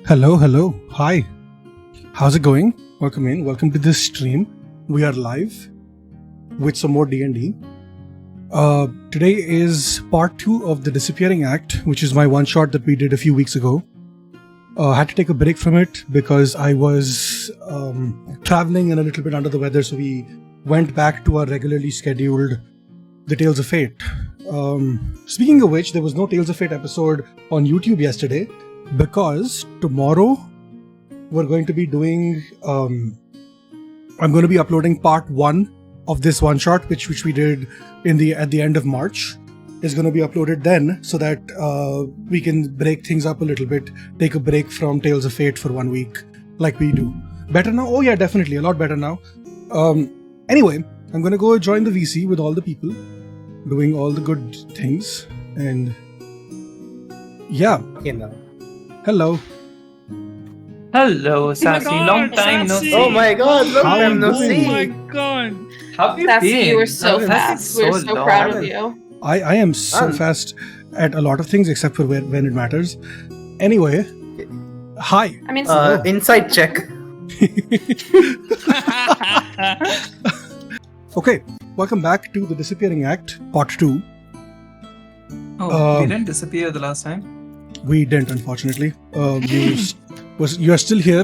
Hello. Hi. How's it going? Welcome in. Welcome to this stream. We are live with some more D&D. Today is part 2 of the Disappearing Act, which is my one-shot that we did a few weeks ago. I had to take a break from it because I was traveling and a little bit under the weather, so we went back to our regularly scheduled The Tales of Fate. Speaking of which, there was no Tales of Fate episode on YouTube yesterday because tomorrow we're going to be doing I'm going to be uploading part 1 of this one shot which we did at the end of March. Is going to be uploaded then so that we can break things up a little bit, take a break from Tales of Fate for 1 week like we do. Better now? Oh yeah, definitely a lot better now. Anyway, I'm going to go join the VC with all the people doing all the good things, and yeah. Hello. Hello, Sassy. Long time Sassy. no see. Oh my god, long How time no you doing? see. Oh my god. How have you Sassy, been? you were so How fast. been We're so long? proud of you. I am so fast at a lot of things except for when it matters. Anyway, hi. I mean, Inside check. Okay, welcome back to the Disappearing Act, part 2. Oh, we didn't disappear the last time. We didn't, unfortunately. You are still here,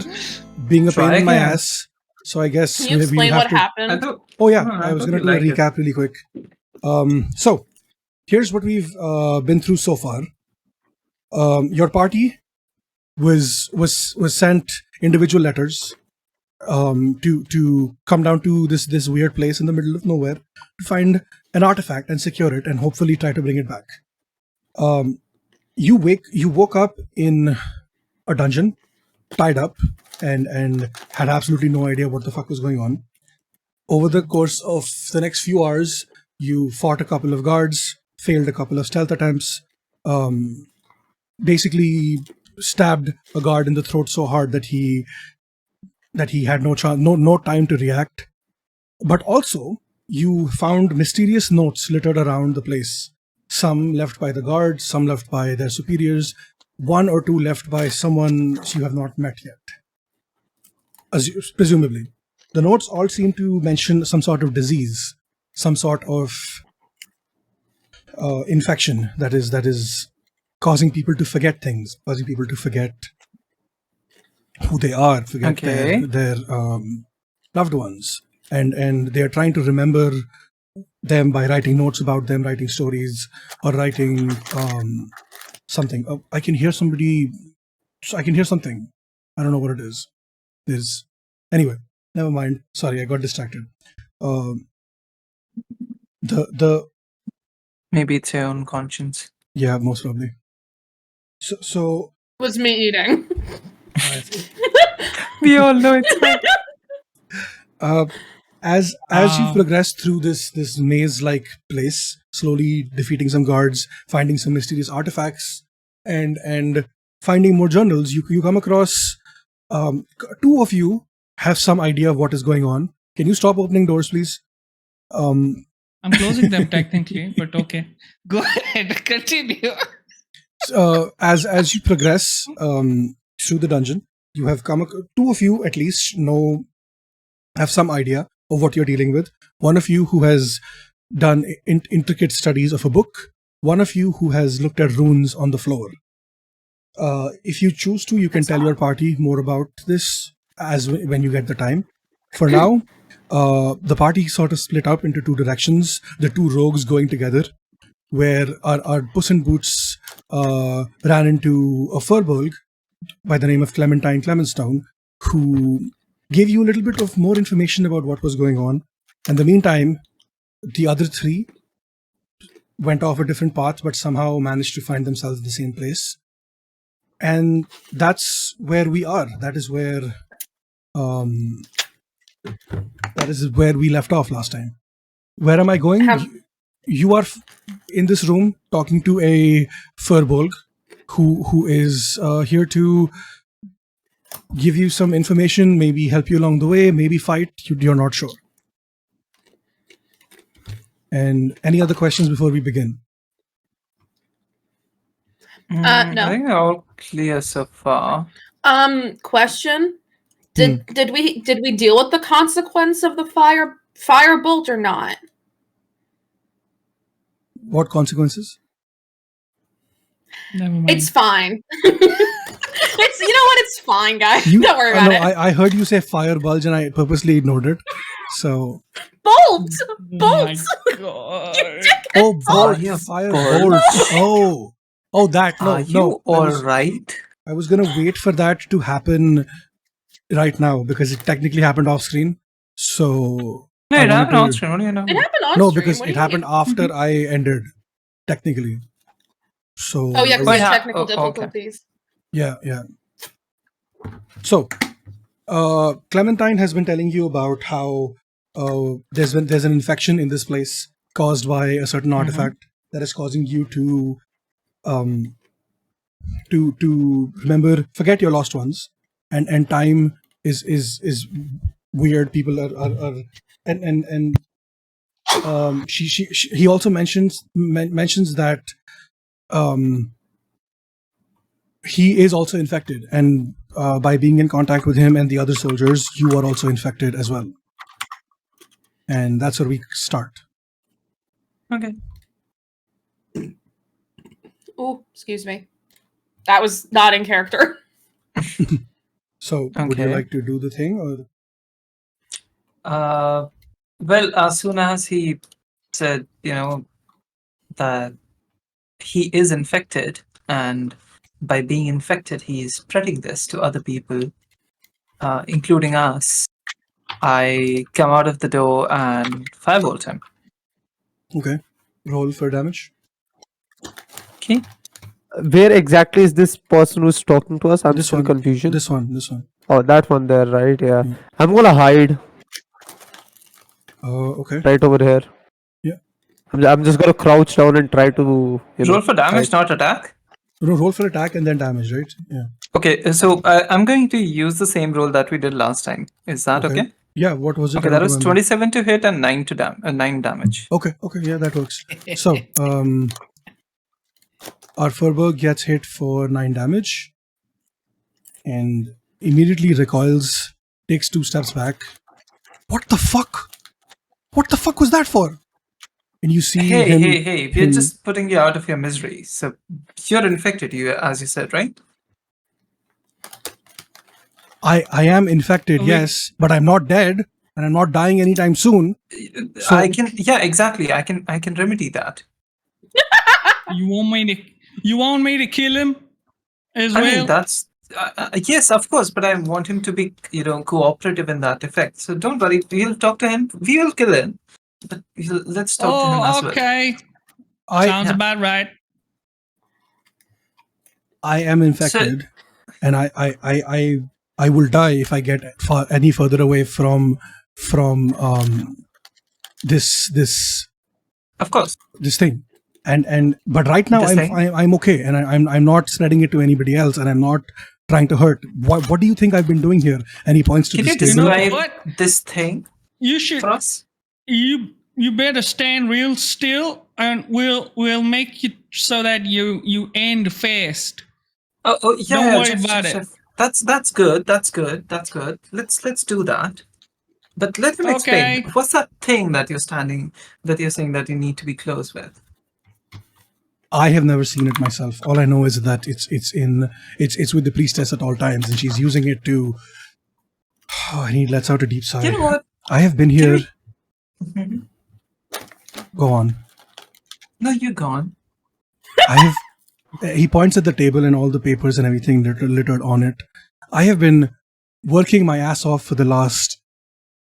being a Try pain in my again. ass. So I guess can you we explain have what to. I happened? thought. Oh yeah, I I was thought going to you do a liked it. recap really quick. So here's what we've been through so far. Your party was sent individual letters to come down to this weird place in the middle of nowhere to find an artifact and secure it and hopefully try to bring it back. You woke up in a dungeon, tied up, and had absolutely no idea what the fuck was going on. Over the course of the next few hours, you fought a couple of guards, failed a couple of stealth attempts, basically stabbed a guard in the throat so hard that he had no time to react. But also, you found mysterious notes littered around the place. Some left by the guards, some left by their superiors, 1 or 2 left by someone you have not met yet. Presumably. The notes all seem to mention some sort of disease, some sort of infection that is causing people to forget things, causing people to forget who they are, forget Okay. their loved ones, and they are trying to remember them by writing notes about them, writing stories, or writing something. I can hear something. I don't know what it is. Anyway, never mind. Sorry, I got distracted. The Maybe it's your own conscience. Yeah, most probably. So Was me eating. We all know it's fine. as you progress through this maze-like place, slowly defeating some guards, finding some mysterious artifacts, and finding more journals, you come across 2 of you have some idea of what is going on. Can you stop opening doors, please? I'm closing them technically, but okay. Go ahead, continue. As you progress through the dungeon, you have 2 of you at least have some idea of what you're dealing with. One of you who has done intricate studies of a book. One of you who has looked at runes on the floor. If you choose to, you can tell your party more about this when you get the time. For now, the party sort of split up into 2 directions. The 2 rogues going together, where our Puss in Boots ran into a furbolg by the name of Clementine Clemenstone, who gave you a little bit of more information about what was going on. In the meantime, the other 3 went off a different path, but somehow managed to find themselves in the same place. And that's where we are. That is where we left off last time. Where am I going? You are in this room talking to a furbolg who is here to give you some information, maybe help you along the way, maybe fight. You're not sure. And any other questions before we begin? No. I think all clear so far. Question. Did we deal with the consequence of the firebolt or not? What consequences? Never mind. It's fine. It's it's fine, guys. Don't worry about no, it. I heard you say fire bulge and I purposely ignored it. So Bolt! Oh my god. oh, bolt, you fire bold? bolt. Oh, that Are no. you alright? I was gonna wait for that to happen right now because it technically happened off screen. So No, I it wanted happened to- on screen. What do you know? It happened on no, stream. because What do it you happened mean? after I ended, technically. So Oh yeah, because Oh, we yeah. had technical Oh, okay. difficulties. yeah. So Clementine has been telling you about how there's an infection in this place caused by a certain artifact that is causing you to remember, forget your lost ones, and time is weird. People are and he also mentions that he is also infected, and by being in contact with him and the other soldiers, you are also infected as well. And that's where we start. Okay. Ooh, excuse me. That was not in character. So, would you Okay. like to do the thing, or Well, as soon as he said, that he is infected, and by being infected, he is spreading this to other people, including us, I come out of the door and firebolt him. okay? Roll for damage. Okay. Where exactly is this person who's talking to us? I'm This still one. confusion. This one. Oh, that one there, right? Yeah. Yeah. I'm gonna hide Okay. right over here. Yeah. I'm just gonna crouch down and try to Roll for damage, hide. not attack. No, roll for attack and then damage, right? Yeah. Okay, so I'm going to use the same roll that we did last time. Is that okay? Yeah. What was it? Okay, I that don't was remember. 27 to hit and 9 damage. Okay. Yeah, that works. So, our Furberg gets hit for 9 damage, and immediately recoils, takes 2 steps back. What the fuck? What the fuck was that for? And you see him. Hey, we're him- just putting you out of your misery. So you're infected, as you said, right? I am infected, Okay. yes, but I'm not dead, and I'm not dying anytime soon. So- Exactly. I can remedy that. You want me to kill him as I well? mean, that's yes, of course, but I want him to be, cooperative in that effect. So don't worry, we'll talk to him. We will kill him, but let's talk to him as well. Okay. Sounds about right. I am infected, and I will die if I get any further away from this Of course. thing. But right now This thing? I'm okay, and I'm not spreading it to anybody else, and I'm not trying to hurt. What do you think I've been doing here? And he points to Can you this table. describe What? this thing You should. for us? You better stand real still, and we'll make it so that you end fast. Oh yeah. Don't worry Jeff, about Jeff, it. Jeff. That's good. That's good. Let's do that. But let him explain. Okay. What's that thing that you're saying that you need to be close with? I have never seen it myself. All I know is that it's with the priestess at all times, and she's using it to. Oh, and he lets out a deep sigh. You know what? I have been here. Mhm. Go on. No, you're gone. I have. He points at the table and all the papers and everything littered on it. I have been working my ass off for the last.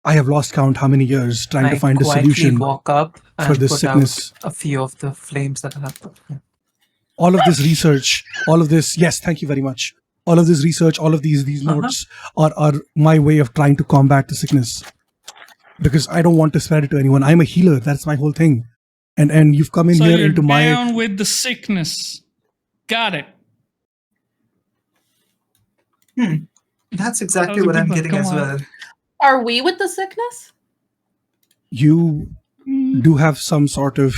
I have lost count how many years trying to find a quietly solution. walk up and for this put sickness. out a few of the flames that I have put. All of this research, all of this. Yes, thank you very much. All of this research, all of these notes are my way of trying to combat the sickness. Because I don't want to spread it to anyone. I'm a healer. That's my whole thing. And you've come in So here you're into my. down with the sickness. Got it. That's exactly That was a what good I'm one. getting Come as on. well. Are we with the sickness? You do have some sort of.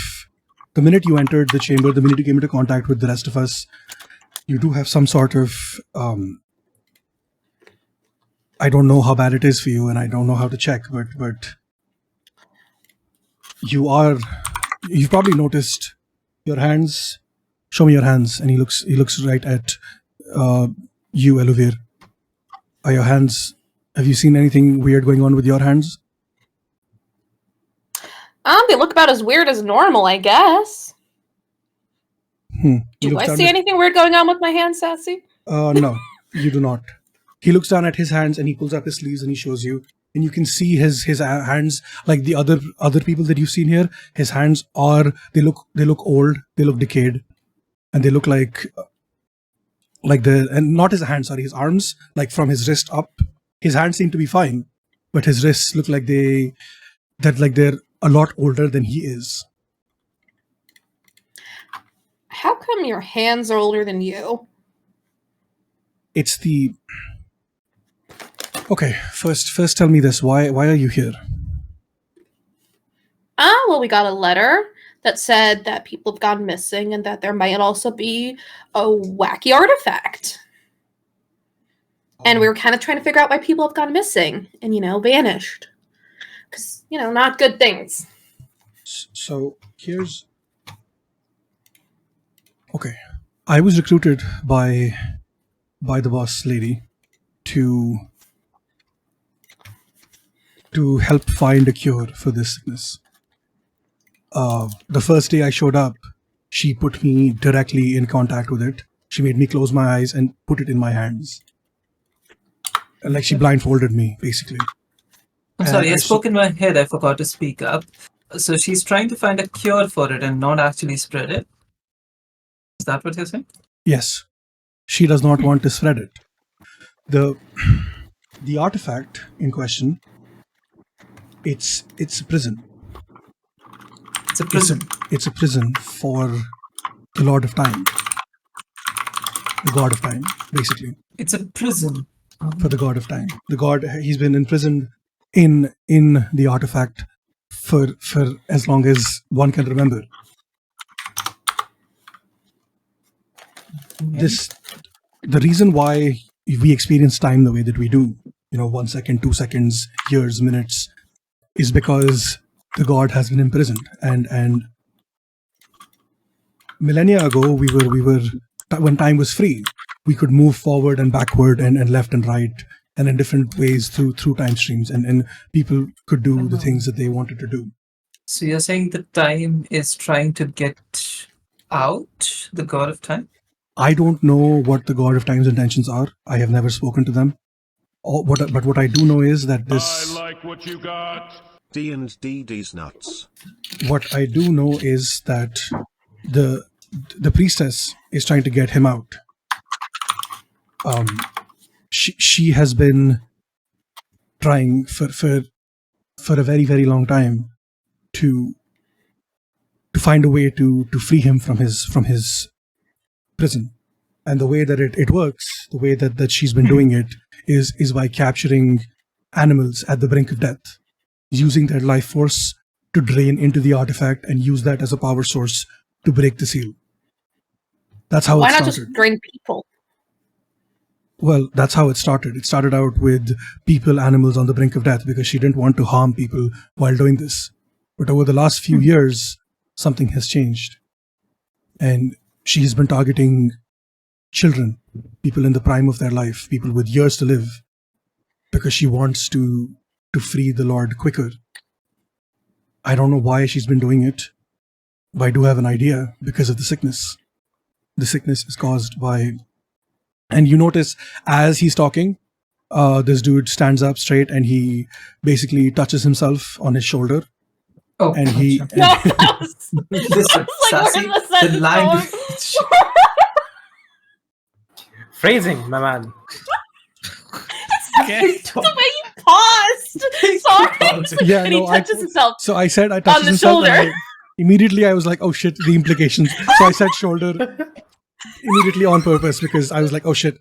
The minute you entered the chamber, the minute you came into contact with the rest of us, you do have some sort of I don't know how bad it is for you, and I don't know how to check, but you've probably noticed your hands. Show me your hands. And he looks right at you, Eluvir. Are your hands, have you seen anything weird going on with your hands? They look about as weird as normal, I guess. He Do looks I down see at- anything weird going on with my hands, Sassy? No, you do not. He looks down at his hands and he pulls up his sleeves and he shows you, and you can see his hands like the other people that you've seen here. His hands they look old, they look decayed, and they look like and not his hands, sorry, his arms, like from his wrist up. His hands seem to be fine, but his wrists look like they're a lot older than he is. How come your hands are older than you? It's the okay. First, tell me this: why are you here? Well, we got a letter that said that people have gone missing and that there might also be a wacky artifact. And we were kind of trying to figure out why people have gone missing and, vanished. Because, not good things. So here's okay. I was recruited by the boss lady to help find a cure for this sickness. The first day I showed up, she put me directly in contact with it. She made me close my eyes and put it in my hands. And like she blindfolded me, basically. I'm And sorry, I I spoke in my head. I forgot to speak up. So she's trying to find a cure for it and not actually spread it. Is that what you're saying? Yes, she does not want to spread it. The artifact in question, it's a prison. It's a prison. It's a prison for the Lord of Time, the God of Time, basically. It's a prison. For the God of Time, the God, he's been imprisoned in the artifact for as long as one can remember. The reason why we experience time the way that we do, 1 second, 2 seconds, years, minutes, is because the God has been imprisoned. And millennia ago, we were when time was free, we could move forward and backward and left and right and in different ways through time streams, and people could do the things that they wanted to do. So you're saying that time is trying to get out, the God of Time? I don't know what the God of Time's intentions are. I have never spoken to them. But what I do know is that this. I like what you got. D&D's nuts. What I do know is that the priestess is trying to get him out. She has been trying for a very, very long time to find a way to free him from his prison. And the way that it works, the way that she's been doing it is by capturing animals at the brink of death, using their life force to drain into the artifact and use that as a power source to break the seal. That's how Why it not started. just drain people? Well, that's how it started. It started out with people, animals on the brink of death because she didn't want to harm people while doing this. But over the last few years, something has changed. And she has been targeting children, people in the prime of their life, people with years to live, because she wants to free the Lord quicker. I don't know why she's been doing it, but I do have an idea, because of the sickness. The sickness is caused by... And you notice, as he's talking, this dude stands up straight and he basically touches himself on his shoulder. Oh, And he... gotcha. No, that was, Listen, I was like, Sassy, where's the the sentence line... Phrasing, my man. Okay. the way you paused. Sorry. Yeah, And he no, I- touches himself. So I said I touched the himself. And shoulder. immediately I was like, oh shit, the implications. So I said shoulder immediately on purpose because I was like, oh shit.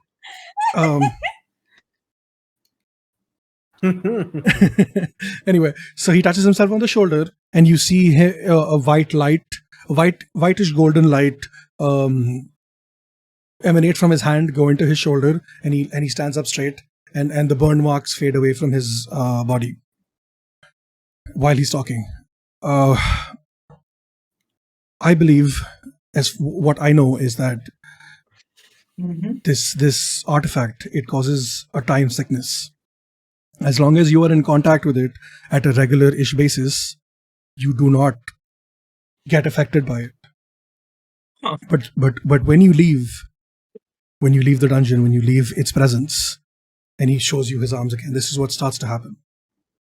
Anyway, so he touches himself on the shoulder and you see a white light, whitish golden light emanate from his hand, go into his shoulder, and he stands up straight and the burn marks fade away from his body while he's talking. I believe, as what I know, is that this artifact, it causes a time sickness. As long as you are in contact with it at a regular-ish basis, you do not get affected by it. Huh. But when you leave the dungeon, when you leave its presence, and he shows you his arms again, this is what starts to happen.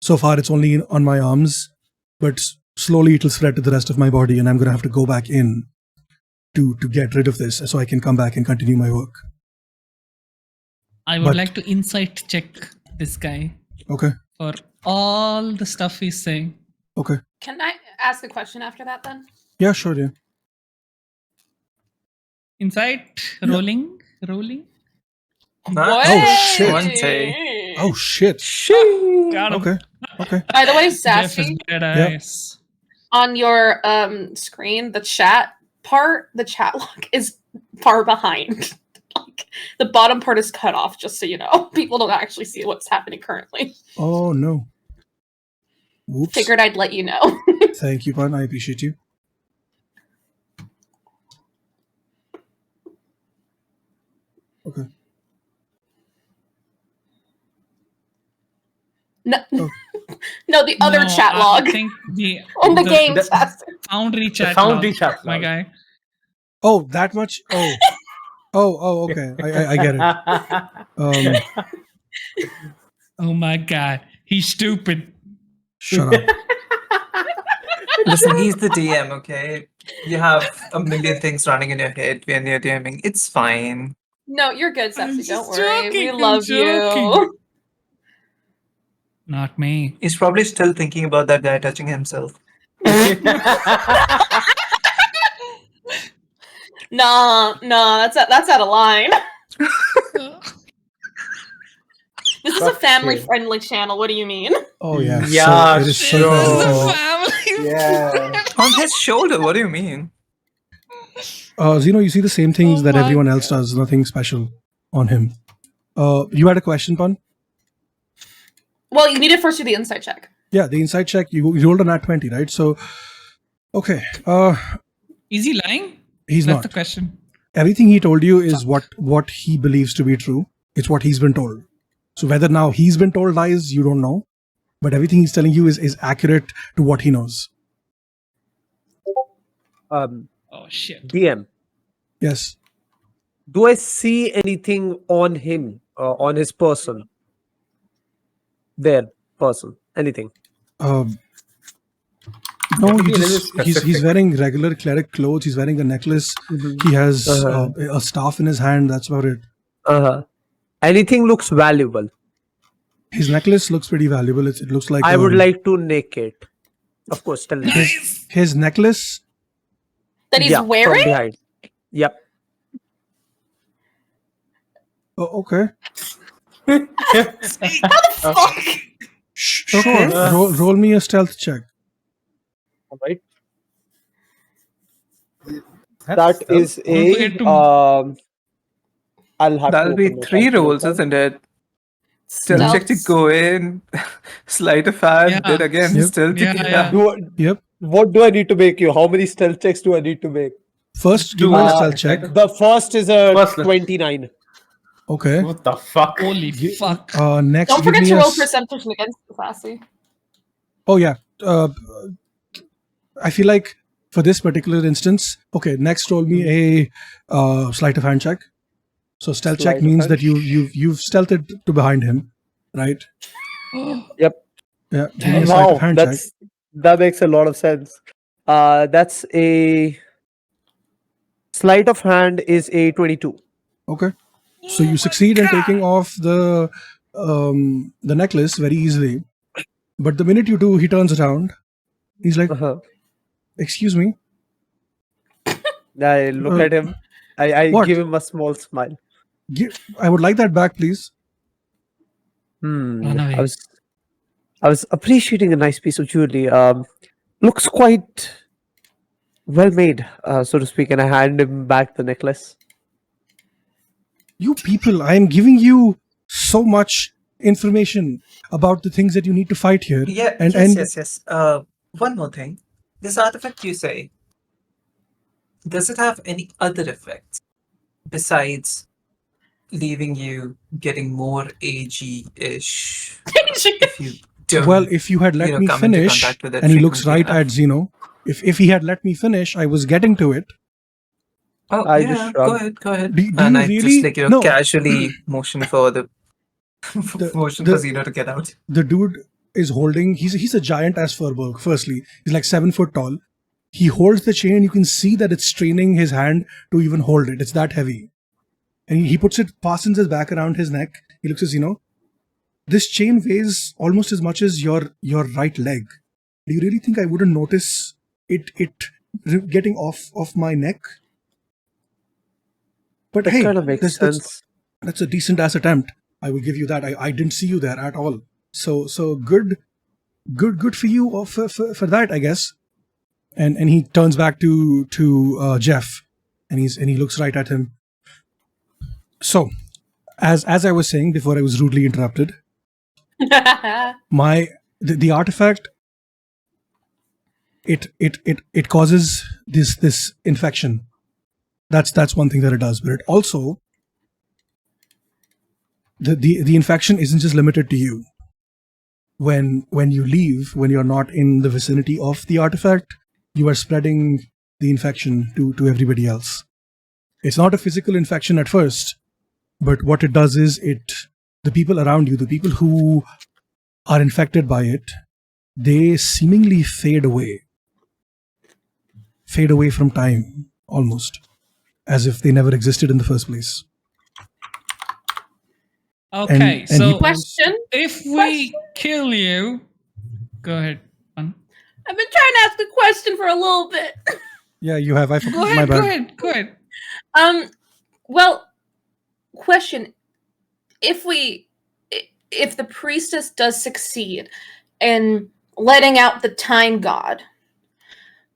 So far, it's only on my arms, but slowly it'll spread to the rest of my body, and I'm going to have to go back in to get rid of this so I can come back and continue my work. I would But- like to insight check this guy Okay. for all the stuff he's saying. Okay. Can I ask a question after that then? Yeah, sure, yeah. Insight, rolling. Nice. Oh, shit. 20. Oh, shit. Got him. Okay. By the way, Jeff is Sassy, badass. on your screen, the chat part, the chat log is far behind. Like the bottom part is cut off, just so you know. People don't actually see what's happening currently. Oh, no. Whoops. Figured I'd let you know. Thank you, Pan. I appreciate you. Okay. No, Oh. no, the other No, chat I log think the in the game. the- Sassy. Foundry chat. Foundry log, chat my log. guy. Oh, that much? Oh, okay. I get it. Oh my god, he's stupid. Shut up. Listen, he's the DM, okay? You have a million things running in your head when you're DMing. It's fine. No, you're good, I'm Sassy. Don't just worry. joking, We I'm love joking. you. Not me. He's probably still thinking about that guy touching himself. Nah, that's out of line. This is a Fuck family-friendly channel. What do you mean? Oh, yeah. Yeah, it is This so is sure. a family-friendly. family. Yeah. On his shoulder, what do you mean? Zeno, you see the same things Oh that my everyone else does. Nothing special on him. You had a question, Pan? Well, you need to first do the insight check. Yeah, the inside check. You rolled a nat 20, right? So, okay. Is he lying? He's That's not. the question. Everything he told you is what he believes to be true. It's what he's been told. So whether now he's been told lies, you don't know. But everything he's telling you is accurate to what he knows. Oh shit. DM, Yes. do I see anything on him, on his person? Anything? No, to be a little he's specific. wearing regular cleric clothes. He's wearing a necklace. He has a staff in his hand. That's about it. Anything looks valuable. His necklace looks pretty valuable. It looks like I would like to nick it. Of course, tell me. his necklace. That he's Yeah, from wearing? behind. Yep. Oh, okay. Fuck! Sure. Roll me a stealth check. All right. That's That is Don't forget a. to- I'll have That'll to be open my 3 calculator. rolls, isn't it? Stealth check to go in, sleight of hand, Yeah. then again Yep. stealth Yeah, to get yeah. out. Yep. What do I need to make you? How many stealth checks do I need to make? First, give me a stealth check. The first is a First- 29. Okay. What the fuck? Holy fuck. Next, Don't give forget me to a roll s- percentage against the Sassy. Oh yeah. I feel like for this particular instance, okay. Next, roll me a sleight of hand check. So stealth check Sleight of means hand. that you've stealthed to behind him, right? Yep. Yeah. Give me a sleight Wow, of hand check. that makes a lot of sense. That's a sleight of hand is a 22. Okay. So you succeed in taking off the necklace very easily, but the minute you do, he turns around. He's like, Uh-huh. "Excuse me." I look at him. I What? give him a small smile. I would like that back, please. Run away. I was appreciating a nice piece of jewelry. Looks quite well made, so to speak, and I hand him back the necklace. You people, I am giving you so much information about the things that you need to fight here. Yeah, and yes. One more thing. This artifact you say, does it have any other effects besides leaving you getting more AG-ish if you don't? well, if you had let me come into finish, contact with it and he looks frequently right enough. at Zeno. If he had let me finish, I was getting to it. Oh, I yeah, just go shrugged. ahead. Do And you I really? just like, No. casually motion for the The- motion the- for Zeno to get out. The dude is holding. He's a giant as Furberg. Firstly, he's like 7 foot tall. He holds the chain. You can see that it's straining his hand to even hold it. It's that heavy. And he puts it, fastens his back around his neck. He looks at Zeno. This chain weighs almost as much as your right leg. Do you really think I wouldn't notice it getting off my neck? But That hey, kind of makes sense. that's a decent ass attempt. I will give you that. I didn't see you there at all. So good for you for that, I guess. And he turns back to Jeff, and he looks right at him. So, as I was saying before, I was rudely interrupted. The artifact, it causes this infection. That's one thing that it does, but it also the infection isn't just limited to you. When you leave, when you're not in the vicinity of the artifact, you are spreading the infection to everybody else. It's not a physical infection at first, but what it does is the people around you, the people who are infected by it, they seemingly fade away from time, almost as if they never existed in the first place. Okay, and so he- Question. if we kill you, go ahead. Fun. I've been trying to ask a question for a little bit. Yeah, you have. I Go forgot. ahead, My go bad. ahead, go ahead. Well, question. If the priestess does succeed in letting out the time god,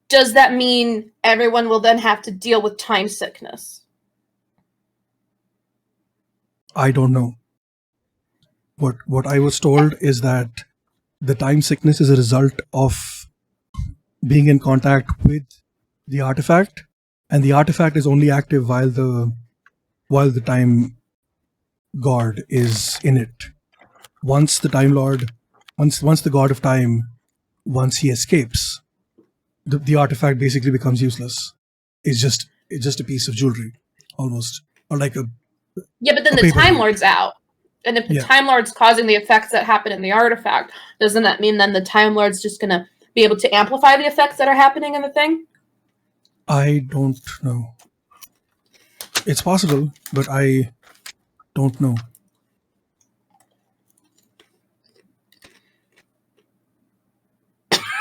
does that mean everyone will then have to deal with time sickness? I don't know. What I was told is that the time sickness is a result of being in contact with the artifact, and the artifact is only active while the time god is in it. Once the time lord, once the god of time, once he escapes, the artifact basically becomes useless. It's just a piece of jewelry, almost, or like a. Yeah, but then A the paper Time weight. Lord's out. And if the Yeah. Time Lord's causing the effects that happen in the artifact, doesn't that mean then the Time Lord's just going to be able to amplify the effects that are happening in the thing? I don't know. It's possible, but I don't know.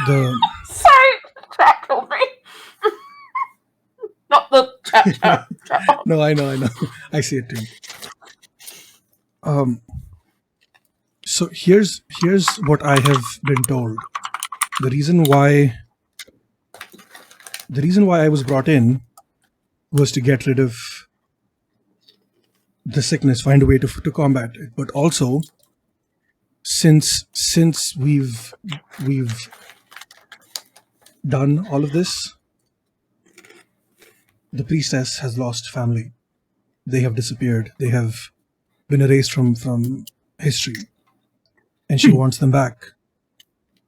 The Sorry, chat killed me. Not the chat. No, I know. I see it too. So here's what I have been told. The reason why I was brought in was to get rid of the sickness, find a way to combat it. But also, since we've done all of this, the priestess has lost family. They have disappeared. They have been erased from history, and she wants them back.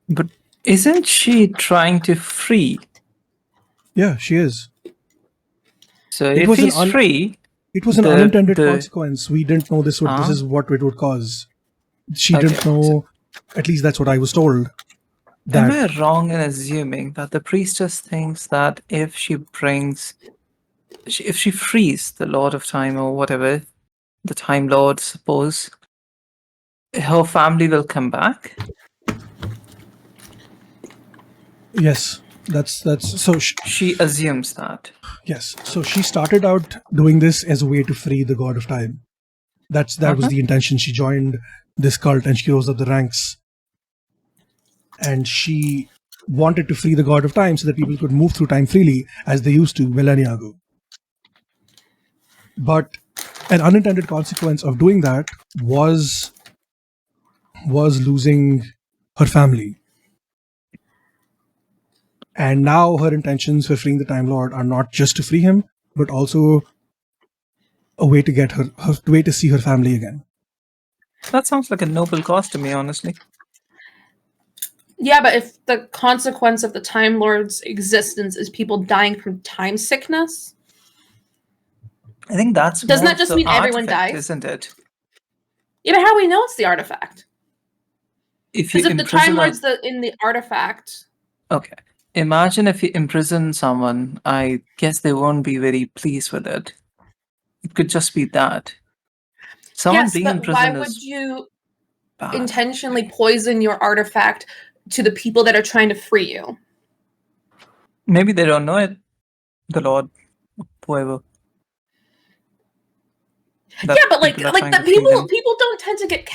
But isn't she trying to free? Yeah, she is. So It if was an he's free, It was an The- unintended the- consequence. We didn't know this is what it would cause. She Okay, didn't know. At least that's what I was told. am That I wrong in assuming that the priestess thinks that if she frees the Lord of Time or whatever, the Time Lord, suppose, her family will come back? yes, that's so. She assumes that. Yes, so she started out doing this as a way to free the god of time. That was the intention. She joined this cult and she rose up the ranks. And she wanted to free the god of time so that people could move through time freely as they used to millennia ago. But an unintended consequence of doing that was was losing her family. And now her intentions for freeing the Time Lord are not just to free him, but also a way to get her way to see her family again. That sounds like a noble cause to me, honestly. Yeah, but if the consequence of the Time Lord's existence is people dying from time sickness, I think that's Doesn't more that just the mean everyone artifact, dies? isn't it? yeah, but how do we know it's the artifact? If you Because if the Time imprison Lord's in the artifact, okay, imagine if you imprison someone. I guess they won't be very pleased with it. It could just be that someone yes, being in but why prison would is you bad. intentionally poison your artifact to the people that are trying to free you? Maybe they don't know it. The Lord, whoever. That Yeah, but like people are trying the to free them. people don't tend to get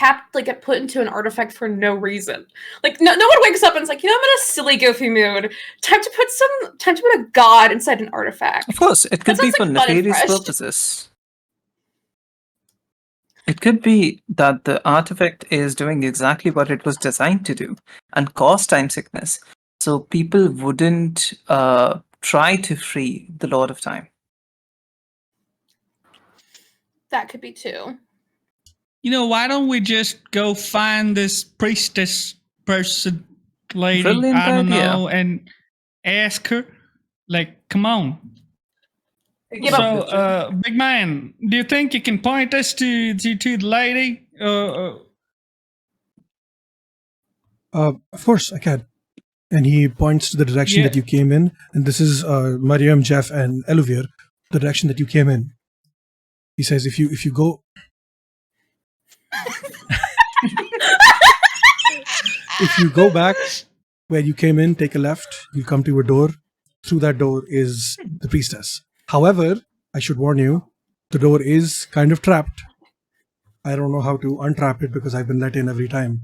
get put into an artifact for no reason. Like no one wakes up and is like, I'm in a silly goofy mood. Time to put a god inside an artifact. Of course, it could That be sounds for like fun and nefarious fresh. purposes. It could be that the artifact is doing exactly what it was designed to do and cause time sickness. So people wouldn't try to free the Lord of Time. That could be too. Why don't we just go find this priestess person lady? Brilliant I don't idea. know, and ask her. Like, come on. Yeah, but So, big man, do you think you can point us to the lady? Of course, I can. And he points to the direction Yeah. that you came in. And this is Mariam, Jeff, and Eluvir, the direction that you came in. He says, if you go... if you go back where you came in, take a left, you'll come to a door. Through that door is the priestess. However, I should warn you, the door is kind of trapped. I don't know how to untrap it because I've been let in every time.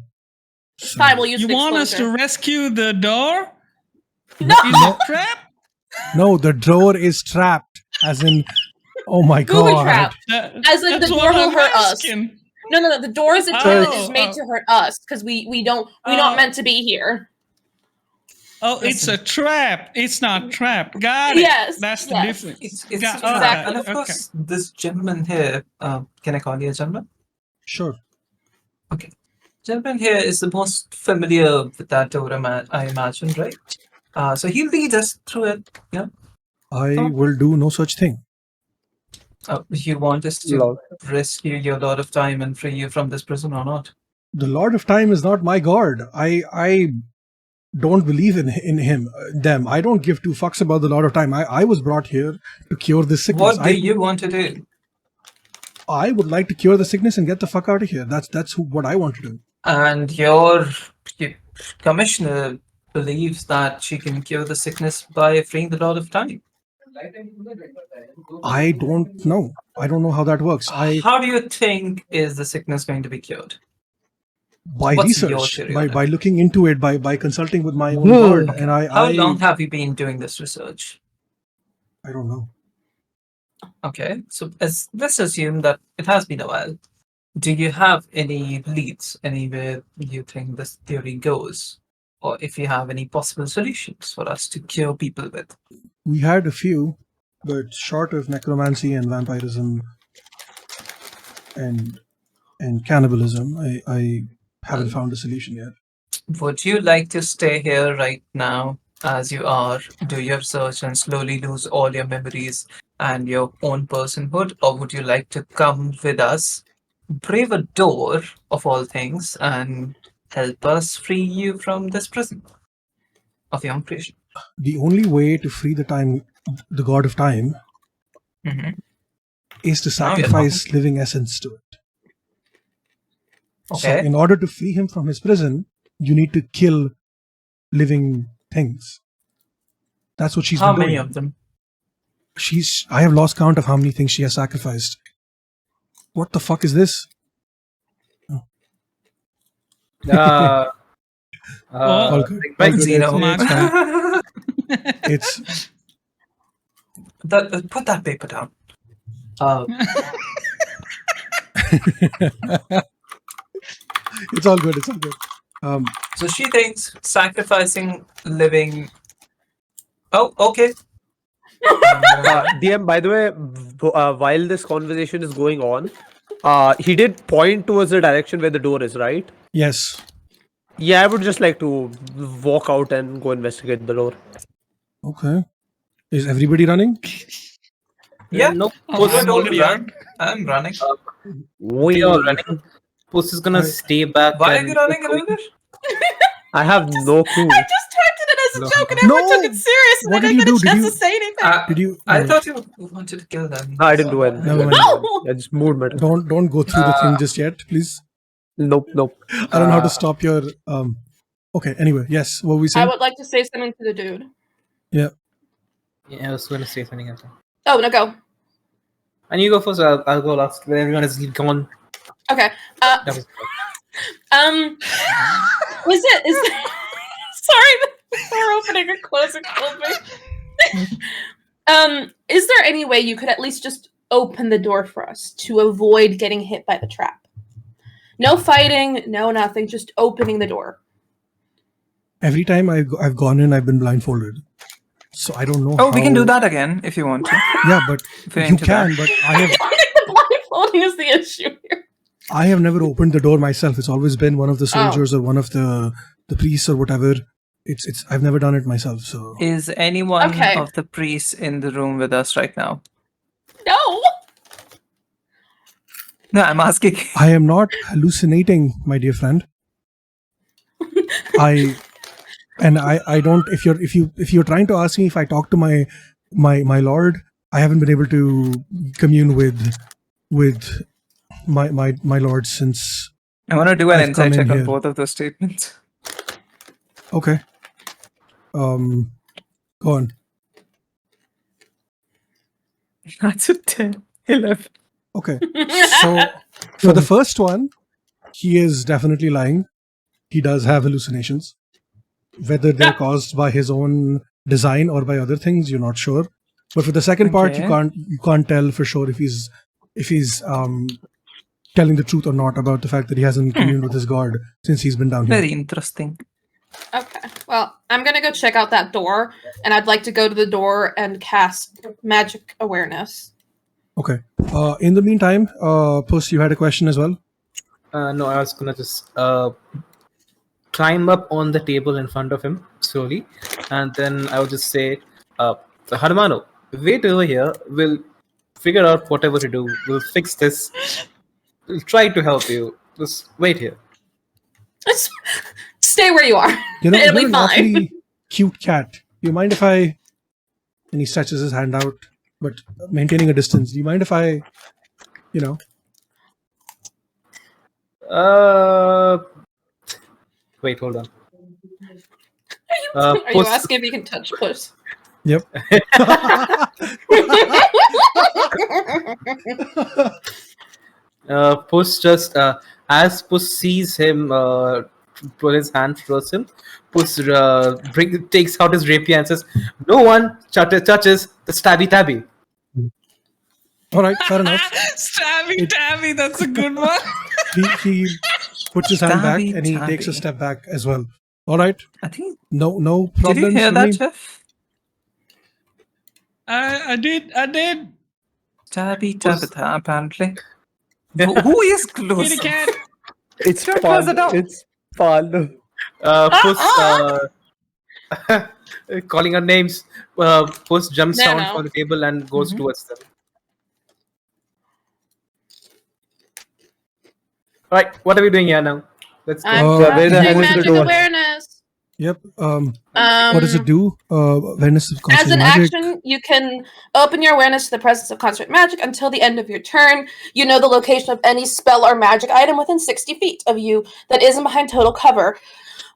So, fine, we'll use You an want us to explosion. rescue the door? No! Is it trapped? no, the door is trapped. As in, oh my Booby god. trap. As in the That's door what will I'm hurt us. asking. No. The door is Oh, made to hurt us because we're not meant to be here. Oh, it's a trap. It's not trapped. Got it. Yes, That's the yes. difference. It's Got- a trap. Exactly. And of course, this gentleman here, can I call you a gentleman? Sure. Gentleman here is the most familiar with that door, I imagine, right? So he'll lead us through it. Yeah. I will do no such thing. You want us to Lol. rescue your Lord of Time and free you from this prison or not? The Lord of Time is not my god. I don't believe in them. I don't give two fucks about the Lord of Time. I was brought here to cure this sickness. What do you want to do? I would like to cure the sickness and get the fuck out of here. That's what I want to do. And your commissioner believes that she can cure the sickness by freeing the Lord of Time. I don't know. I don't know how that works. How do you think is the sickness going to be cured? By What's your research, theory on it? by looking into it, by consulting with my own Okay. god, and How long have you been doing this research? I don't know. Okay, so let's assume that it has been a while. Do you have any leads anywhere you think this theory goes? Or if you have any possible solutions for us to cure people with? We had a few, but short of necromancy and vampirism and cannibalism, I haven't found a solution yet. Would you like to stay here right now as you are, do your research and slowly lose all your memories and your own personhood? Or would you like to come with us, brave a door of all things, and help us free you from this prison of your own creation? The only way to free the god of time, Mm-hmm. is to Now you're sacrifice living essence to it. So Okay. in order to free him from his prison, you need to kill living things. That's what she's How been many doing. of them? I have lost count of how many things she has sacrificed. What the fuck is this? Oh, All good. big All bang good. Zeno. It's fine. It's Put that paper down. It's all good. It's all good. So she thinks sacrificing living. Oh, okay. DM, by the way, while this conversation is going on, he did point towards the direction where the door is, right? Yes. Yeah, I would just like to walk out and go investigate the door. Okay. Is everybody running? Yeah. Nope. Oh, You're I'm told to already run. I'm running. We are running. Puss is gonna I- stay back. Why are and you running, Elder? I have no clue. I just typed it as a No. joke and everyone took No! it serious, and What then I did you didn't do? get a Did chance you- to say anything. Did you? I no, thought you wanted to kill them. No, I didn't do anything. Never mind. No! I just moved my. Don't go through the thing just yet, please. Nope. I don't know how to stop your. Okay. Anyway, yes. What were we I saying? would like to say something to the dude. Yeah, I was gonna say something else. Oh, no, go. And you go first. I'll go last. When everyone is gone. Okay. That was Is it sorry for opening and closing is there any way you could at least just open the door for us to avoid getting hit by the trap? No fighting, no nothing, just opening the door. Every time I've gone in, I've been blindfolded, so I don't know. Oh, we can do how- that again if you want to. Yeah, but If you're you into that. can. But I think the blindfolding is the issue here. I have never opened the door myself. It's always been one of the soldiers or one of the priests or whatever. It's I've never done it myself. So Is anyone Okay. of the priests in the room with us right now? No. No, I'm asking. I am not hallucinating, my dear friend. I don't. If you're trying to ask me if I talk to my lord, I haven't been able to commune with my lord since. I want to do an I've come insight in check on here. both of those statements. Okay. Go on. That's a 10, 11. Okay. So for the first one, he is definitely lying. He does have hallucinations. Whether they're caused by his own design or by other things, you're not sure. But for the second part, you Okay. can't tell for sure if he's telling the truth or not about the fact that he hasn't communed with his god since he's been down here. Very interesting. Okay. Well, I'm gonna go check out that door, and I'd like to go to the door and cast magic awareness. Okay. In the meantime, Puss, you had a question as well. No, I was gonna just climb up on the table in front of him slowly, and then I would just say, Harmano, wait over here. We'll figure out whatever to do. We'll fix this. We'll try to help you. Just wait here. Just stay where you are. You know, It'll you're be an fine. awfully cute cat. Do you mind if I? And he stretches his hand out, but maintaining a distance. Do you mind if I, you know? Wait, hold on. Are you Puss- asking if you can touch Puss? Yep. Puss just as Puss sees him put his hand towards him, Puss takes out his rapier and says, "No one touches the stabby tabby." All right, fair enough. Stabby Tabby, that's a good one. He puts his hand back Stabby and he tabby. takes a step back as well. All right, I think. no Did you problems hear for that, me. Jeff? I did. Tabby Tabitha, apparently. Who is close? Kitty cat. It's Don't close the fun. door. It's fun. Puss calling out names. Puss jumps No, down no. from the table and goes towards them. All right, what are we doing here now? Let's go. I'm where the casting hell is the magic door? awareness. Yep. What does it do? Awareness of As constant an magic. action, you can open your awareness to the presence of constant magic until the end of your turn. You know the location of any spell or magic item within 60 feet of you that isn't behind total cover.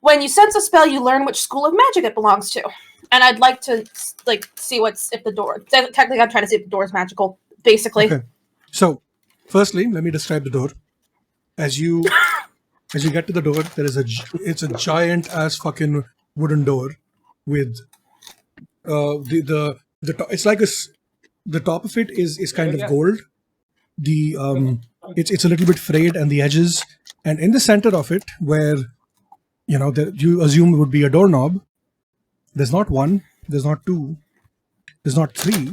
When you sense a spell, you learn which school of magic it belongs to. And I'd like to see if the door. Technically, I'm trying to see if the door is magical. Basically, Okay. So, firstly, let me describe the door. As you get to the door, it's a giant ass fucking wooden door with the top, it's like the top of it is kind of gold. The it's a little bit frayed and the edges, And in the center of it, where you assume would be a doorknob, there's not one, there's not two, there's not three,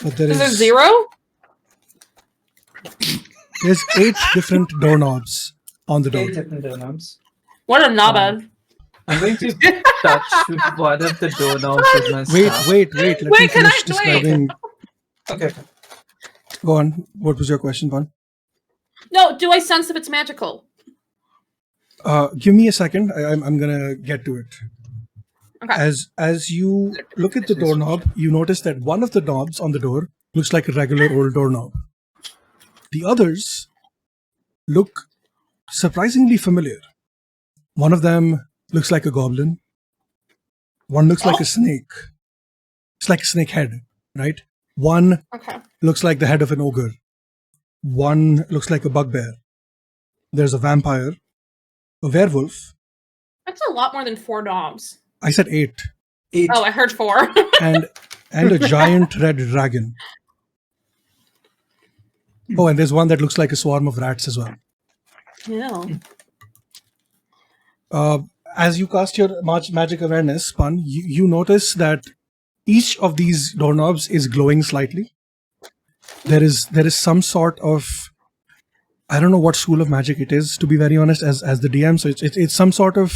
but Is there 0? there's 8 different doorknobs on the door. 8 different doorknobs. What a knobhead. I'm going to touch one of the doorknobs with my staff. Wait. Let me Wait, can finish I- describing. Okay. Go on. What was your question, Pan? No, do I sense if it's magical? Give me a second. I'm gonna get to it. Okay. As you look at the doorknob, you notice that one of the knobs on the door looks like a regular old doorknob. The others look surprisingly familiar. One of them looks like a goblin. One looks like a snake. It's like a snake head, right? One Okay. looks like the head of an ogre. One looks like a bugbear. There's a vampire, a werewolf. That's a lot more than 4 knobs. I said 8. 8. Oh, I heard 4. and a giant red dragon. Oh, and there's one that looks like a swarm of rats as well. Yeah. As you cast your magic awareness, Pan, you notice that each of these doorknobs is glowing slightly. There is some sort of, I don't know what school of magic it is, to be very honest, as the DM. So it's some sort of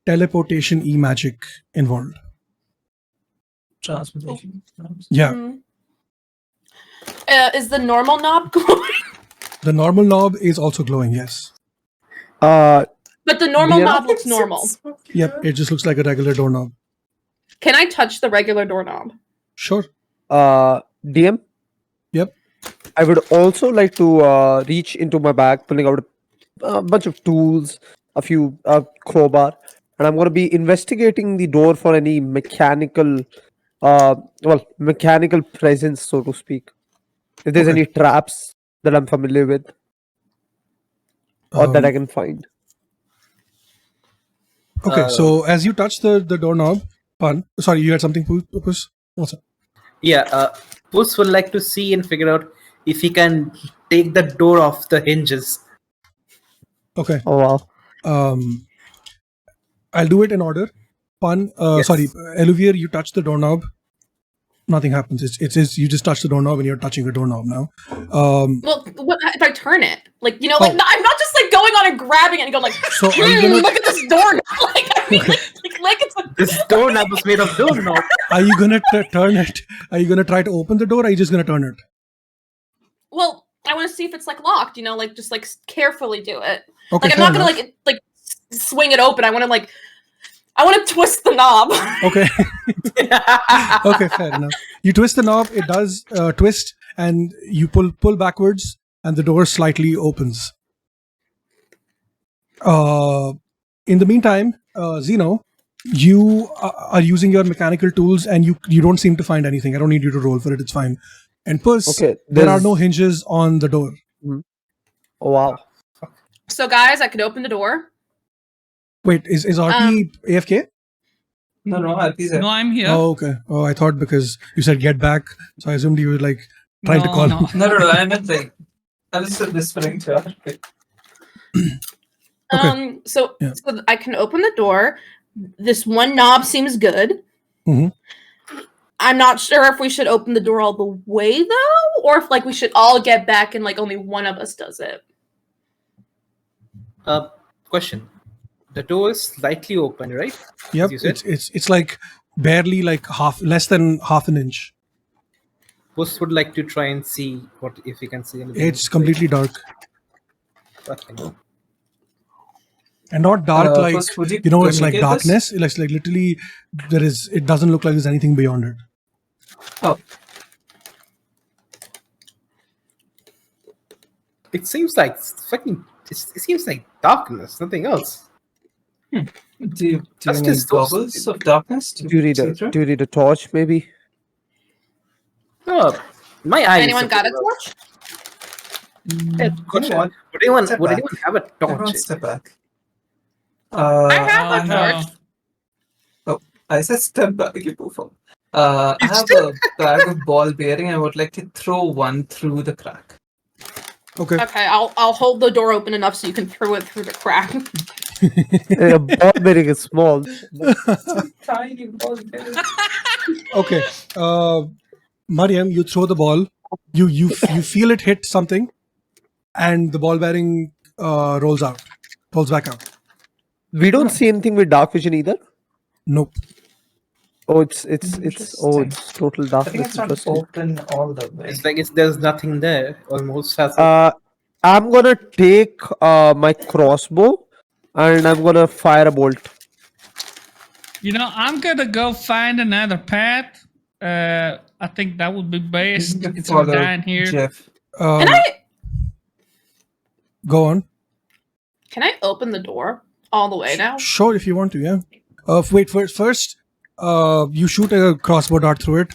teleportation magic involved. Transmutation. Yeah. Mhm. Is the normal knob glowing? The normal knob is also glowing, yes. But the normal Yeah. knob looks normal. Yep, it just looks like a regular doorknob. Can I touch the regular doorknob? Sure. DM. Yep. I would also like to reach into my bag, pulling out a bunch of tools, a few crowbar, and I'm going to be investigating the door for any mechanical presence, so to speak. If there's Okay. any traps that I'm familiar with or that I can find. Okay, so as you touch the doorknob, Pan, sorry, you had something, Puss? What's up? Yeah, Puss would like to see and figure out if he can take the door off the hinges. Okay, Oh wow. I'll do it in order. Pan, Yes. sorry, Eluvier, you touch the doorknob. Nothing happens. It's you just touch the doorknob and you're touching a doorknob now. Well, what if I turn it? Like, Oh. I'm not just like going on and grabbing it and going like, So are you gonna look at this doorknob. Like, I mean, like it's a This doorknob was made of doorknob. are you gonna turn it? Are you gonna try to open the door? Or are you just gonna turn it? Well, I want to see if it's like locked. Like just like carefully do it. Okay, Like I'm fair not gonna enough. like swing it open. I want to twist the knob. Okay. Okay, fair enough. You twist the knob, it does twist, and you pull backwards, and the door slightly opens. In the meantime, Zeno, you are using your mechanical tools, and you don't seem to find anything. I don't need you to roll for it. It's fine. And Puss, Okay, there are there's- no hinges on the door. Oh wow. So guys, I could open the door. Wait, is RP AFK? No, RP's No, I'm here. Oh, okay. Oh, I thought because you said get back, so I assumed you were like trying to No, call no. him. No, I meant like I was just whispering to her. Okay. So Yeah. so I can open the door. This one knob seems good. Mhm. I'm not sure if we should open the door all the way though, or if like we should all get back and like only one of us does it. Question. The door is slightly open, right? Yep, You said? it's like barely like less than half an inch. Puss would like to try and see if he can see anything. It's completely dark, Okay. and not dark like First, would you it's like communicate this? darkness. It's like literally it doesn't look like there's anything beyond it. Oh, It seems like fucking. It seems like darkness, nothing else. do you Just need as those- goggles of darkness? Do you need a torch, maybe? No, my eyes. Anyone are got a pretty torch? well. You know what? Would anyone Step would back. anyone have a torch? Everyone step back. I have I a torch. I said step back, you perform. I have a bag of ball bearing. I would like to throw one through the crack. Okay. Okay, I'll hold the door open enough so you can throw it through the crack. Ball bearing is small. Tiny ball bearing. Okay. Mariam, you throw the ball. You feel it hit something, and the ball bearing rolls back out. We don't see anything with dark vision either. Nope. Oh, it's Interesting. total I think darkness. it's not Interesting. open all the way. It's like there's nothing there. Almost as I'm gonna take my crossbow and I'm gonna fire a bolt. I'm gonna go find another path. I think that would be best You can instead of follow dying here. Jeff. Can I Go on. open the door all the way now? Sure, if you want to. Yeah. Wait. First, you shoot a crossbow dart through it.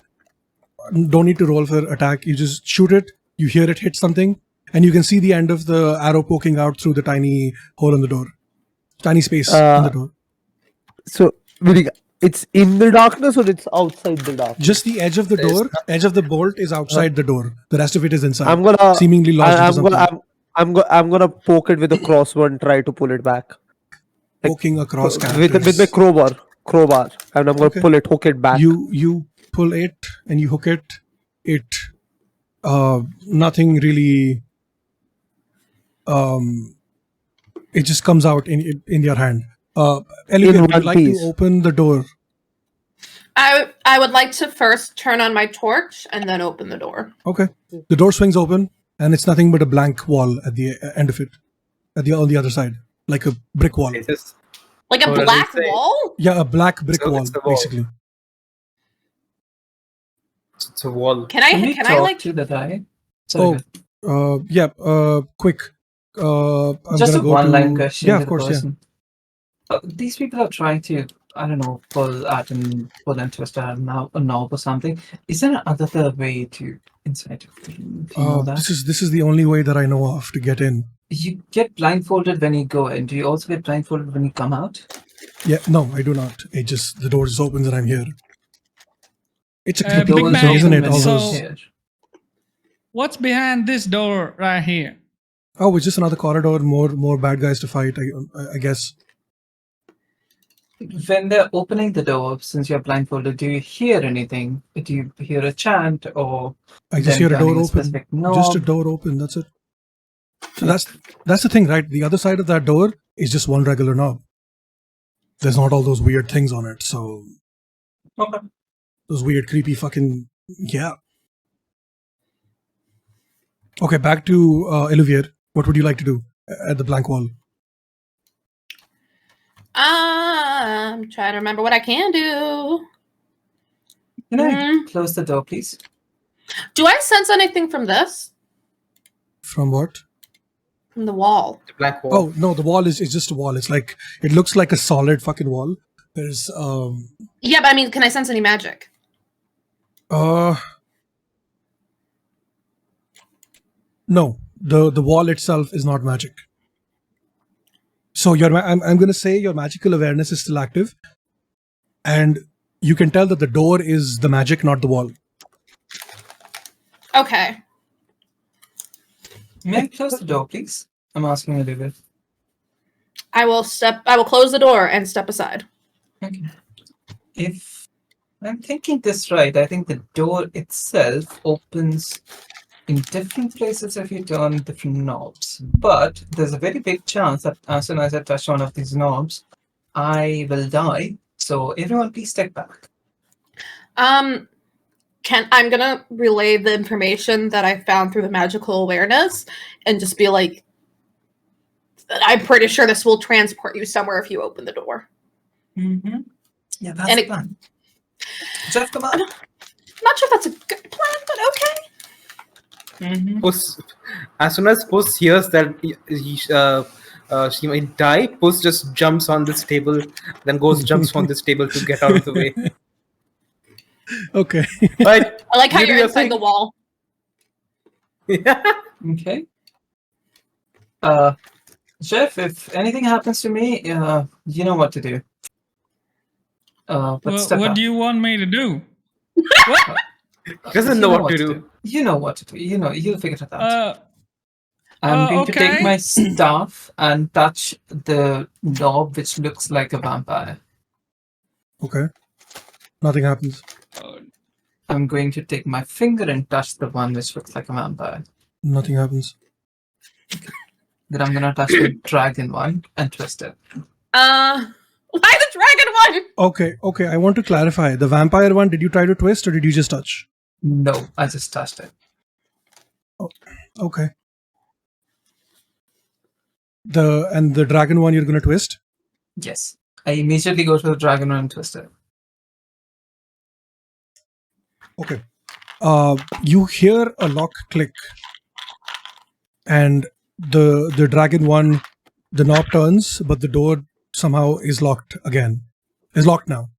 Don't need to roll for attack. You just shoot it. You hear it hit something, and you can see the end of the arrow poking out through the tiny hole in the door, tiny space in the door. So, Vidika, it's in the darkness or it's outside the darkness? Just the edge of the There's door. Edge of the bolt is outside the door. The rest of it is inside. I'm gonna seemingly lodged into something. I'm gonna poke it with a crossbow and try to pull it back. Poking across with characters. my crowbar, and I'm gonna Okay. pull it, hook it back. You pull it and you hook it. It nothing really. It just comes out in your hand. Elliot, would you one like piece. to open the door? I would like to first turn on my torch and then open the door. Okay. The door swings open, and it's nothing but a blank wall at the end of it, on the other side, like a brick wall. it's just Like a What does it black say? wall? Yeah, a black brick So wall, it's a wall. basically. it's a wall. Can I talk like to the guy? Sorry, Oh, yeah. Quick. I'm just a gonna go one-line to. question. Yeah, to of the course. Yeah. person. These people are trying to, I don't know, pull at and pull and twist at a knob or something. Is there another way to inside it? Do you know that? This is the only way that I know of to get in. You get blindfolded when you go in. Do you also get blindfolded when you come out? Yeah, no, I do not. It just the door just opens and I'm here. It's a Big creepy Bang, thing, isn't it? All so- those. Here. What's behind this door right here? Oh, it's just another corridor. More bad guys to fight. I guess. When they're opening the door, since you're blindfolded, do you hear anything? Do you hear a chant or I just them hear a door turning open. specific Just a knob? door open. That's it. So that's the thing, right? The other side of that door is just one regular knob. There's not all those weird things on it. So Okay. those weird, creepy fucking yeah. Okay, back to Olivier. What would you like to do at the blank wall? I'm trying to remember what I can do. Can I close the door, please? Do I sense anything from this? From what? From the wall. The black wall. Oh no, the wall is just a wall. It's like it looks like a solid fucking wall. There's Yeah, but I mean, can I sense any magic? no, the wall itself is not magic. So I'm going to say your magical awareness is still active, and you can tell that the door is the magic, not the wall. Okay. May I close the door, please? I'm asking a little bit. I will close the door and step aside. Okay. If I'm thinking this right, I think the door itself opens in different places if you turn different knobs. But there's a very big chance that as soon as I touch one of these knobs, I will die. So everyone please step back. I'm gonna relay the information that I found through the magical awareness and just be like, I'm pretty sure this will transport you somewhere if you open the door. Mm-hmm. Yeah, that's And the it- plan. Jeff, come on. I'm not sure if that's a good plan, but okay. Mm-hmm. Puss, as soon as Puss hears that she might die, Puss just jumps on this table, then jumps on this table to get out of the way. Okay. But I like how You do you're your inside thing. the wall. yeah. Okay. Jeff, if anything happens to me, you know what to do. But Well, step what up. do you want me to do? He doesn't know what to do. You know what to do. You know, you'll figure it out. I'm going to take okay. my staff and touch the knob, which looks like a vampire. Okay. Nothing happens. I'm going to take my finger and touch the one which looks like a vampire. Nothing happens. Then I'm gonna touch the dragon one and twist it. Why the dragon one? Okay. I want to clarify. The vampire one, did you try to twist or did you just touch? No, I just touched it. Okay. The dragon one you're gonna twist? Yes. I immediately go to the dragon one and twist it. Okay. You hear a lock click, and the dragon one, the knob turns, but the door somehow is locked again. Is locked now.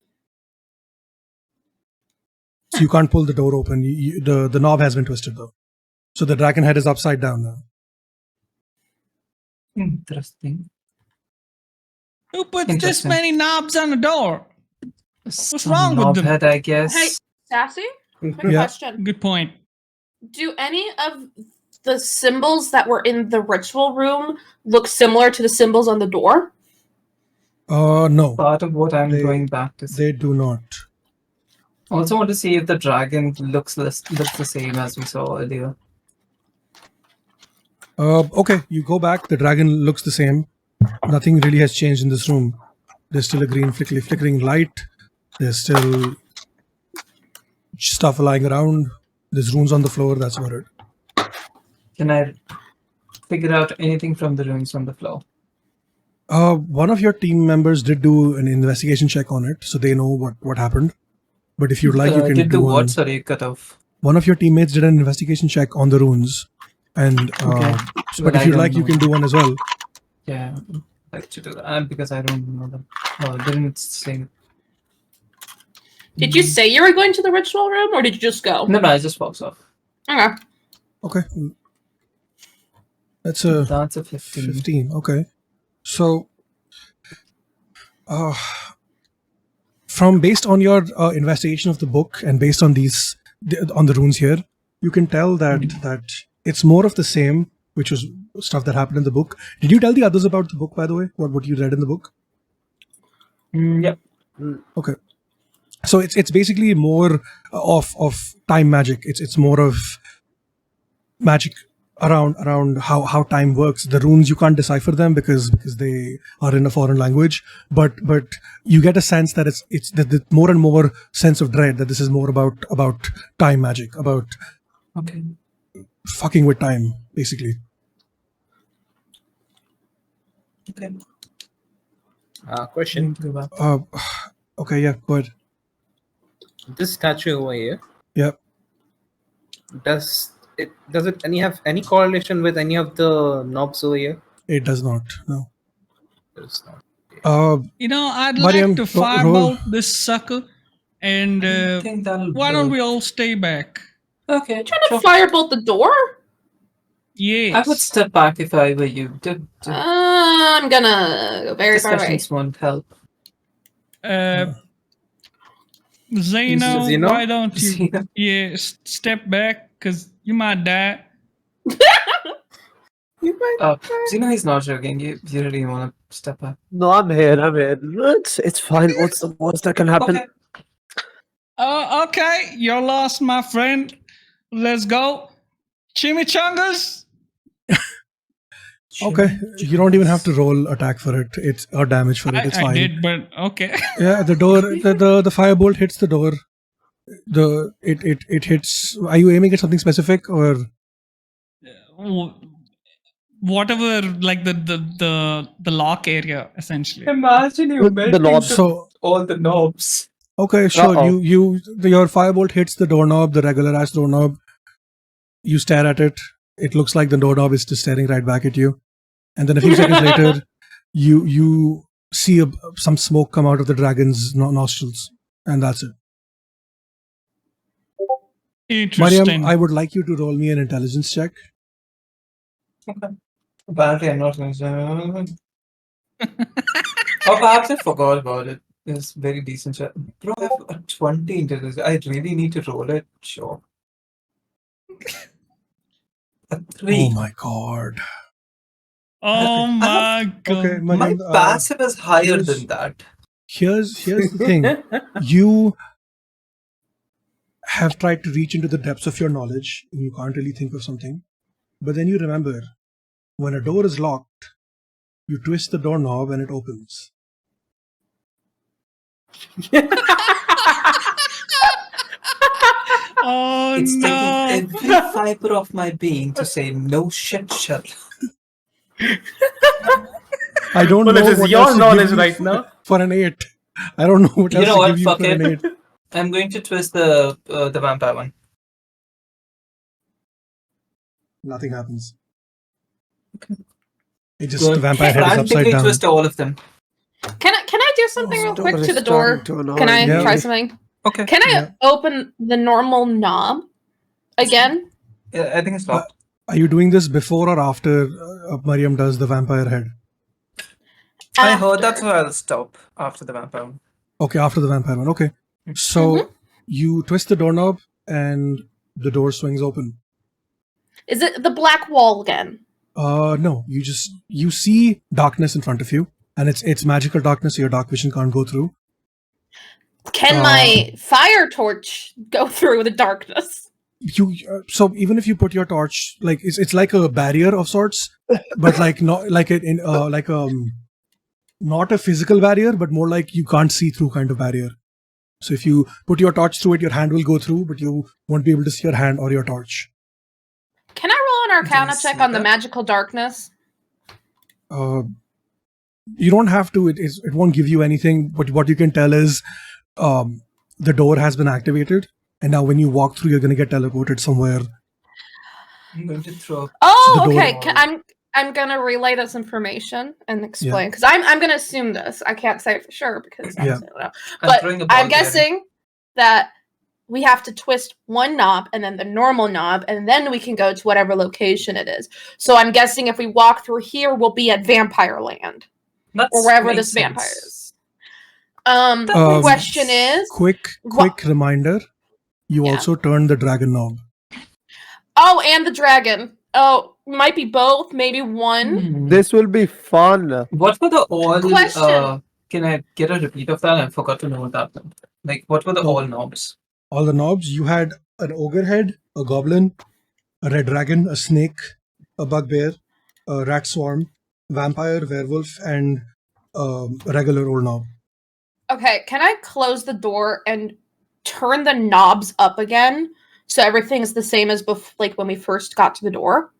So you can't pull the door open. The knob has been twisted though. So the dragon head is upside down now. Interesting. Who puts this Interesting. many knobs on the door? Some wrong with them? knobhead, I guess. Hey, Sassy? Quick Yeah. question. Good point. Do any of the symbols that were in the ritual room look similar to the symbols on the door? No, Part of what I'm They- going back to see. they do not. I also want to see if the dragon looks the same as we saw earlier. Okay, you go back. The dragon looks the same. Nothing really has changed in this room. There's still a green flickering light. There's still stuff lying around. There's runes on the floor. That's about it. Can I figure out anything from the runes on the floor? One of your team members did do an investigation check on it, so they know what happened. But if you'd like, you can did do the one. what? Sorry, cut off. One of your teammates did an investigation check on the runes, and Okay. but Well, if I you'd don't like, you know. can do one as well. Yeah, I'd like to do that because I don't know them. Oh, didn't say. Did you say you were going to the ritual room, or did you just go? No, I just walks off. Okay. Okay, that's a That's a 15. 15. Okay, so from based on your investigation of the book and based on on the runes here, you can tell that it's more of the same, which was stuff that happened in the book. Did you tell the others about the book, by the way? What you read in the book? Yep. Okay, so it's basically more of time magic. It's more of magic around how time works. The runes, you can't decipher them because they are in a foreign language, but you get a sense that it's the more and more sense of dread that this is more about time magic, about Okay. fucking with time, basically. Okay. Question. Need to go back. Okay, yeah, go ahead. This statue over here, Yeah. does it have any correlation with any of the knobs over here? It does not, no. There's not. I'd Mariam, like to roll. firebolt this sucker, and I think that'll why don't work. we all stay back? Okay. Trying to sure. firebolt the door? Yes. I would step back if I were you. I'm gonna go very far away. Discussions won't help. Zeno, Zeno? why don't you Zeno? step back, because you might die. Zeno, he's not joking. You really want to step back? No, I'm here. It's fine. What's the worst that can happen? Okay. Okay, you're lost, my friend. Let's go. Chimichangas? Okay, you don't even have to roll attack for it. It's or damage for it. It's I fine. did, but okay. Yeah, the door, the firebolt hits the door. It hits. Are you aiming at something specific or? Whatever, like the lock area, essentially. Imagine you The melting knob. So all the knobs. okay, sure. Uh-oh. Your firebolt hits the doorknob, the regular ass doorknob. You stare at it. It looks like the doorknob is just staring right back at you. And then a few seconds later, you see some smoke come out of the dragon's nostrils, and that's it. Interesting. Mariam, I would like you to roll me an intelligence check. Okay. Apparently, I'm not going to. Or perhaps I forgot about it. It's very decent. Bro, I have a 20 intelligence. I really need to roll it. Sure. A 3. Oh my god. Oh my god. Okay, My Mariam, passive is higher here's- than that. here's the thing. You have tried to reach into the depths of your knowledge and you can't really think of something. But then you remember, when a door is locked, you twist the doorknob and it opens. Oh It's no. taking every fiber of my being to say no shit, Sherlock. I don't Well, know it is what your else to give knowledge you right now. for an 8. I don't know what You else know to what? give you Fuck for an it. 8. I'm going to twist the vampire one. Nothing happens. It just, the Good. vampire head is upside Frantically down. twist all of them. Can I do something real Door quick is to the door? starting to annoy Can I me. try Yeah. something? Okay. Can I Yeah. open the normal knob again? Yeah, I think it's locked. Are you doing this before or after Mariam does the vampire head? I heard that, After. so I'll stop after the vampire one. Okay, after the vampire one. Okay. So Mm-hmm. you twist the doorknob and the door swings open. Is it the black wall again? No, you see darkness in front of you, and it's magical darkness, so your dark vision can't go through. Can my fire torch go through the darkness? So even if you put your torch, like it's like a barrier of sorts, but like not like not a physical barrier, but more like you can't see through kind of barrier. So if you put your torch through it, your hand will go through, but you won't be able to see your hand or your torch. Can I roll an Arcana you check see on the that? magical darkness? You don't have to. It won't give you anything. But what you can tell is, the door has been activated, and now when you walk through, you're going to get teleported somewhere. I'm going to throw. Oh, the door. okay. I'm gonna relay this information and explain because I'm gonna assume this. I can't say it for sure because I Yeah. don't know. I'm But throwing a ball I'm guessing that we have to twist one knob and then the normal knob, and then we can go to whatever location it is. So I'm guessing if we walk through here, we'll be at Vampire Land or wherever this vampire is. Question is, quick reminder. You Yeah. also turn the dragon knob. oh, and the dragon. Oh, might be both, maybe one. Hmm. This will be fun. What were the all? Question. Can I get a repeat of that? I forgot to know that. Like, what were the Oh. all knobs? All the knobs. You had an ogre head, a goblin, a red dragon, a snake, a bugbear, a rat swarm, vampire, werewolf, and a regular old knob. Okay, can I close the door and turn the knobs up again so everything's the same as like when we first got to the door?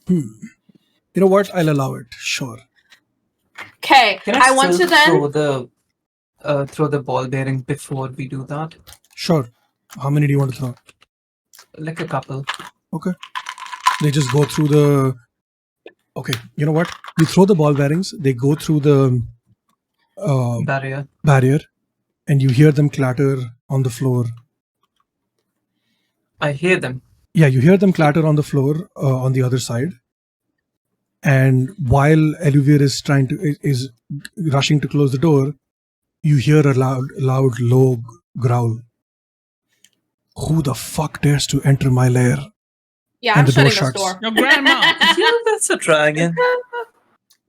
You know what? I'll allow it. Sure. Okay, Can I want to then. throw the ball bearing before we do that? Sure. How many do you want to throw? Like a couple. Okay. They just go through the. Okay. You know what? You throw the ball bearings. They go through the Barrier. and you hear them clatter on the floor. I hear them. Yeah, you hear them clatter on the floor on the other side. And while Eluvir is rushing to close the door, you hear a loud, low growl. Who the fuck dares to enter my lair? Yeah, And I'm the door shutting this shuts. door. Your grandma. Yeah, that's a dragon.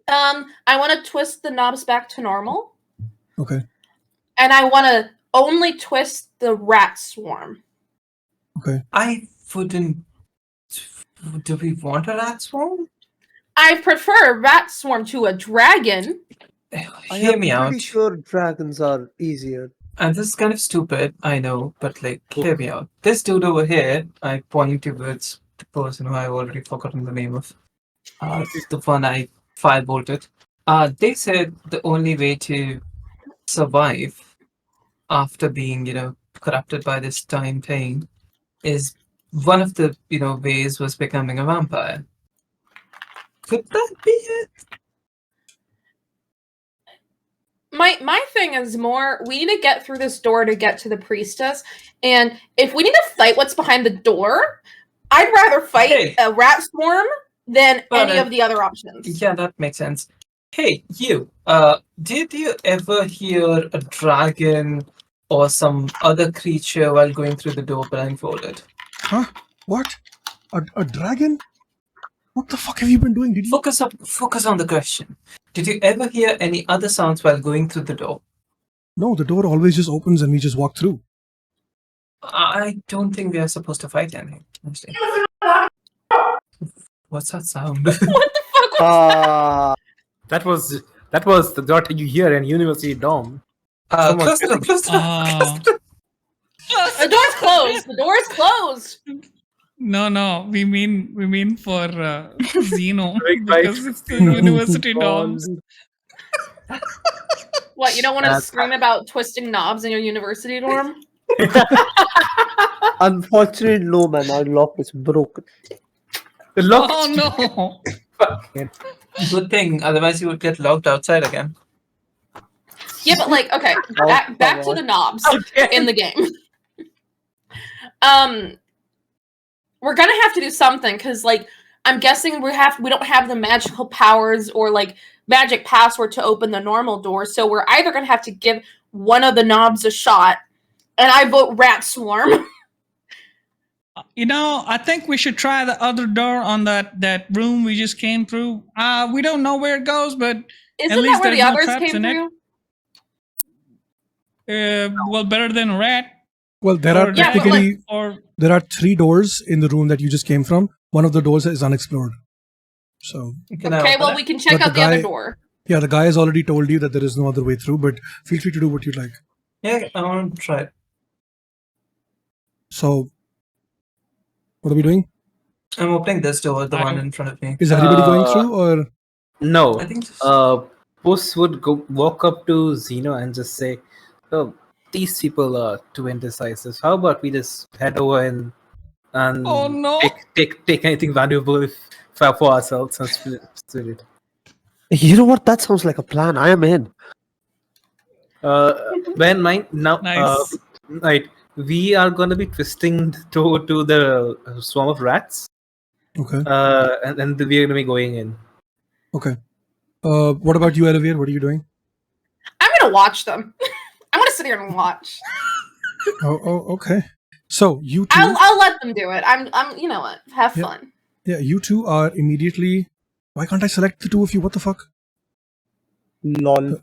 I want to twist the knobs back to normal, Okay. and I want to only twist the rat swarm. Okay. I wouldn't. Do we want a rat swarm? I prefer a rat swarm to a dragon. Hear me out. Pretty sure dragons are easier. And this is kind of stupid, I know, but like, hear me out. This dude over here, I point towards the person who I've already forgotten the name of. The one I firebolted. They said the only way to survive after being, corrupted by this time thing is one of the, ways was becoming a vampire. Could that be it? My thing is more, we need to get through this door to get to the priestess, and if we need to fight what's behind the door, I'd rather fight a rat swarm than any of the other options. Yeah, that makes sense. Hey, you. Did you ever hear a dragon or some other creature while going through the door blindfolded. Huh? What? A dragon? What the fuck have you been doing? Did you? Focus on the question. Did you ever hear any other sounds while going through the door? No, the door always just opens and we just walk through. I don't think we are supposed to fight anything. Honestly. What's that sound? What the fuck was That was the dot you hear in University Dorm. Someone- close the door, close the door, close the door. that? The door's closed. The door is closed. No, we mean for Zeno Right. because it's the university dorms. What, you don't want to That's- scream about twisting knobs in your university dorm? Unfortunately, no, man. Our lock is broken. The lock. Oh no! Fucking- Good thing, otherwise you would get locked outside again. Yeah, but like, okay, back to the knobs in the game. We're gonna have to do something because, like, I'm guessing we don't have the magical powers or like magic password to open the normal door, so we're either gonna have to give one of the knobs a shot, and I vote rat swarm. I think we should try the other door on that room we just came through. We don't know where it goes, but Isn't least that where the there's no others traps came in it. through? well, better than a rat. Well, there are Or Yeah, but technically or there are 3 doors in the room that you just came from. One of the doors is unexplored. So Can I Okay, open well, it? we can check But out the the other guy- door. yeah, the guy has already told you that there is no other way through. But feel free to do what you like. Yeah, I want to try it. So, what are we doing? I'm opening this door, the I one don't- in front of me. Is everybody going Uh, through, or No. I think just, Puss would walk up to Zeno and just say, "Oh, these people are too indecisive. How about we just head over and Oh, no. take anything valuable for ourselves and split it." You know what? That sounds like a plan. I am in. Bear in mind now. Nice. Right, we are going to be twisting to the swarm of rats. okay? And we are going to be going in. Okay. What about you, Elevir? What are you doing? I'm gonna watch them. I'm gonna sit here and watch. Oh, okay. So you two, I'll let them do it. I'm. You know what? Have Yeah. fun. yeah, you two are immediately. Why can't I select the two of you? What the fuck? Lol.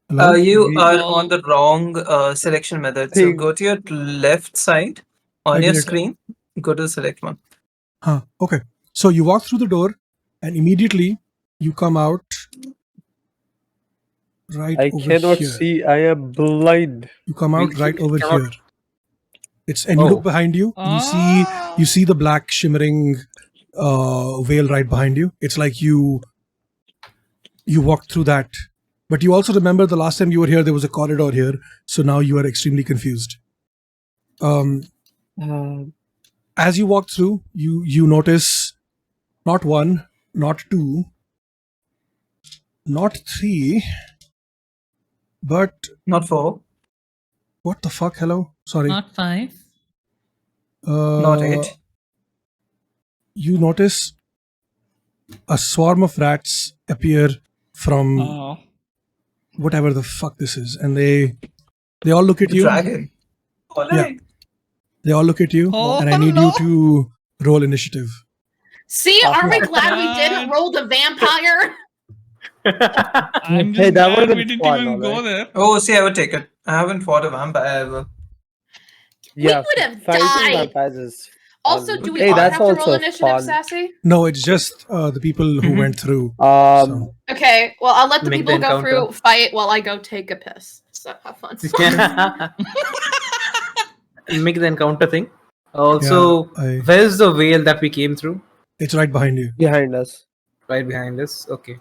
Hello? you we- are Well- on the wrong selection method. So Thing. go to your left side on I your did it. screen. Go to the select one. Huh. Okay. So you walk through the door, and immediately you come out right I over cannot here. see. I am blind. You come out We right over cannot- here. And you Oh. look behind you. You see the black shimmering veil right behind you. It's like you walked through that. But you also remember the last time you were here, there was a corridor here. So now you are extremely confused. As you walk through, you notice not one, not two, not three, but Not 4, what the fuck? Hello? Sorry. Not 5. not 8. You notice a swarm of rats appear from Oh. whatever the fuck this is, and they all look at The you. dragon. Yeah. They all look at you, Oh, and I need no. you to roll initiative. See, aren't we glad we didn't roll the vampire? I'm Hey, just that would've glad we been didn't fun, even go alright. there. Oh, see, I would take it. I haven't fought a vampire ever. Yeah, would have fighting died. vampires is Also, fun. do we Hey, all that's have to roll also initiative, fun. Sassy? No, it's just the people who Mhm. went through. Um, Okay, well, I'll let the Make people the go encounter. through, fight while I go take a piss. So have fun. Make the encounter thing. Also, I- where's the veil that we came through? It's right behind you. behind us. Right behind us. Okay,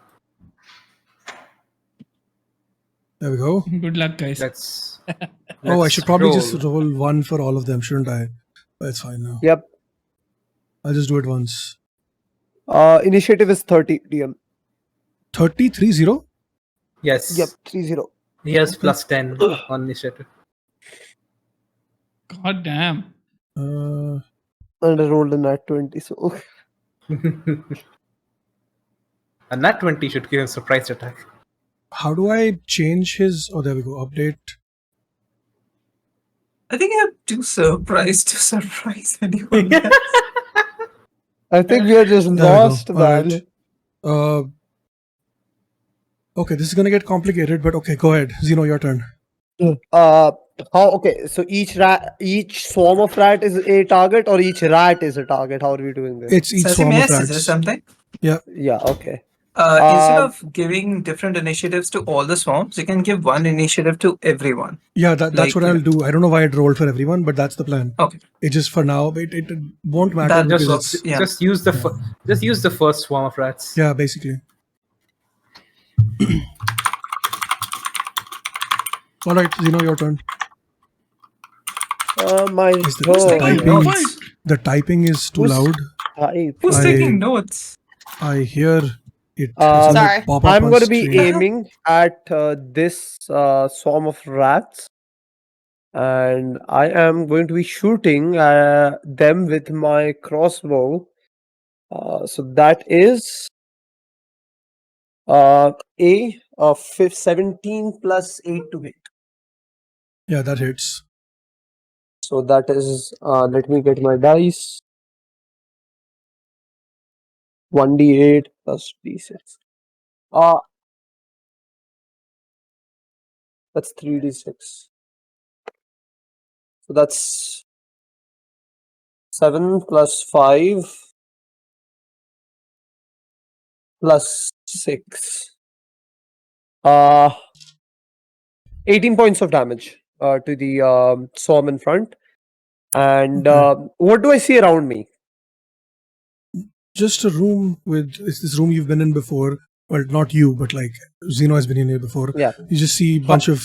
There we go. Good luck, guys. let's. Oh, I let's should probably roll. just roll one for all of them, shouldn't I? But it's fine now. Yep. I'll just do it once. Initiative is 30 DM. 30? Yes. Yep, 30. He has plus 10 on initiative. God damn. Uh, And I rolled a nat 20, so And that 20 should give him surprise attack. how do I change his? Oh, there we go. Update. I think I'm too surprised to surprise anyone else. I think we are just There we go. lost, All man. right. Okay, this is gonna get complicated, but okay, go ahead. Zeno, your turn. Okay, so each swarm of rat is a target, or each rat is a target? How are we doing this? It's each Sassy, swarm may I of suggest rats. something? Yeah, okay. Instead Um, of giving different initiatives to all the swarms, you can give one initiative to everyone. Yeah, that's Like, what I'll do. I don't know why it rolled for everyone, but that's the plan. Okay. It just for now, it won't matter That because works. it's Yeah. Just use the first swarm of rats. yeah, basically. All right, Zeno, your turn. my Is the Who's turn. taking typing? notes? The typing is too Who's- loud. Who's I- taking notes? I hear it. Sorry. Pop up I'm on going to be screen. aiming at this swarm of rats, and I am going to be shooting them with my crossbow. So that is a 17 plus 8 to hit. Yeah, that hits. So that is, let me get my dice. 1d8 plus d6. That's 3d6. So that's 7 plus 5 plus 6. 18 points of damage to the swarm in front. And Okay. what do I see around me? Just a room it's this room you've been in before. Well, not you, but like Zeno has been in here before. Yeah. You just see a bunch of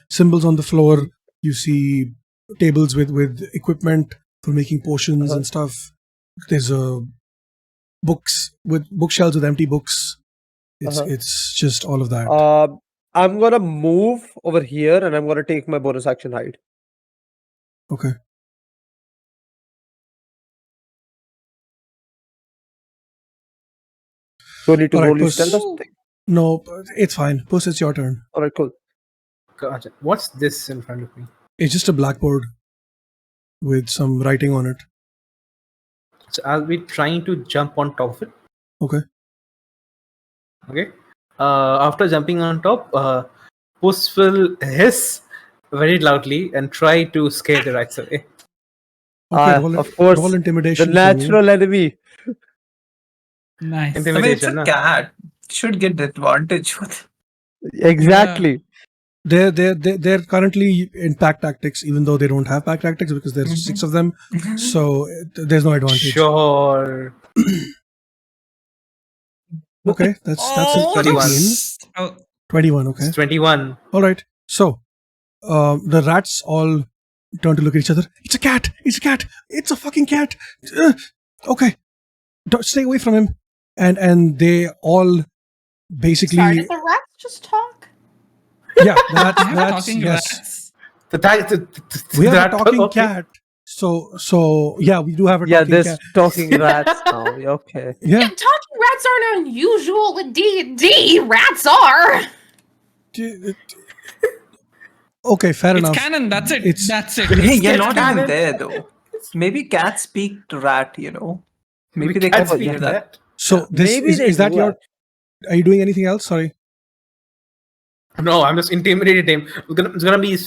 symbols on the floor. You see tables with equipment for making potions and stuff. There's books with bookshelves with empty books. It's just all of that. I'm gonna move over here and I'm gonna take my bonus action hide. Okay. Do I need to Alright, roll you Puss. stealth or something? No, it's fine. Puss, it's your turn. Alright, cool. Gotcha. What's this in front of me? It's just a blackboard with some writing on it. So I'll be trying to jump on top of it. Okay. Okay. After jumping on top, Puss will hiss very loudly and try to scare the rats away. Okay, Of course, roll the intimidation. natural enemy. Nice. I mean, it's Intimidation. a cat. Should get advantage with. Exactly. They're currently in pack tactics, even though they don't have pack tactics because there's 6 of them. So there's no advantage. Sure. Okay, that's Oh, 21. Oh, 21. Okay. It's 21. All right. So the rats all turn to look at each other. It's a cat. It's a cat. It's a fucking cat. Okay, stay away from him. And they all basically Sorry, did the rats just talk? yeah. That's talking yes. rats. We have rat- a talking okay. cat. So yeah, we do have a Yeah, talking there's cat. talking rats now. Okay. Yeah. And talking rats aren't unusual in D&D. Rats are. Okay, fair It's enough. canon. That's it. It's- That's it. Hey, It's you're canon. not even there though. Maybe cats speak to rat, you know. Maybe they can't can speak hear to that. So this Maybe they is that do your? that. Are you doing anything else? Sorry. No, I'm just intimidating him. It's gonna be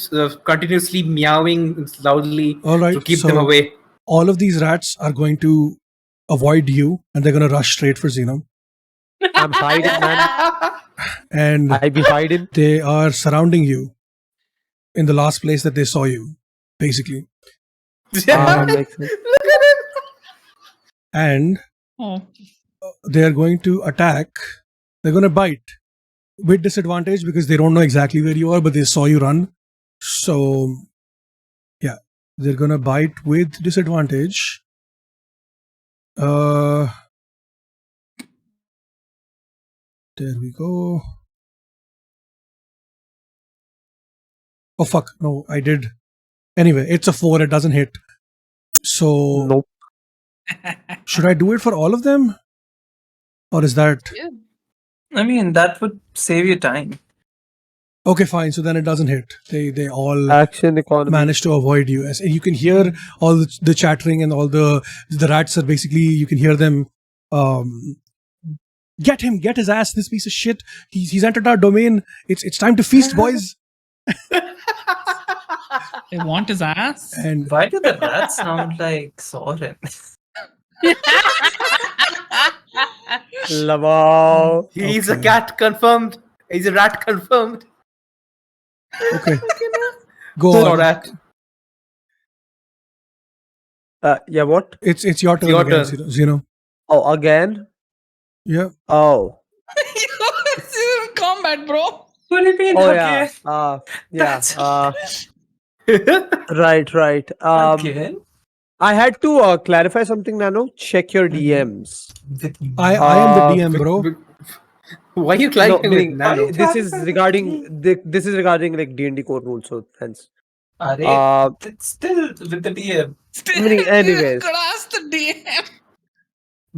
continuously meowing loudly All right. to keep them away. All of these rats are going to avoid you, and they're going to rush straight for Xeno. I'm hiding, man. And I be hiding. they are surrounding you in the last place that they saw you, basically. Makes sense. Look at him. And Oh. they are going to attack. They're going to bite with disadvantage because they don't know exactly where you are, but they saw you run. So, yeah, they're going to bite with disadvantage. There we go. Oh fuck! No, I did. Anyway, it's a 4. It doesn't hit. So, Nope. should I do it for all of them, or is that? I mean, that would save you time. Okay, fine. So then it doesn't hit. They all Action economy. manage to avoid you. And you can hear all the chattering and all the rats are basically, you can hear them, get him, get his ass, this piece of shit. He's entered our domain. It's time to feast, boys. They want his ass. And Why do the rats sound like Soren? Lamau. He's a Okay. cat confirmed. He's a rat confirmed. okay, go So on. rat. Yeah, what? It's your turn your again, turn. Zeno. Oh, again? Yeah. Oh. This is combat, bro. What do you mean? Oh, okay. yeah. That's- Right. Again? I had to clarify something, Nano. Check your Mhm. DMs. I am the DM, bro. Why are you No, climbing meaning, with Nano? this is regarding like D&D core rules, so hence. Are it's still with the DM. Meaning, anyways. Could ask the DM.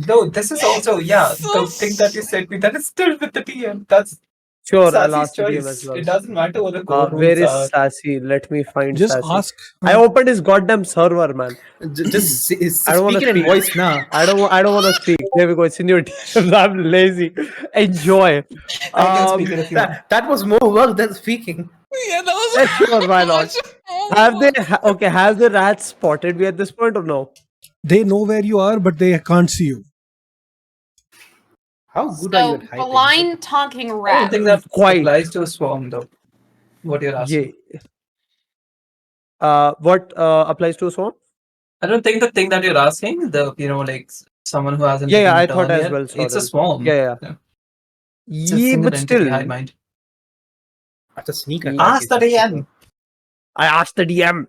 No, this is also, yeah, So the thing that you sent me, that is still with the DM. That's Sure, I'll Sassy's ask the DM choice. as well. It doesn't matter what the core Where rules is are. Sassy? Let me find Just Sassy. ask. I opened his goddamn server, man. Just I don't wanna speak it in speak. voice now. I don't want to speak. There we go. It's in your DMs. I'm lazy. Enjoy. I can speak it if you want. That was more work than speaking. Yeah, that was. Yeah, sure, why not? Have the rats spotted me at this point or no? They know where you are, but they can't see you. How good are you So at hiding? blind talking I don't rat. think that Quite. applies to a swarm, though. What you're asking. Yeah. What applies to a swarm? I don't think the thing that you're asking, like someone who hasn't Yeah, taken I a thought turn as yet, well. it's a Soren. swarm. Yeah. It's a Yeah, single but entity, still. high mind. That's a sneak attack. Ask the DM. I asked the DM.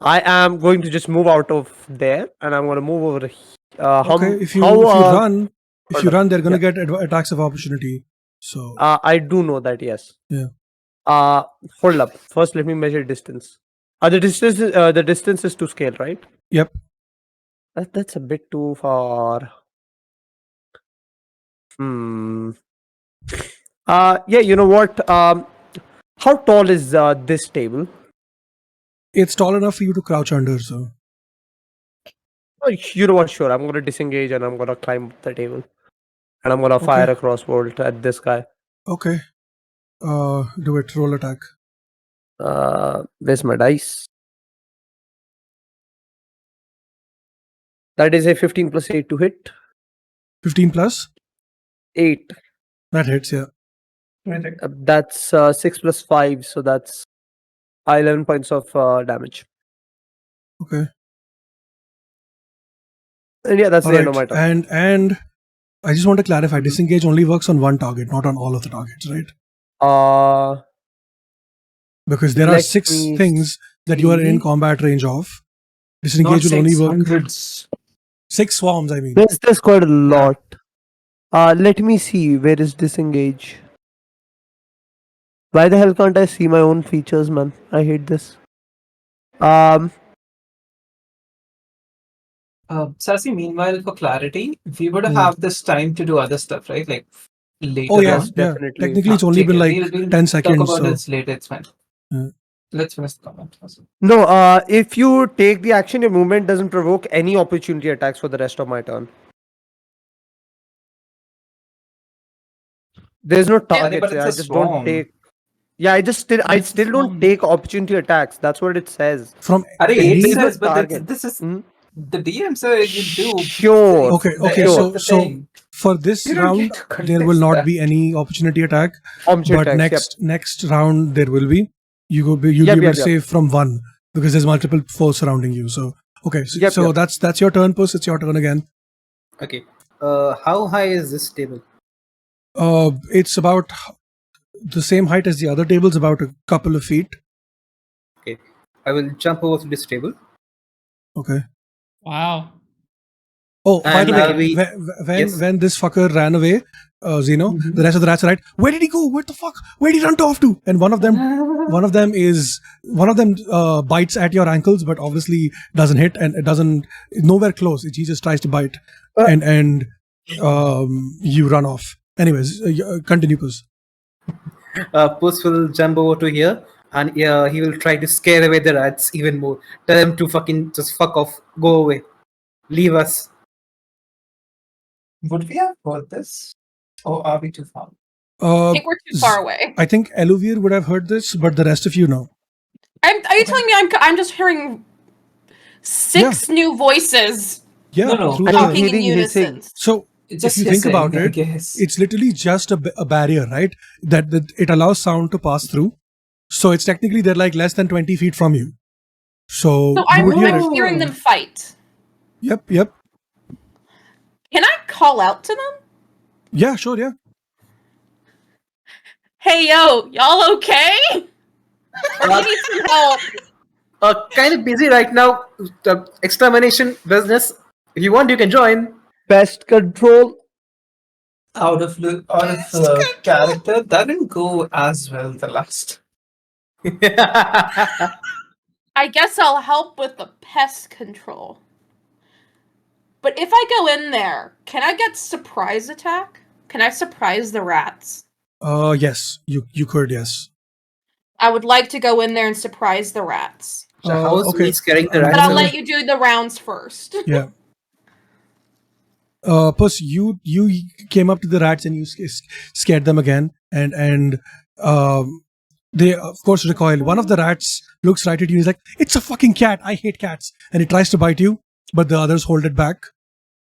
I am going to just move out of there, and I'm going to move over. Okay, if you run, they're gonna get attacks of opportunity. So I do know that. Yes. Yeah. Hold up. First, let me measure distance. The distance is to scale, right? Yep. That's a bit too far. Yeah. You know what? How tall is this table? It's tall enough for you to crouch under. So Oh, you know what? Sure, I'm gonna disengage and I'm gonna climb up the table, and I'm gonna fire a crossbolt at this guy. okay, do it. Roll attack. Where's my dice? That is a 15 plus 8 to hit. 15 plus. 8. That hits. Yeah. That's 6 plus 5, so that's 11 points of damage. Okay. And yeah, that's All the end of my right. turn. And I just want to clarify: disengage only works on one target, not on all of the targets, right? Because there are Let 6 me things that you are in see. combat range of. Disengage will only work. Hundreds. 6 swarms, I mean. There's quite a lot. Let me see. Where is disengage? Why the hell can't I see my own features, man? I hate this. Sassy, meanwhile, for clarity, we would Hmm. have this time to do other stuff, right? Like later Oh yeah, on. yeah. definitely. Technically, it's only been like we'll 10 talk seconds. about So this later. It's fine. Yeah. Let's finish the comment. No, if you take the action, your movement doesn't provoke any opportunity attacks for the rest of my turn. There's no target. but it's I a just swarm. don't take. Yeah, I still don't swarm. take opportunity attacks. That's what it says. from It any says, but target. this is Hmm? the DM, sir. You do. Sure. Okay, The okay. end So of the so thing. for this You don't round, need to there will contest not that. be any opportunity attack. Opportunity But attacks, next round there will be. You'll be Yep, able yep, to yep. save from 1 because there's multiple foes surrounding you. So okay, so, Yep, so yep. that's your turn, Puss. It's your turn again. Okay. How high is this table? It's about the same height as the other tables, about a couple of feet. Okay. I will jump over to this table. Okay. Wow. Oh, by the And way, Yes. when this fucker ran away, Zeno, the rest of the rats are like, "Where did he go? What the fuck? Where did he run off to?" And one of them bites at your ankles, but obviously doesn't hit, and it doesn't nowhere close. He just tries to bite, and you run off. Anyways, continue, Puss. Puss will jump over to here and he will try to scare away the rats even more. Tell them to fucking just fuck off, go away, leave us. Would we have heard this? Or are we too far? I think we're too far away. I think Eluvir would have heard this, but the rest of you know. Are you telling me I'm just hearing 6 new voices Yeah, No, through I'm the, talking in hearing unison? hissing. so It's if just you think hissing, about I it, guess. it's literally just a barrier, right? That it allows sound to pass through. So it's technically they're like less than 20 feet from you. So So you I'm would hear it. hearing them fight. Yep. Can I call out to them? Yeah, sure, yeah. Hey yo, y'all okay? Or do you need some help? Kind of busy right now. The extermination business. If you want, you can join. Pest control. Out of character, that didn't go as well the last. I guess I'll help with the pest control. But if I go in there, can I get surprise attack? Can I surprise the rats? Yes, you could, yes. I would like to go in there and surprise the rats. So how's okay. me scaring the I'm But rats I'll gonna- away? let you do the rounds first. Yeah. Puss, you came up to the rats and you scared them again, and they of course recoil. One of the rats looks right at you. He's like, "It's a fucking cat. I hate cats," and he tries to bite you, but the others hold it back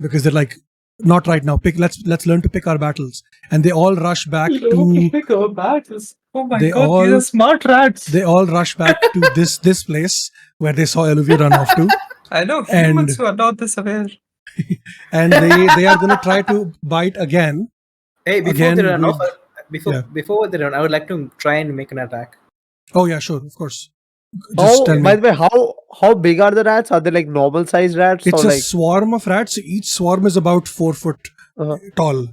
because they're like, "Not right now. Let's learn to pick our battles." And they all rush back to. pick our battles. Oh my They god, all- these are smart rats. They all rush back to this place where they saw Eluvia run off to. I know and- humans who are not this aware. And they are going to try to bite again. Hey, before Again, they run off, yeah. before they run, I would like to try and make an attack. Oh yeah, sure, of course. Just tell me. By the way, how big are the rats? Are they like normal sized rats It's or a like? swarm of rats. Each swarm is about 4 foot Uh-huh. tall.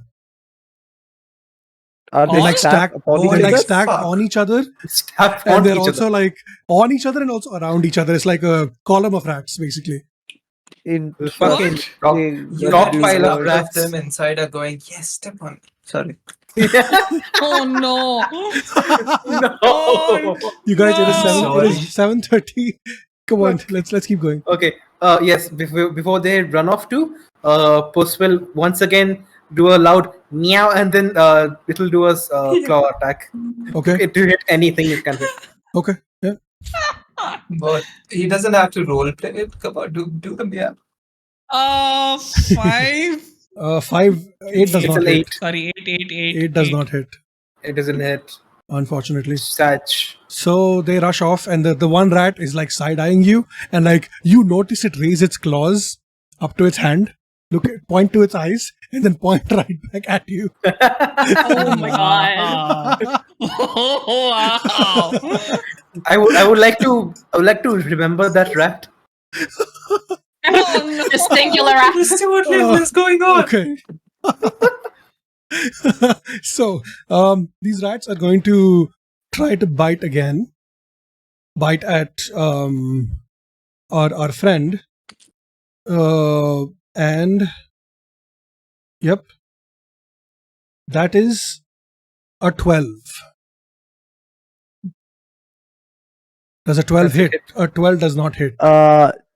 Are They they like stacked. upon Oh, each They're like other? stacked Fuck. on each other, Stacked and on they're each also other. like on each other and also around each other. It's like a column of rats, basically. In Fucking You Rock guys, pile of all rats. them inside are going, yes, step on it. Sorry. Oh no! No. You guys, it is No. 7:30. Come on, let's keep going. Okay. Yes. Before they run off to, Puss will once again do a loud meow, and then it'll do a claw attack. Okay, To hit anything it can hit. okay, yeah. But he doesn't have to role play it. Come on, do the meow. 5. 8 does It's not an hit. 8. Sorry, 8. 8 does not hit, It doesn't hit. unfortunately. Such. So they rush off, and the one rat is like side eyeing you, and like you notice it raise its claws up to its hand, point to its eyes, and then point right back at you. Oh my god. Oh, wow. I would like to remember that rat. Oh, no. The singular act. What is going on? Okay. So these rats are going to try to bite again. Bite at our friend. And yep. That is a 12. Does a 12 That's a hit? hit. A 12 does not hit.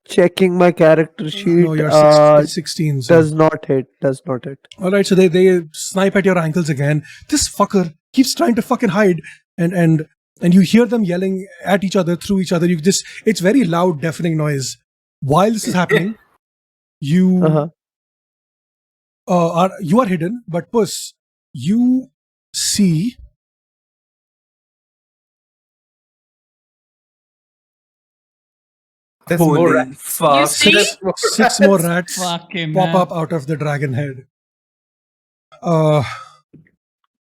Checking my character sheet. No, you're 16. So. Does not hit. Does not hit. All right, so they snipe at your ankles again. This fucker keeps trying to fucking hide, and you hear them yelling at each other through each other. It's very loud, deafening noise. While this is happening, you Uh-huh. you are hidden, but Puss, you see There's more Holy rats. fuck. You see? There's more 6 more rats Fucking pop man. up out of the dragon head.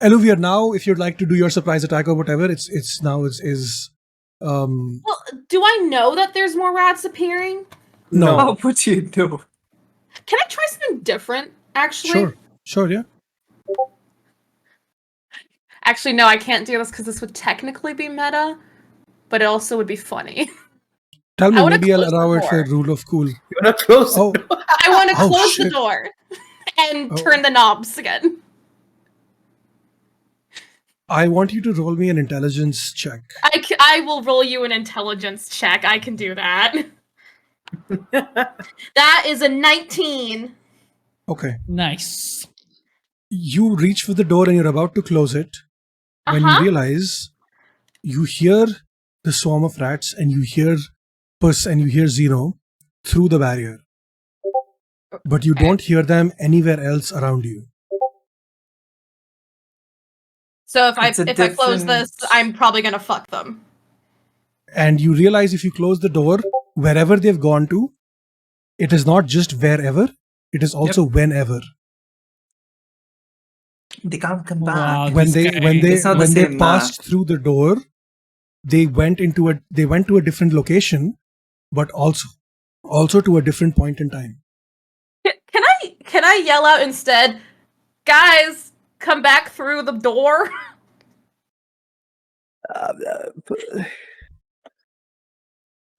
Eluvia, now if you'd like to do your surprise attack or whatever, it's now is Well, do I know that there's more rats appearing? no. How would you do? Can I try something different? Actually, Sure, yeah. actually, no, I can't do this because this would technically be meta, but it also would be funny. Tell me, I wanna maybe I'll close the allow it for door. rule of cool. You wanna close? Oh, I want to Oh, close the shit. door and Oh. turn the knobs again. I want you to roll me an intelligence check. I will roll you an intelligence check. I can do that. That is a 19. Okay. Nice. You reach for the door and you're about to close it when you realize you hear the swarm of rats and you hear Puss and you hear Zeno through the barrier. But you don't hear them anywhere else around you. So if I It's a close this, different- I'm probably gonna fuck them. And you realize if you close the door, wherever they've gone to, it is not just wherever, it is also whenever. They can't come Wow. back. When This they guy. when they It's not the when they same passed through the door, they went to a different location, but also to a different point in time. Can I yell out instead, guys, come back through the door?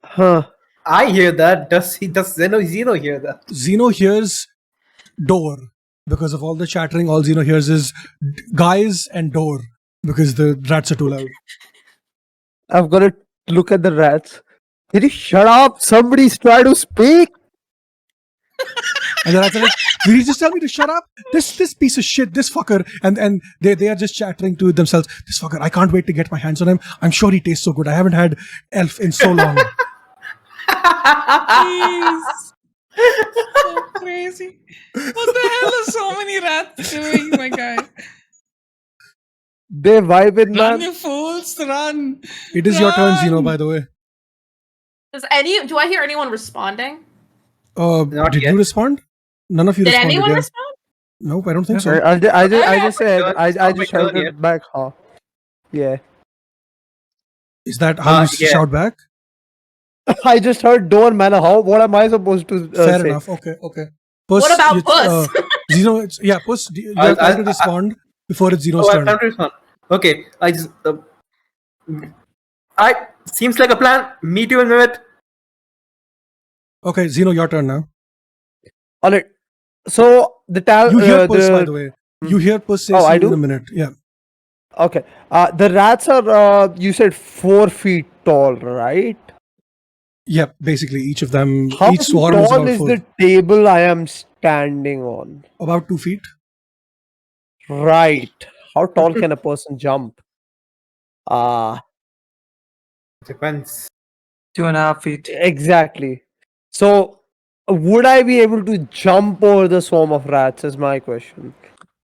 Huh. I hear that. Does Zeno hear that? Zeno hears door because of all the chattering. All Zeno hears is guys and door because the rats are too loud. I've got to look at the rats. Did you shut up? Somebody's trying to speak. And the rats are like, "Will you just tell me to shut up? This piece of shit, this fucker." And they are just chattering to themselves. This fucker, I can't wait to get my hands on him. I'm sure he tastes so good. I haven't had elf in so long. Jeez. So crazy. What the hell are so many rats doing, my guy? They vibing, Run, man. you fools, run. It is your turn, Zeno, Run. by the way. Do I hear anyone responding? Not Did yet. you respond? None of you Did responded. anyone yeah. respond? Nope, I don't think so. I just said turn. I It's not my just turn shouted yet. back. Huh? Yeah. Is that how you Yeah. shout back? I just heard door, man. What am I supposed to Fair say? enough. Okay. Puss, What about it's, Puss? Zeno, Puss, you I'll- have time to I'll- respond before it's Zeno's Oh, I've turn. time to respond. Okay, I just. I seems like a plan. Meet you in a minute. Okay, Zeno, your turn now. All right. So the tal. You hear Puss, by the way. You hear Puss say Oh, I see you in do? a minute. Yeah. Okay. The rats are. You said 4 feet tall, right? Yep, basically each of them, How each swarm is tall about is 4. the table I am standing on? About 2 feet. Right. How tall can a person jump? Depends. 2.5 feet. Exactly. So, would I be able to jump over the swarm of rats? Is my question.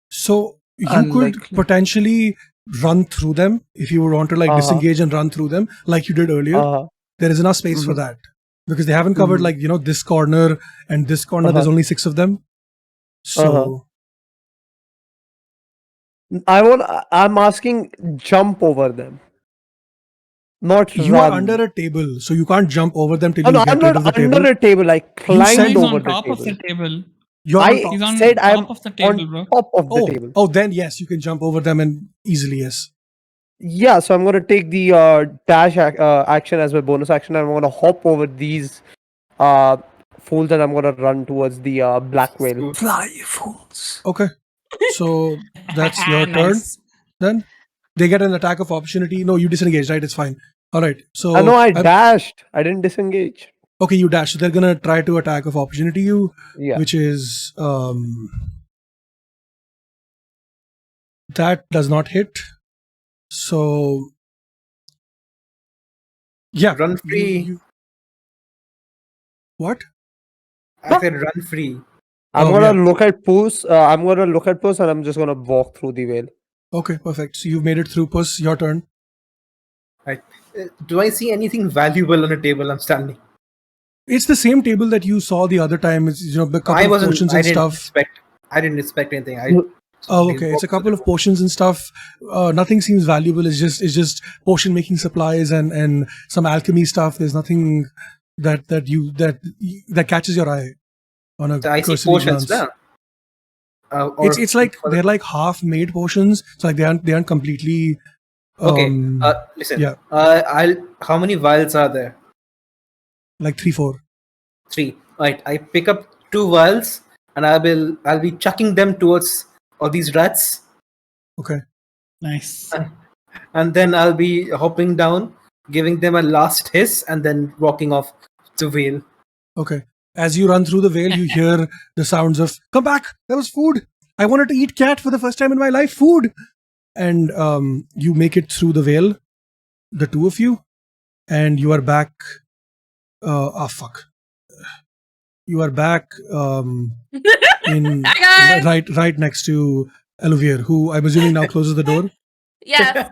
So you could Unlikely. potentially run through them if you would want to Uh-huh. disengage and run through them like you did earlier. Uh-huh. There is enough space for that because they haven't covered this corner and this corner. There's only 6 of them. So I'm asking jump over them. Not you run. are under a table, so you can't jump over them till Oh, you no, get I'm rid not of the under table. a table. I climbed He's over on the top table. of the table. You're on I top. He's on said I'm top of the table, on bro. top of the table. Oh, then yes, you can jump over them and easily, yes. Yeah, so I'm going to take the dash action as my bonus action. And I'm going to hop over these fools and I'm going to run towards the black whale. Fly, you fools. Okay. So that's your turn. Nice. Then they get an attack of opportunity. No, you disengage, right? It's fine. All right. So I know I dashed. I didn't disengage. okay, you dash. So they're gonna try to attack of opportunity you, Yeah. which is that does not hit. So yeah, Run free. What? I said run free. I'm Oh, gonna yeah. look at Puss. I'm gonna look at Puss and I'm just gonna walk through the whale. Okay, perfect. So you've made it through. Puss, your turn. Right. Do I see anything valuable on a table I'm standing? It's the same table that you saw the other time. It's a couple I of wasn't. potions I and didn't stuff. expect. I didn't expect anything. Oh, okay. It's a couple of potions and stuff. Nothing seems valuable. It's just potion making supplies and some alchemy stuff. There's nothing that catches your eye on a I see cursory potions glance. there. Or It's like they're like half made potions. It's like they aren't completely. Okay. Listen. yeah. How many vials are there? Like 3-4. 3. Right. I pick up 2 vials and I'll be chucking them towards all these rats. Okay. Nice. And then I'll be hopping down, giving them a last hiss, and then walking off the whale. Okay. As you run through the veil, you hear the sounds of, come back, there was food. I wanted to eat cat for the first time in my life, food. And you make it through the veil, the two of you, and you are back. Fuck. You are back in Hi, guys. right next to Eluvier, who I'm assuming now closes the door. Yes.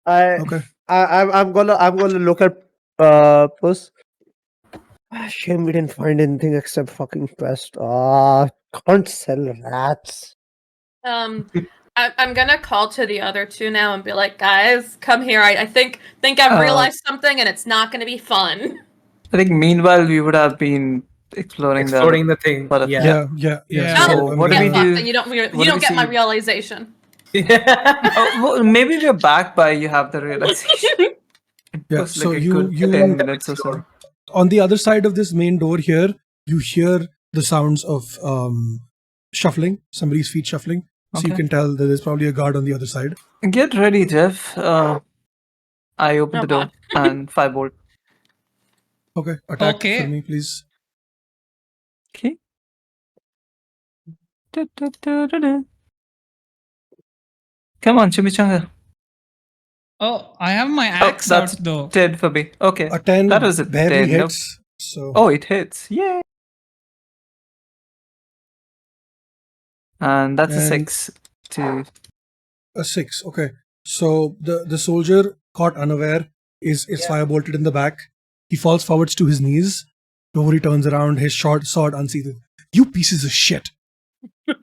Okay. I'm gonna look at Puss. Shame we didn't find anything except fucking pest. Can't sell rats. I'm gonna call to the other two now and be like, guys, come here. I think I've realized something, and it's not gonna be fun. I think meanwhile we would have been exploring The thing. But Yeah. Yeah. So I'm what do gonna- we Get do? fucked, and you don't What do we get my see? realization. Well, maybe we're back by you have the realization. It Yeah, was so like a you- good you- 10 minutes or so. On the other side of this main door here, you hear the sounds of shuffling, somebody's feet shuffling. So you Okay. can tell that there's probably a guard on the other side. Get ready, Jeff. I open Oh, the door and firebolt. Okay, attack Okay. for me, please. Okay. Du-du-du-du-du. Come on, Chimichanga. Oh, I have my Oh, axe that's out though. 10 for me. Okay. A 10 That was a barely 10. Nope. hits. So Oh, it hits. Yay. And that's a And- 6 to. a 6. Okay. So the soldier caught unaware is firebolted in the back. He falls forwards to his knees. Before he turns around, his short sword unsheathed. You pieces of shit!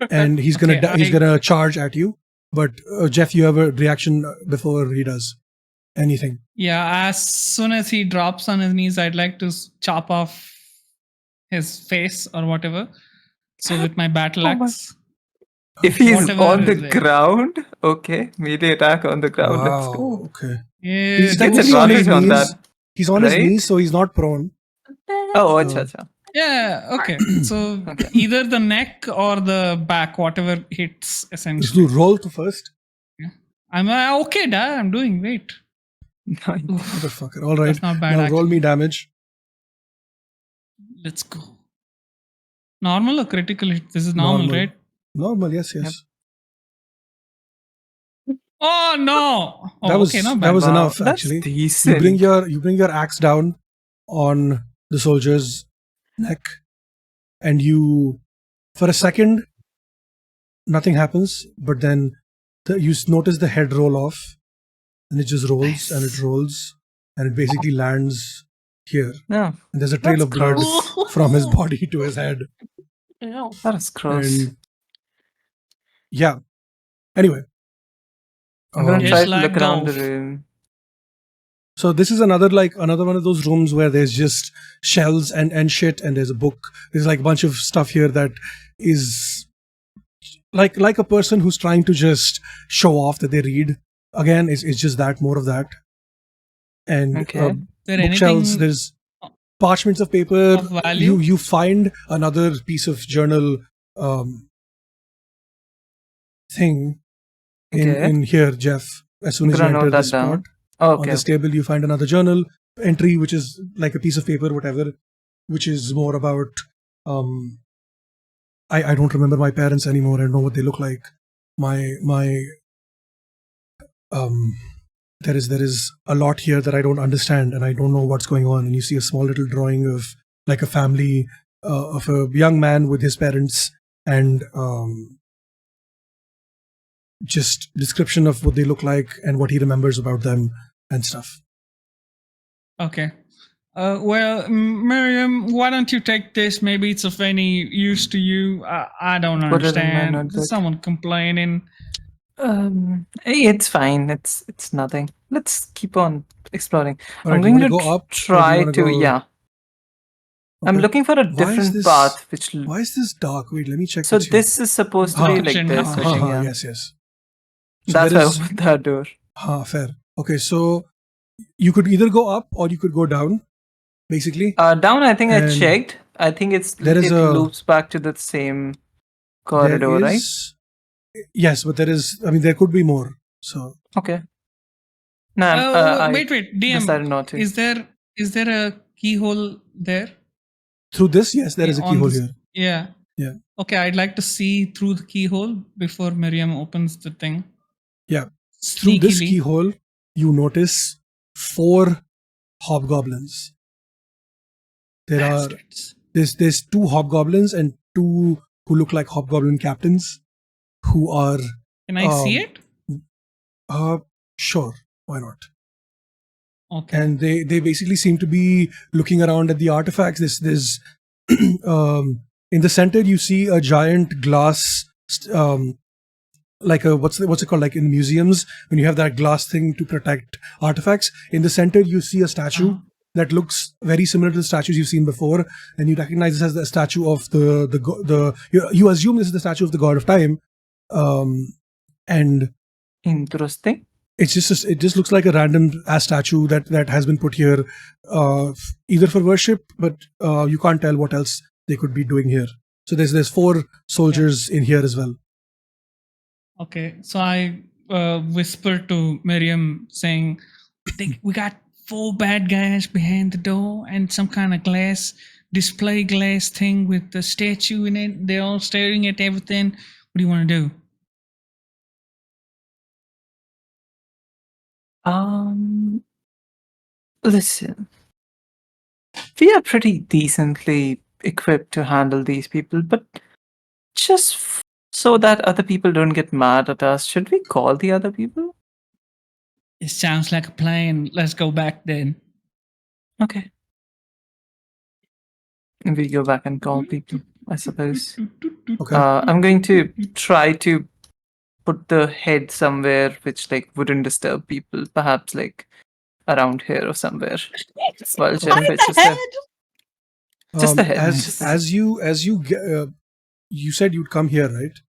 And he's gonna Okay, he's gonna charge at you. But Jeff, you have a reaction before he does anything. Yeah, as soon as he drops on his knees, I'd like to chop off his face or whatever. So with my battle Oh my- axe. If he's Whatever on the is there. ground, okay. Melee attack on the ground. Let's Wow. go. Okay. Yeah. He's Gets technically on his advantage on knees. that. He's on his right? knees, so he's not prone. Oh, acha. Yeah, okay. So Okay. either the neck or the back, whatever hits Just essentially. do roll to first. I'm okay, da. I'm doing great. Nice. Motherfucker. All right. That's not bad. Now roll actually. me damage. Let's go. Normal or critical hit? This is normal, Normal. right? Normal. Yes. Oh no! Oh, That was okay, not bad. that was Wow, enough. that's Actually, decent. you bring your axe down on the soldier's neck, and you, for a second, nothing happens. But then you notice the head roll off, and it just rolls and it rolls, and it basically lands here. Yeah, And there's a trail That's of blood gross. from his body to his head. Ew. that is gross. And yeah. Anyway. I'm gonna Yes, try to like look around the golf. room. So this is another one of those rooms where there's just shelves and shit, and there's a book. There's like a bunch of stuff here that is like a person who's trying to just show off that they read. Again, it's just that, more of that. And Okay. Is there bookshelves, anything there's parchments of paper. of value? You find another piece of journal thing Okay. in here, Jeff. As soon I'm as you gonna enter note this that down. spot. Oh, On okay. this table, you find another journal entry, which is like a piece of paper, whatever, which is more about. I don't remember my parents anymore. I don't know what they look like. There is a lot here that I don't understand, and I don't know what's going on. And you see a small little drawing of like a family of a young man with his parents, and just description of what they look like and what he remembers about them and stuff. Okay. Well, Miriam, why don't you take this? Maybe it's of any use to you. I don't Put it in my understand. notebook. There's someone complaining. It's fine. It's nothing. Let's keep on exploring. All I'm right, you going wanna to go up, or do you try wanna to. go- Yeah, I'm Okay. looking for a Why is different this- path. Which Why is this dark? Wait, let me check. so with you. this is supposed to be like Direction, this. huh? I think, yeah. Yes. So That's there why I is- opened that door. fair. Okay, so you could either go up or you could go down, basically. Down. I think I And checked. I think it a- loops back to the same corridor, There right? is- Yes, but there could be more. So Okay. No, I wait, DM. decided not to. Is there a keyhole there? through this, yes, there is a On keyhole this- here. Yeah. Yeah. Okay, I'd like to see through the keyhole before Miriam opens the thing. Yeah. Through this Sneakily. keyhole, you notice 4 hobgoblins. Bastards. There's 2 hobgoblins and 2 who look like hobgoblin captains who are Can I see it? Sure, why not? Okay. And they basically seem to be looking around at the artifacts. There's in the center you see a giant glass like a what's it called, like in museums when you have that glass thing to protect artifacts. In the center you see a statue Uh-huh. that looks very similar to the statues you've seen before, and you recognize this as the statue of you assume this is the statue of the god of time, and Interesting. it just looks like a random ass statue that has been put here either for worship, but you can't tell what else they could be doing here. So there's 4 soldiers in here as well. Okay, so I whisper to Miriam saying, we got 4 bad guys behind the door and some kind of display glass thing with the statue in it. They're all staring at everything. What do you want to do? Listen, we are pretty decently equipped to handle these people, but just so that other people don't get mad at us, should we call the other people? It sounds like a plan. Let's go back then. Okay. We go back and call people, I suppose. Okay. I'm going to try to put the head somewhere which wouldn't disturb people, perhaps around here or somewhere. While Jeff Hide fetches the head. just the head. Just the head. As you you said you'd come here, right?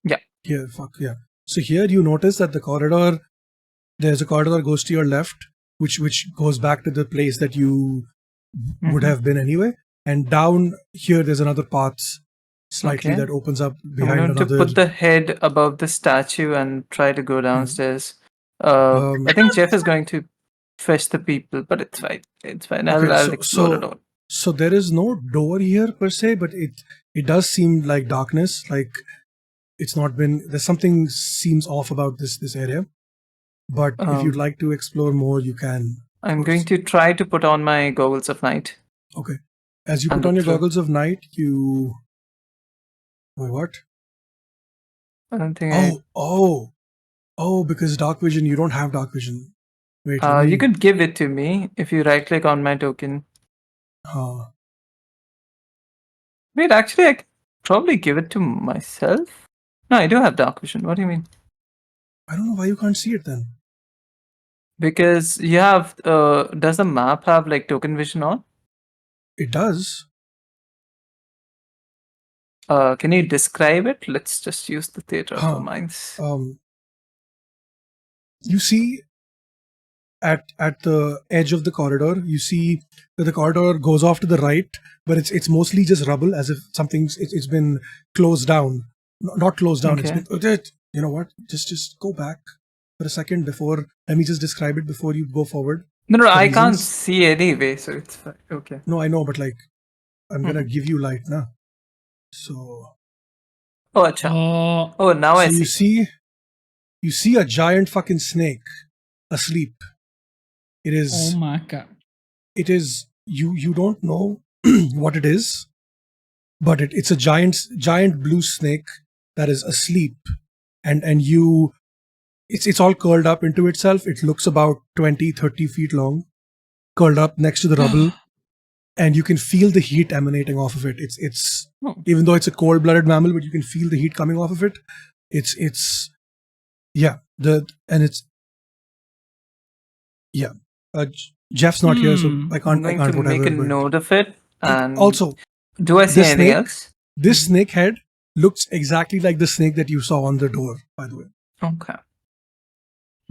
Yeah. Here, fuck yeah. So here you notice that there's a corridor that goes to your left, which goes back to the place that you would have been anyway. And down here there's another path slightly Okay. that opens up I'm behind going to another. put the head above the statue and try to go downstairs. I think Jeff is going to fetch the people, but it's fine. It's fine. I'll explore it all. So there is no door here per se, but it does seem like darkness. Like it's not been. There's something seems off about this area. But if you'd like to explore more, you can. I'm going to try to put on my goggles of night. Okay. As you And put on look your through. goggles of night, you. Wait, what? I don't think Oh! Because dark vision, you don't have dark vision. Wait. you could give it to me if you right click on my token. Wait, actually, I could probably give it to myself. No, I do have dark vision. What do you mean? I don't know why you can't see it then. Because you have. Does the map have token vision on? It does. Can you describe it? Let's just use the theater of Huh. our minds. You see at the edge of the corridor, you see that the corridor goes off to the right, but it's mostly just rubble, as if it's been closed down. Not closed down. Okay. It's been. You know what? Just go back for a second before. Let me just describe it before you go forward. No, for I can't reasons. see anyway, so it's fine. Okay. No, I know, but I'm gonna give you light now. So. Oh, acha. Oh, Oh, now I So see. you see a giant fucking snake asleep. It is. oh my god. It is. You don't know what it is, but it's a giant blue snake that is asleep, and you. It's all curled up into itself. It looks about 20-30 feet long, curled up next to the rubble, and you can feel the heat emanating off of it. It's Oh. even though it's a cold-blooded mammal, but you can feel the heat coming off of it. It's yeah. Jeff's not here, so I I'm can't going put to make a whatever, but- note of it. And Also, do I see the anything snake- else? this snake head looks exactly like the snake that you saw on the door, by the way. Okay.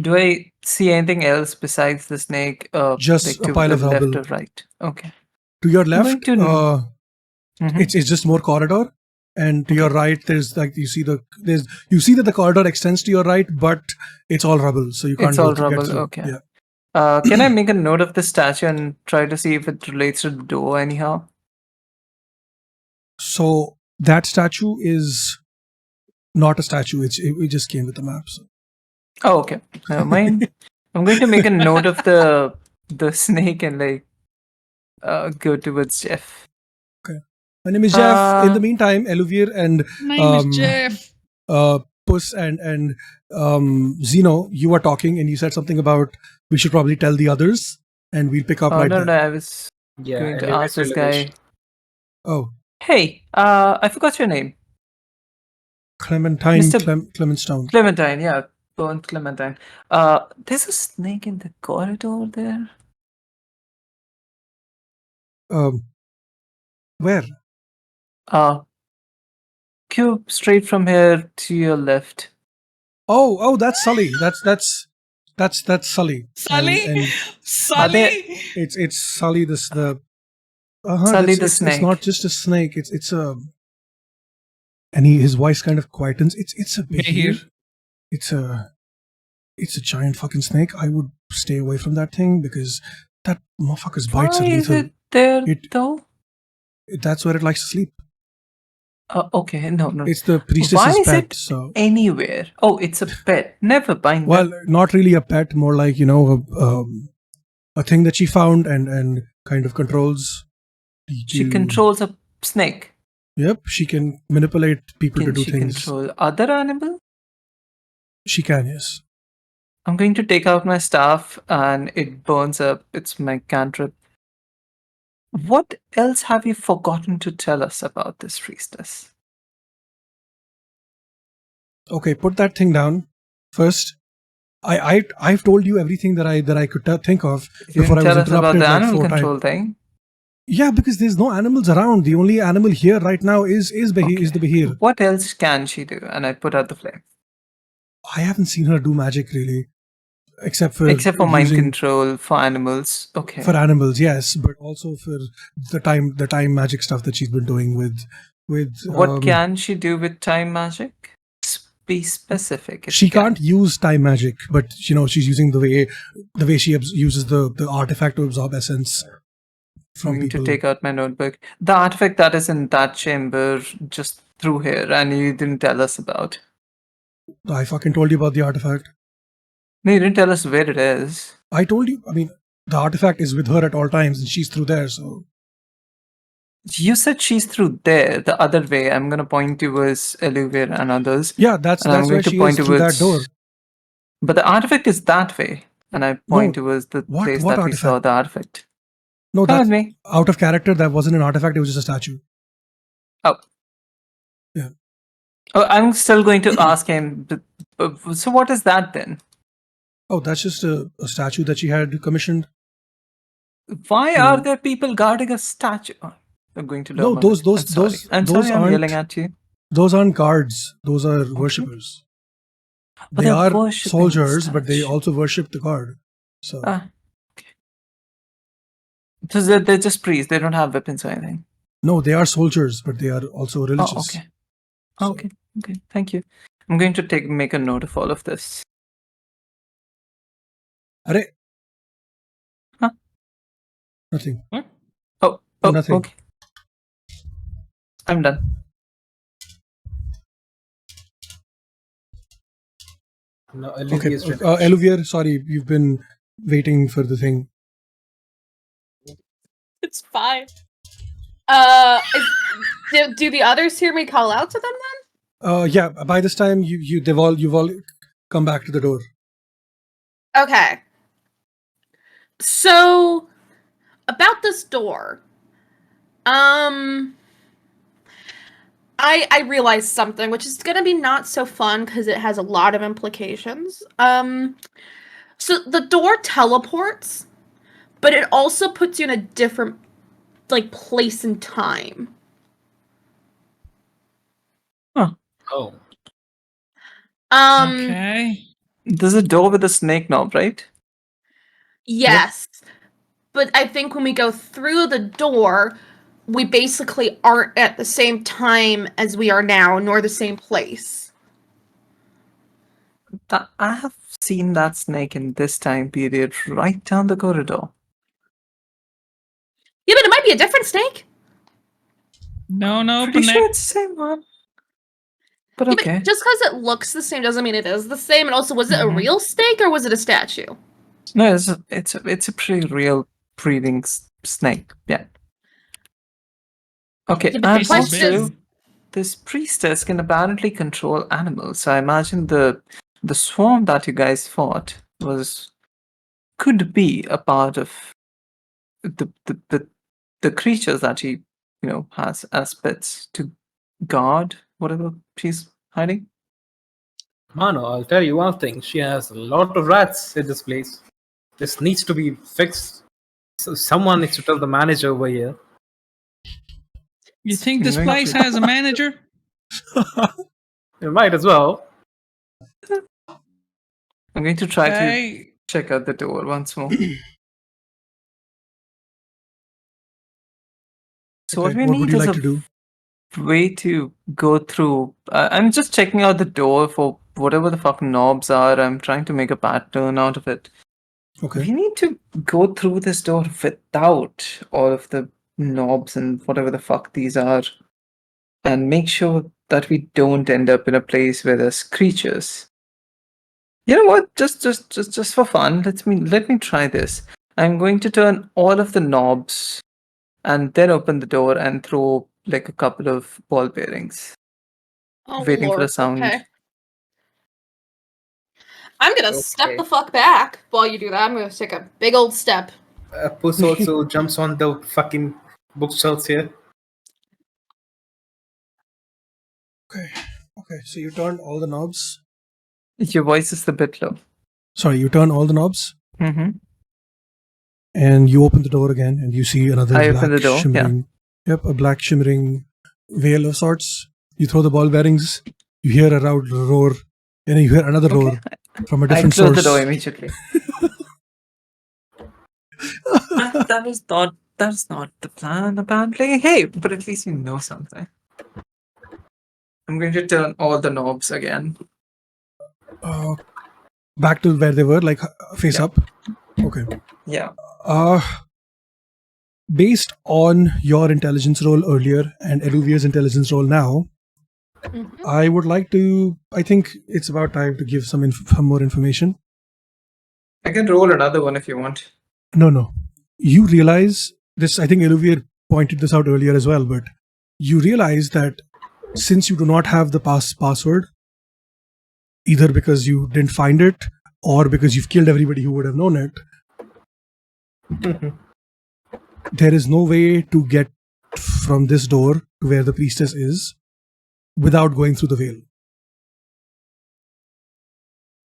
Do I see anything else besides the snake? Just a to pile the of left rubble. or right? Okay. To your going left, to- Mhm. it's just more corridor, and to your right, there's like you see that the corridor extends to your right, but it's all rubble, so you can't It's all get rubble. through. Okay. Yeah. Can I make a note of the statue and try to see if it relates to the door anyhow? So that statue is not a statue. It just came with the map. So. Oh, okay. Never mind. I'm going to make a note of the snake and like go towards Jeff. My name is Jeff. In the Uh, meantime, Eluvier and My name is Jeff. Puss and Zeno, you were talking and you said something about we should probably tell the others, and we'll pick up Oh right no, there. no, I was Yeah, going to elevate ask this elevation. guy. Oh, Hey, I forgot your name. Clementine Mr. Clementstone. Clementine, yeah, burnt Clementine. There's a snake in the corridor there. Where? Go straight from here to your left. Oh, that's Sully. That's Sully. Sully? And Sully? it's Sully. Sully the It's snake. not just a snake. It's a. And his voice kind of quietens. It's a behir. It's a giant fucking snake. I would stay away from that thing because that motherfucker's bites are Why is lethal. it there It- though? That's where it likes to sleep. Okay, no. It's the priestess's Why is pet. it So anywhere? Oh, it's a pet. Never mind. well, not really a pet, more like a thing that she found and kind of controls. She controls a snake. Yep, she can manipulate people Can to do she things. control other animal? She can, yes. I'm going to take out my staff and it burns up. It's my cantrip. What else have you forgotten to tell us about this priestess? Okay, put that thing down first. I've told you everything that I could think of You before I didn't was tell us about interrupted the like animal 4 control times. thing. Yeah, because there's no animals around. The only animal here right now is the behir. What else can she do? And I put out the flame. I haven't seen her do magic really, except for Mind using- control for animals. Okay. for animals, yes, but also for the time magic stuff that she's been doing with. What can she do with time magic? Be specific. if She you can. can't use time magic, but she's using the way she uses the artifact to absorb essence I'm from going people. to take out my notebook. The artifact that is in that chamber just through here, and you didn't tell us about. I fucking told you about the artifact. No, you didn't tell us where it is. I told you. I mean, the artifact is with her at all times, and she's through there. So You said she's through there, the other way. I'm going to point towards Eluvier and others. yeah, that's And I'm where going to she point is through that door. But the artifact is that way. And I point towards the What- place what that we saw artifact? the artifact. No, Come that's with me. out of character. That wasn't an artifact. It was just a statue. Oh. Yeah. Oh, I'm still going to ask him. So what is that then? Oh, that's just a statue that she had commissioned. Why are there people guarding a statue? Oh, I'm going to No, lower my those- voice. those- I'm those sorry I'm aren't- yelling at you. Those aren't guards. Those are worshippers. But They they're are worshipping soldiers, but they statue. also worship the guard. So Ah, okay. So they're just priests. They don't have weapons or anything. no, they are soldiers, but they are also religious. Oh, okay. So- Okay. Okay. Thank you. I'm going to make a note of all of this. Arre. Huh? Nothing. What? Oh, Nothing. okay. I'm done. No, Okay, Olivia's finished. Eluvier, sorry, you've been waiting for the thing. It's fine. Do the others hear me call out to them then? Yeah, by this time you've all come back to the door. Okay. So about this door. I realized something which is gonna be not so fun because it has a lot of implications. So the door teleports, but it also puts you in a different place and time. Oh, Okay. There's a door with a snake knob, right? Yes. But I think when we go through the door, we basically aren't at the same time as we are now, nor the same place. I have seen that snake in this time period right down the corridor. Yeah, but it might be a different snake. Don't open Pretty sure it. it's the same one. But Yeah, okay. but just because it looks the same doesn't mean it is the same. And also, was it a Mhm. real snake or was it a statue? No, it's a pretty real breathing snake. Yeah. Okay, Yeah, but the and question also is- this priestess can apparently control animals. So I imagine the swarm that you guys fought could be a part of the creatures that he has as pets to guard whatever she's hiding. Mano, I'll tell you one thing. She has a lot of rats in this place. This needs to be fixed. So someone needs to tell the manager over here. You think this Going place to- has a manager? You might as well. I'm going to try to Okay. check out the door once more. So what Okay, we what would need you is like a to do? way to go through. I'm just checking out the door for whatever the fuck knobs are. I'm trying to make a pattern out of it. Okay. We need to go through this door without all of the knobs and whatever the fuck these are, and make sure that we don't end up in a place where there's creatures. You know what? Just for fun, let me try this. I'm going to turn all of the knobs and then open the door and throw like a couple of ball bearings. Oh, Waiting for Lord. a sound. Okay. I'm gonna step Okay. the fuck back while you do that. I'm gonna take a big old step. Puss also jumps on the fucking bookshelves here. Okay, so you turn all the knobs. Your voice is a bit low. Sorry, you turn all the knobs Mm-hmm. and you open the door again and you see another I black open the door, yeah. shimmering. Yep, a black shimmering veil of sorts. You throw the ball bearings, you hear a loud roar, and you hear another roar from a I different close source. the door immediately. That's not the plan, apparently. Hey, but at least you know something. I'm going to turn all the knobs again. Back to where they were, like face Yeah. up. Okay. Yeah. Based on your intelligence roll earlier and Eluvia's intelligence roll now, Mhm. I would like to. I think it's about time to give some more information. I can roll another one if you want. No. You realize this. I think Eluvia pointed this out earlier as well, but you realize that since you do not have the password, either because you didn't find it or because you've killed everybody who would have known it, there is no way to get from this door to where the priestess is without going through the veil.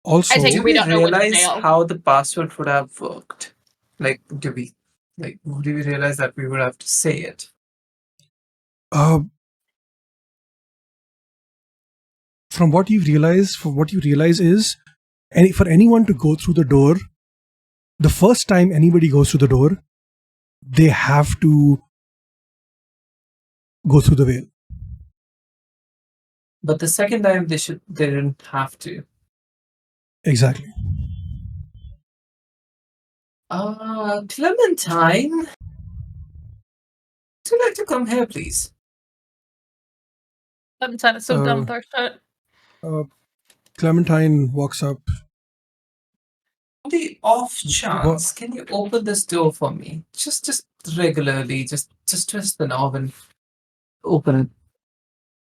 Also, I take it Do we we don't know which realize veil. how the password would have worked? Like, do we realize that we would have to say it? from what you realize is, for anyone to go through the door, the first time anybody goes through the door, they have to go through the veil. But the second time they didn't have to. Exactly. Clementine, would you like to come here, please? Clementine is so dumb with our shit. Clementine walks up. On the off chance, can you open this door for me? Just regularly, just twist the knob and open it.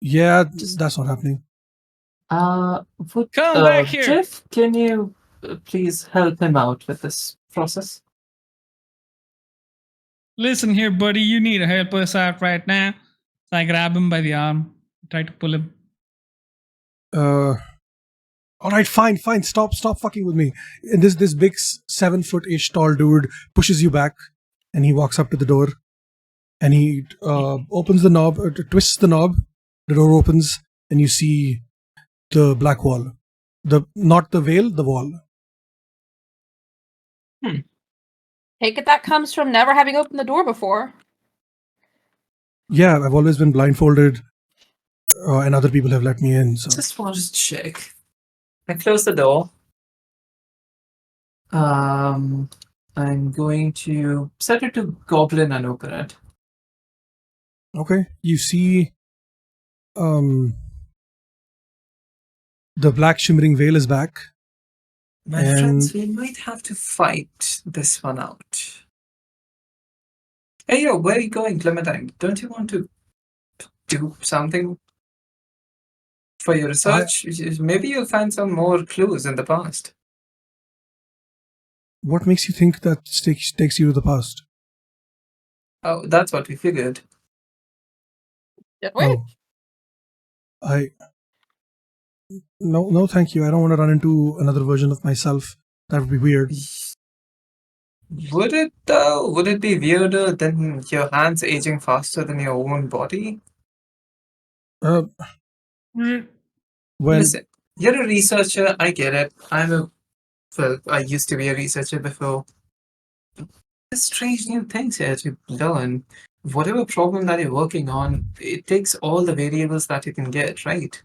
Yeah, that's not happening. Would, Come back here. Jeff, can you please help him out with this process? Listen here, buddy. You need to help us out right now. So I grab him by the arm, try to pull him. All right, fine. Stop fucking with me. And this big 7-foot-ish tall dude pushes you back, and he walks up to the door, and he opens the knob, twists the knob. The door opens, and you see the black wall. Not the veil, the wall. Take it that comes from never having opened the door before. Yeah, I've always been blindfolded, and other people have let me in. So Just want to check. I close the door. I'm going to set it to Goblin and open it. okay, you see, the black shimmering veil is back. My friends, we might have to fight this one out. Hey, yo, where are you going, Clementine? Don't you want to do something for your research? Maybe you'll find some more clues in the past. What makes you think that takes you to the past? Oh, that's what we figured. Did we? Oh, no, thank you. I don't want to run into another version of myself. That would be weird. Would it though? Would it be weirder than your hands aging faster than your own body? When Listen, you're a researcher. I get it. I used to be a researcher before. There's strange new things here to learn. Whatever problem that you're working on, it takes all the variables that you can get, right?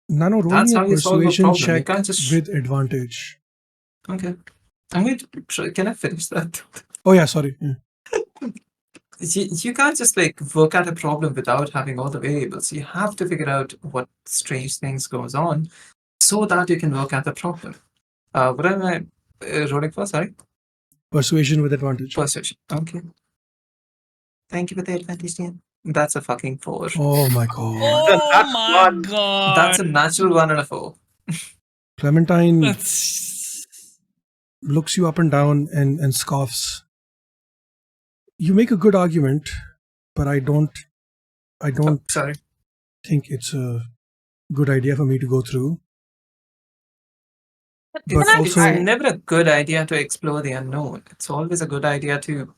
Nano, roll That's me a how you solve a persuasion problem. You check can't just. with advantage. Okay. I'm going to try. Can I finish that? Oh yeah, sorry. Yeah. You can't just like work out a problem without having all the variables. You have to figure out what strange things goes on so that you can work out the problem. What am I rolling for? Sorry? Persuasion with advantage. Persuasion. Okay. Thank you for the advantage, Dan. That's a fucking 4. Oh my god. Oh That's my one. god. That's a natural 1 and a 4. Clementine That's looks you up and down and scoffs. You make a good argument, but I don't Sorry. think it's a good idea for me to go through. But It's also, never a good idea to explore the unknown. It's always a good idea to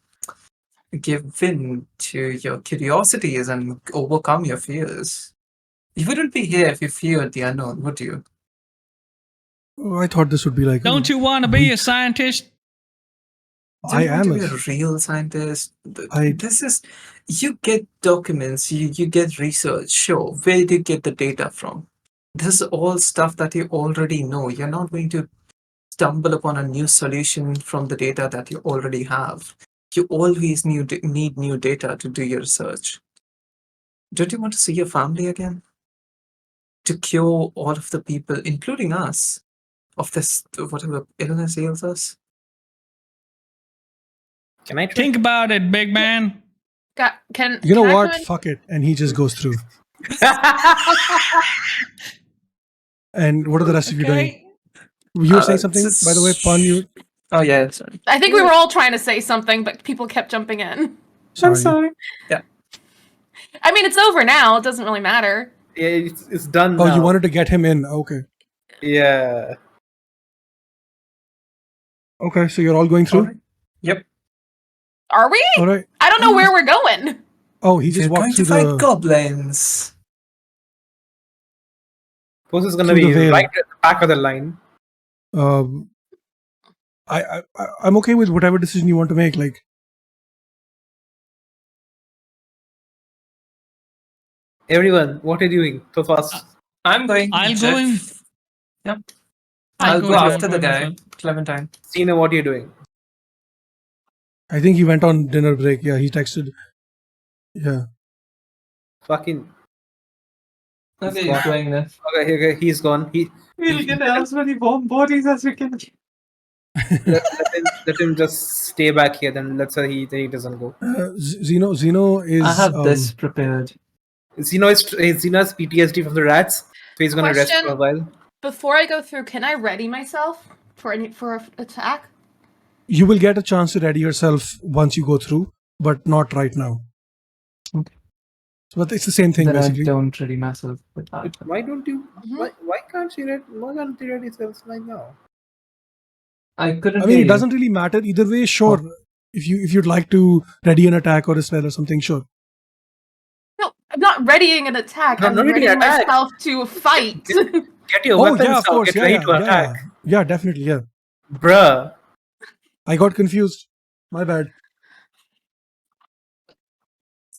give in to your curiosities and overcome your fears. You wouldn't be here if you feared the unknown, would you? I thought this would be like. don't you want to be a scientist? I Don't am want to be a real scientist. I- This is, you get documents, you get research. Sure, where do you get the data from? This is all stuff that you already know. You're not going to stumble upon a new solution from the data that you already have. You always need new data to do your research. Don't you want to see your family again? To cure all of the people, including us, of this whatever illness ails us? Can I try? Think about it, big man. Can You know can I what? come in? Fuck it, and he just goes through. And what are the rest of you doing? Okay. You were saying something, by the way, Pun. You Oh yeah, sorry. I think we were all trying to say something, but people kept jumping in. I'm sorry. Yeah. I mean, it's over now. It doesn't really matter. Yeah, it's done Oh, now. you wanted to get him in. Okay. Yeah. Okay, so you're all going through. Alright. Yep. Are we? All right. I don't know where we're going. Oh, he just We're going walked to through fight the. goblins. Suppose it's gonna Through be the veil. right at the back of the line. I'm okay with whatever decision you want to make. Like, Everyone, what are you doing so fast? I'm going. I'll Jeff. go in. Yep. I'll I'll go go in after as the guy, well. Clementine. Cena, what are you doing? I think he went on dinner break. Yeah, he texted. Yeah. Fucking. Okay, gone. he's going there. Okay, he's gone. We'll get as many warm bodies as we can. Let him just stay back here. Then let's say he doesn't go. Zeno is. I have this prepared. Zeno has PTSD from the rats, so he's gonna rest for a while. Before I go through, can I ready myself for attack? You will get a chance to ready yourself once you go through, but not right now. Okay. But it's the same thing, Then basically. I don't ready myself with that. Why don't you? Mhm. Why can't you ready? Why can't you ready yourself right now? I couldn't. I mean, hear it you. doesn't really matter either way. Sure, if you'd like to ready an attack or a spell or something, sure. No, I'm not readying an attack. No, I'm not readying readying an attack. myself to fight. Get your Oh weapons yeah, of out. course. Get ready to attack, Yeah, definitely. Yeah, bruh. I got confused. My bad.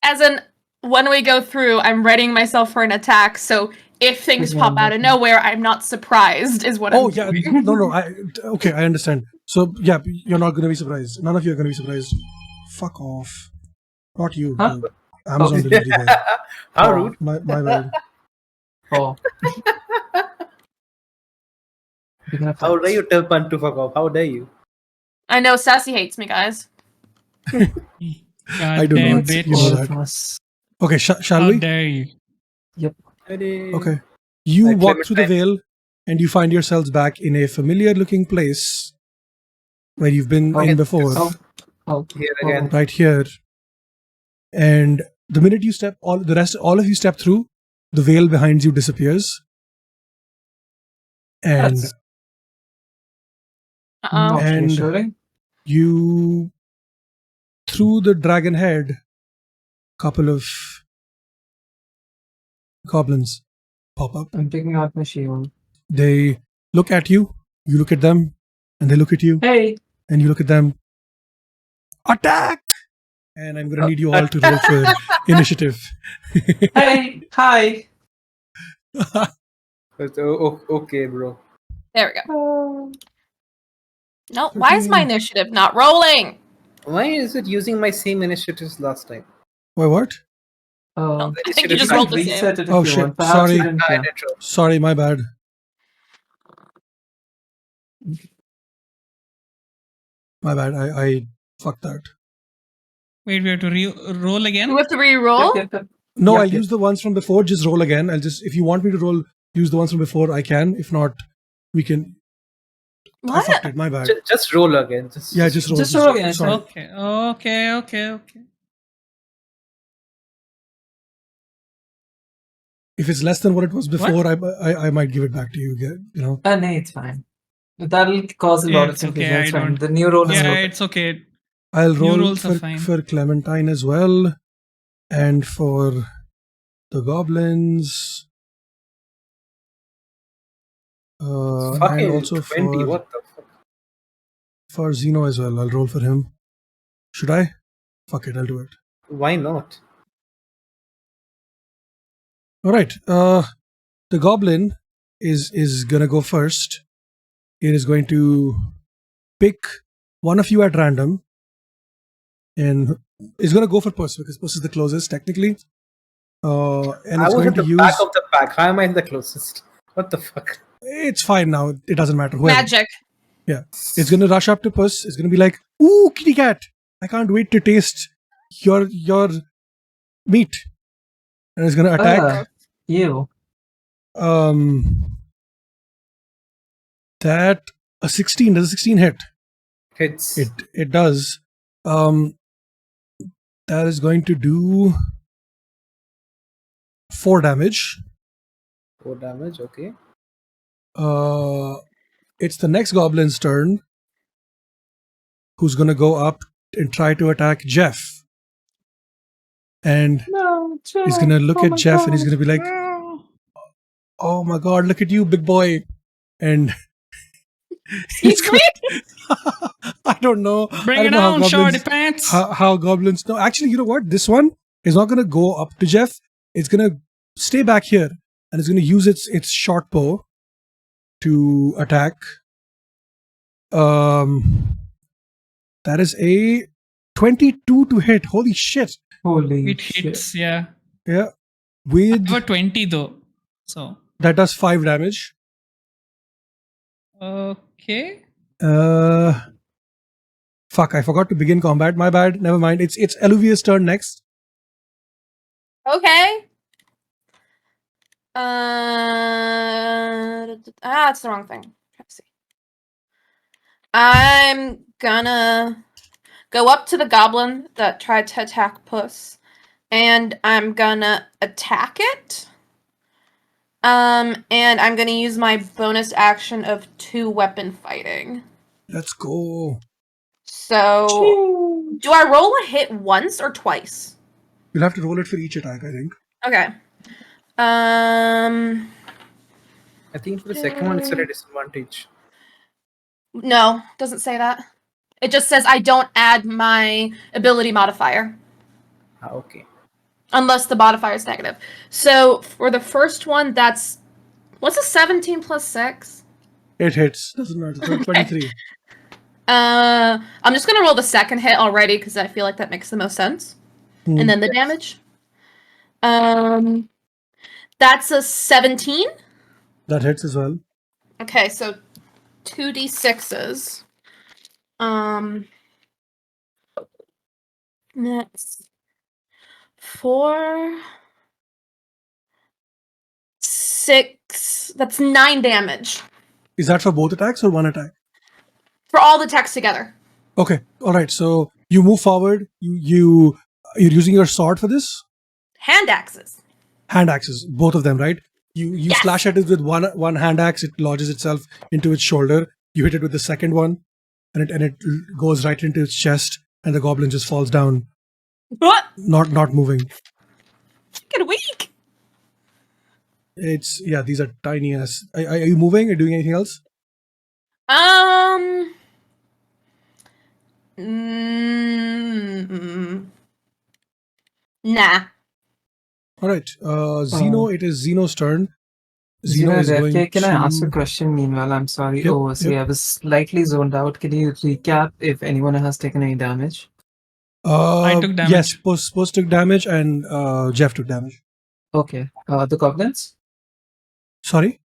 As in, when we go through, I'm readying myself for an attack, so if things pop out of nowhere, I'm not surprised, is what Oh I'm yeah, doing. no. Okay, I understand. So yeah, you're not gonna be surprised. None of you are gonna be surprised. Fuck off. Not you. Huh? The Amazon Oh. delivery guy. How Oh. rude. My bad. Oh. You're gonna How fight. dare you tell Pun to fuck off? How dare you? I know Sassy hates me, guys. I do Goddamn not. bitch. You know All that. of us. Okay, shall How we? dare you? Okay. You Like walk through the Clementine. veil, and you find yourselves back in a familiar-looking place where you've been Oh. in before, Oh. Here again. right here. And the minute you step, all of you step through, the veil behind you disappears, and That's Uh-oh. not And- reassuring. you, through the dragon head, couple of goblins pop up. I'm taking out my shield. They look at you, you look at them, and they look at you, Hey. and you look at them. Attack! And I'm gonna need you all to roll for initiative. Hey. Hi. Okay, bro. There we go. No, why is my initiative not rolling? Why is it using my same initiatives last time? Why what? Oh. I think you just You rolled the same. reset it if Oh, you shit. want. Perhaps Sorry. you didn't, I yeah. did roll. Sorry, my bad. My bad. I fucked that. Wait, we have to roll again? Do we have to re-roll? Yep. No, Yep, I'll yep. use the ones from before. Just roll again. If you want me to roll, use the ones from before, I can. If not, we can. I fucked What? it. My bad. Just roll again. Just roll. Just roll again, Sorry. Okay. If it's less than what it was before, I might give it back to you again. You know. No, it's fine. That'll cause a Yeah, lot of it's okay, confusion. I It's fine. don't- The new roll is Yeah, perfect. it's okay. I'll New roll rolls are fine. for Clementine as well, and for the goblins. And Fucking also 20. for What the fuck? Zeno as well. I'll roll for him. Should I? Fuck it, I'll do it. Why not? All right. The goblin is gonna go first. It is going to pick one of you at random, and it's gonna go for Puss because Puss is the closest technically. And I it's was going at to the use. back of the pack. How am I the closest? What the fuck? It's fine now. It doesn't matter. Whoever. Magic. Yeah. It's gonna rush up to Puss. It's gonna be like, "Ooh, kitty cat! I can't wait to taste your meat." And it's gonna attack. You. That a 16. Does a 16 hit? Hits. It does. That is going to do 4 damage. 4 damage, okay. It's the next goblin's turn, who's gonna go up and try to attack Jeff. And No, Jeff. he's gonna look Oh at my Jeff and he's God. gonna be like, "Oh my god, look at you, big boy!" And He's I don't know. Bring I it don't know on, shorty pants. how goblins. No, actually, you know what? This one is not gonna go up to Jeff. It's gonna stay back here and it's gonna use its short bow to attack. That is a 22 to hit. Holy shit! Holy It shit. hits, yeah. Yeah, with I have a 20 though. So, that does 5 damage. okay. Fuck! I forgot to begin combat. My bad. Never mind. It's Eluvia's turn next. Okay. It's the wrong thing. Let's see. I'm gonna go up to the goblin that tried to attack Puss, and I'm gonna attack it. And I'm gonna use my bonus action of 2 weapon fighting. Let's go. So, do I roll a hit once or twice? You'll have to roll it for each attack, I think. Okay. I think for the second one, it's at a disadvantage. No, doesn't say that. It just says I don't add my ability modifier. Okay. Unless the modifier is negative. So for the first one, that's what's a 17 plus 6? It hits. Doesn't matter. So Okay. 23. I'm just gonna roll the second hit already because I feel like that makes the most sense. Hmm. And then the damage. That's a 17. That hits as well. Okay, so 2d6s. That's 4, 6. That's 9 damage Is that for both attacks or one attack? for all the attacks together. Okay. All right. So you move forward. You're using your sword for this. Hand axes. Hand axes, both of them, right? You Yes. slash at it with one hand axe. It lodges itself into its shoulder. You hit it with the second one, and it goes right into its chest, and the goblin just falls down, What? not moving. Get weak. It's these are tiny ass. Are you moving or doing anything else? Nah. All right. Zeno. It is Zeno's turn. Zeno Zeno, is going Refke, can I ask a to. question meanwhile? I'm sorry. Yep, Oh, see, yep. I was slightly zoned out. Can you recap if anyone has taken any damage? I took damage. Yes, Post took damage and Jeff took damage. Okay. The goblins? Sorry?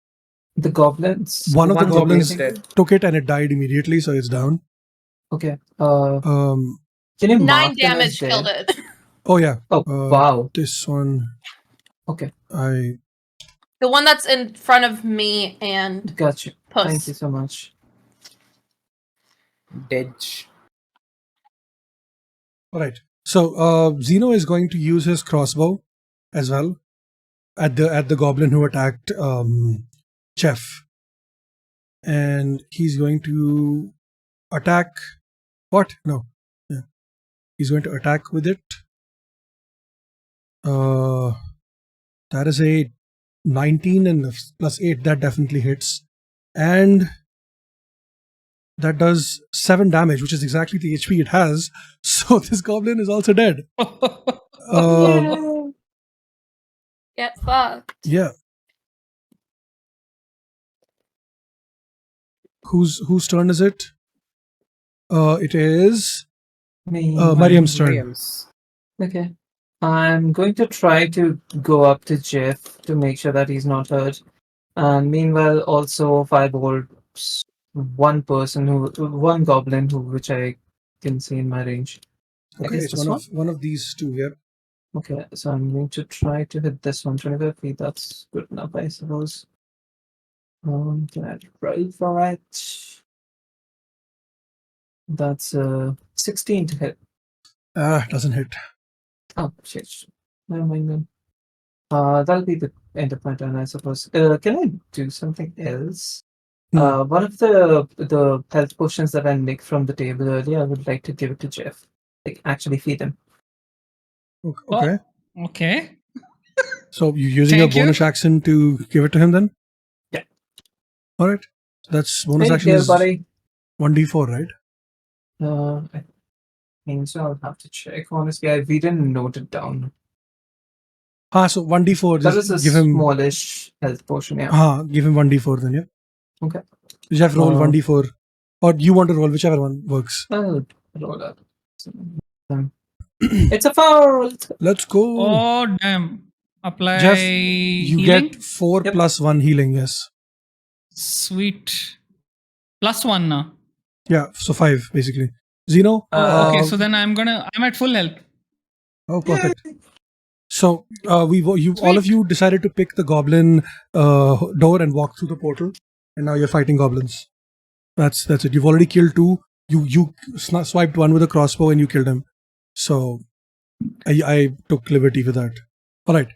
The goblins. One of the One goblins goblin's dead. took it and it died immediately, so it's down. Okay. Um. Can you 9 mark them as damage dead? killed it. Oh yeah. Oh, wow. This one. Okay. The one that's in front of me and Got you. Puss. Thank you so much. Dead. All right. So Zeno is going to use his crossbow as well at the goblin who attacked Jeff, and he's going to attack. What? No. Yeah. He's going to attack with it. That is a 19 and plus 8. That definitely hits, and that does 7 damage, which is exactly the HP it has. So this goblin is also dead. Get fucked. Yeah. Whose turn is it? It is Mariam's turn. Williams. Okay. I'm going to try to go up to Jeff to make sure that he's not hurt. And meanwhile, also firebolt one goblin which I can see in my range. I Okay, guess it's this one of these two. Yeah. Okay, so I'm going to try to hit this one 25 feet. That's good enough, I suppose. Can I roll for it? That's 16 to hit. Doesn't hit. Oh shit! Never mind then. That'll be the end of my turn, I suppose. Can I do something else? One of the health potions that I nicked from the table earlier, I would like to give it to Jeff. Like actually feed him. Okay. Okay. So you're using your Thank you. bonus action to give it to him then? Yeah. All right. That's bonus Hey action there, is buddy. 1d4, right? I think so. I'll have to check. Honestly, we didn't note it down. So 1d4. That Just is a give him. smallish health potion, yeah. Give him 1d4 then, yeah. Okay. Jeff, roll 1d4, or you want to roll whichever one works. I'll roll up. It's a foul! Let's go. Oh damn. Apply Jeff, you healing. get 4 Yep. plus 1 healing. Yes. Sweet. +1 now. Yeah. So 5 basically. Zeno. Okay, so then I'm at full health. Oh, perfect. So all of you decided to pick the goblin door and walk through the portal, and now you're fighting goblins. That's it. You've already killed 2. You swiped one with a crossbow and you killed him. So I took liberty with that. All right.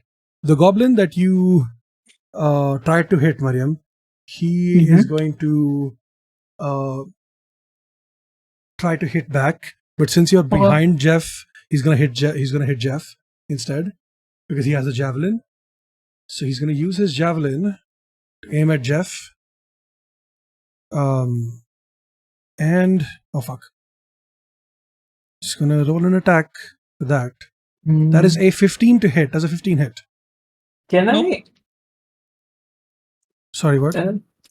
The goblin that you tried to hit, Mariam, he is going to try to hit back, but since you're behind Jeff, he's gonna hit Jeff instead because he has a javelin. So he's gonna use his javelin to aim at Jeff. And oh fuck, just gonna roll an attack for that. That is a 15 to hit. Does a 15 hit? Can Nope. Sorry, what?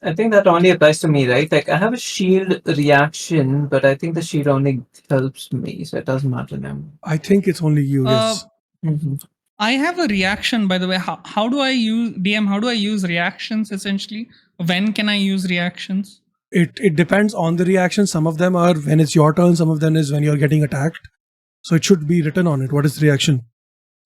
I think that only applies to me, right? Like I have a shield reaction, but I think the shield only helps me, so it doesn't matter now. I think it's only you, yes. I have a reaction, by the way. How do I use DM? How do I use reactions essentially? When can I use reactions? It depends on the reaction. Some of them are when it's your turn, some of them is when you're getting attacked. So it should be written on it. What is the reaction?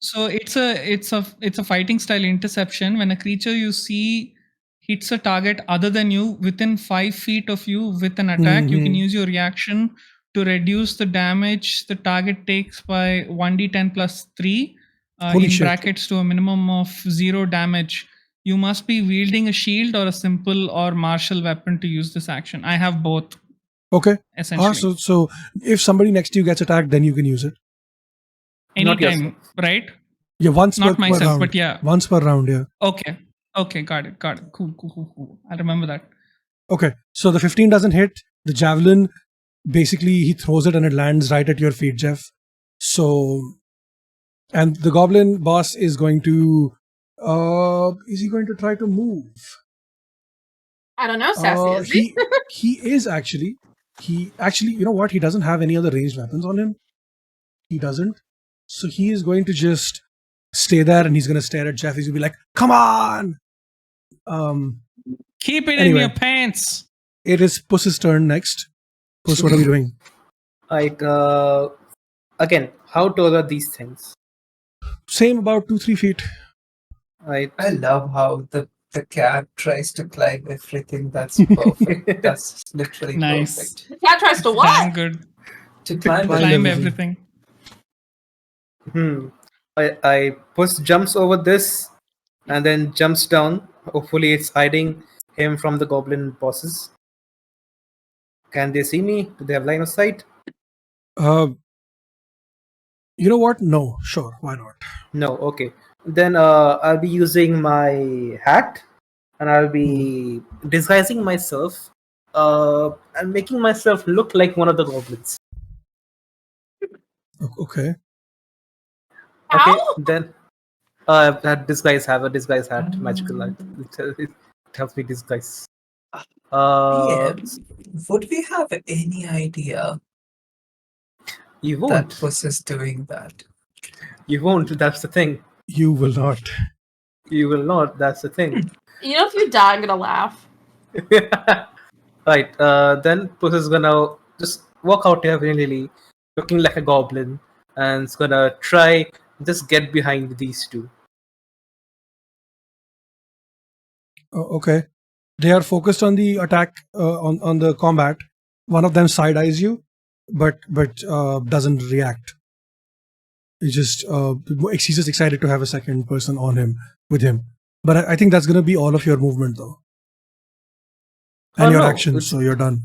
So it's a fighting style interception. When a creature you see hits a target other than you within 5 feet of you with an attack, you can use your reaction to reduce the damage the target takes by 1d10 plus 3 Holy in shit. brackets to a minimum of 0 damage. You must be wielding a shield or a simple or martial weapon to use this action. I have both, Okay. essentially. So if somebody next to you gets attacked, then you can use it. Not Anytime, yourself. right? Yeah, once Not per myself, round. but yeah. Once per round, yeah. Okay, got it. Cool. I remember that. Okay, so the 15 doesn't hit. The javelin, basically, he throws it and it lands right at your feet, Jeff. So, and the goblin boss is going to, is he going to try to move? I don't know, Sassy. Is He is actually. He actually, you know what? He doesn't have any other ranged weapons on him. He doesn't. So he is going to just stay there and he's going to stare at Jeff. He's going to be like, come on! Keep it Anyway. in your pants. It is Puss's turn next. Puss, what are we doing? Like, again, how tall are these things? Same, about 2-3 feet. Right. I love how the cat tries to climb everything. That's perfect. That's literally Nice. perfect. The cat tries to Damn what? good. To climb, Climb everything. everything. I Puss jumps over this and then jumps down. Hopefully, it's hiding him from the goblin bosses. Can they see me? Do they have line of sight? You know what? No, sure, why not? No. Okay. Then I'll be using my hat and I'll be disguising myself and making myself look like one of the goblins. Okay. Okay. Ow! Then that disguise have a disguise hat, magical light. It helps me disguise. PM, would we have any idea You that won't. Puss is doing that? You won't. That's the thing. You will not. You will not. That's the thing. You know, if you die, I'm gonna laugh. Right. Then Puss is gonna just walk out here willy-nilly, looking like a goblin, and it's gonna try just get behind these two. Okay. They are focused on the attack, on the combat. One of them side eyes you, but doesn't react. He's just he's just excited to have a second person on him with him. But I think that's gonna be all of your movement though, and Oh, your no, action. it's- So you're done.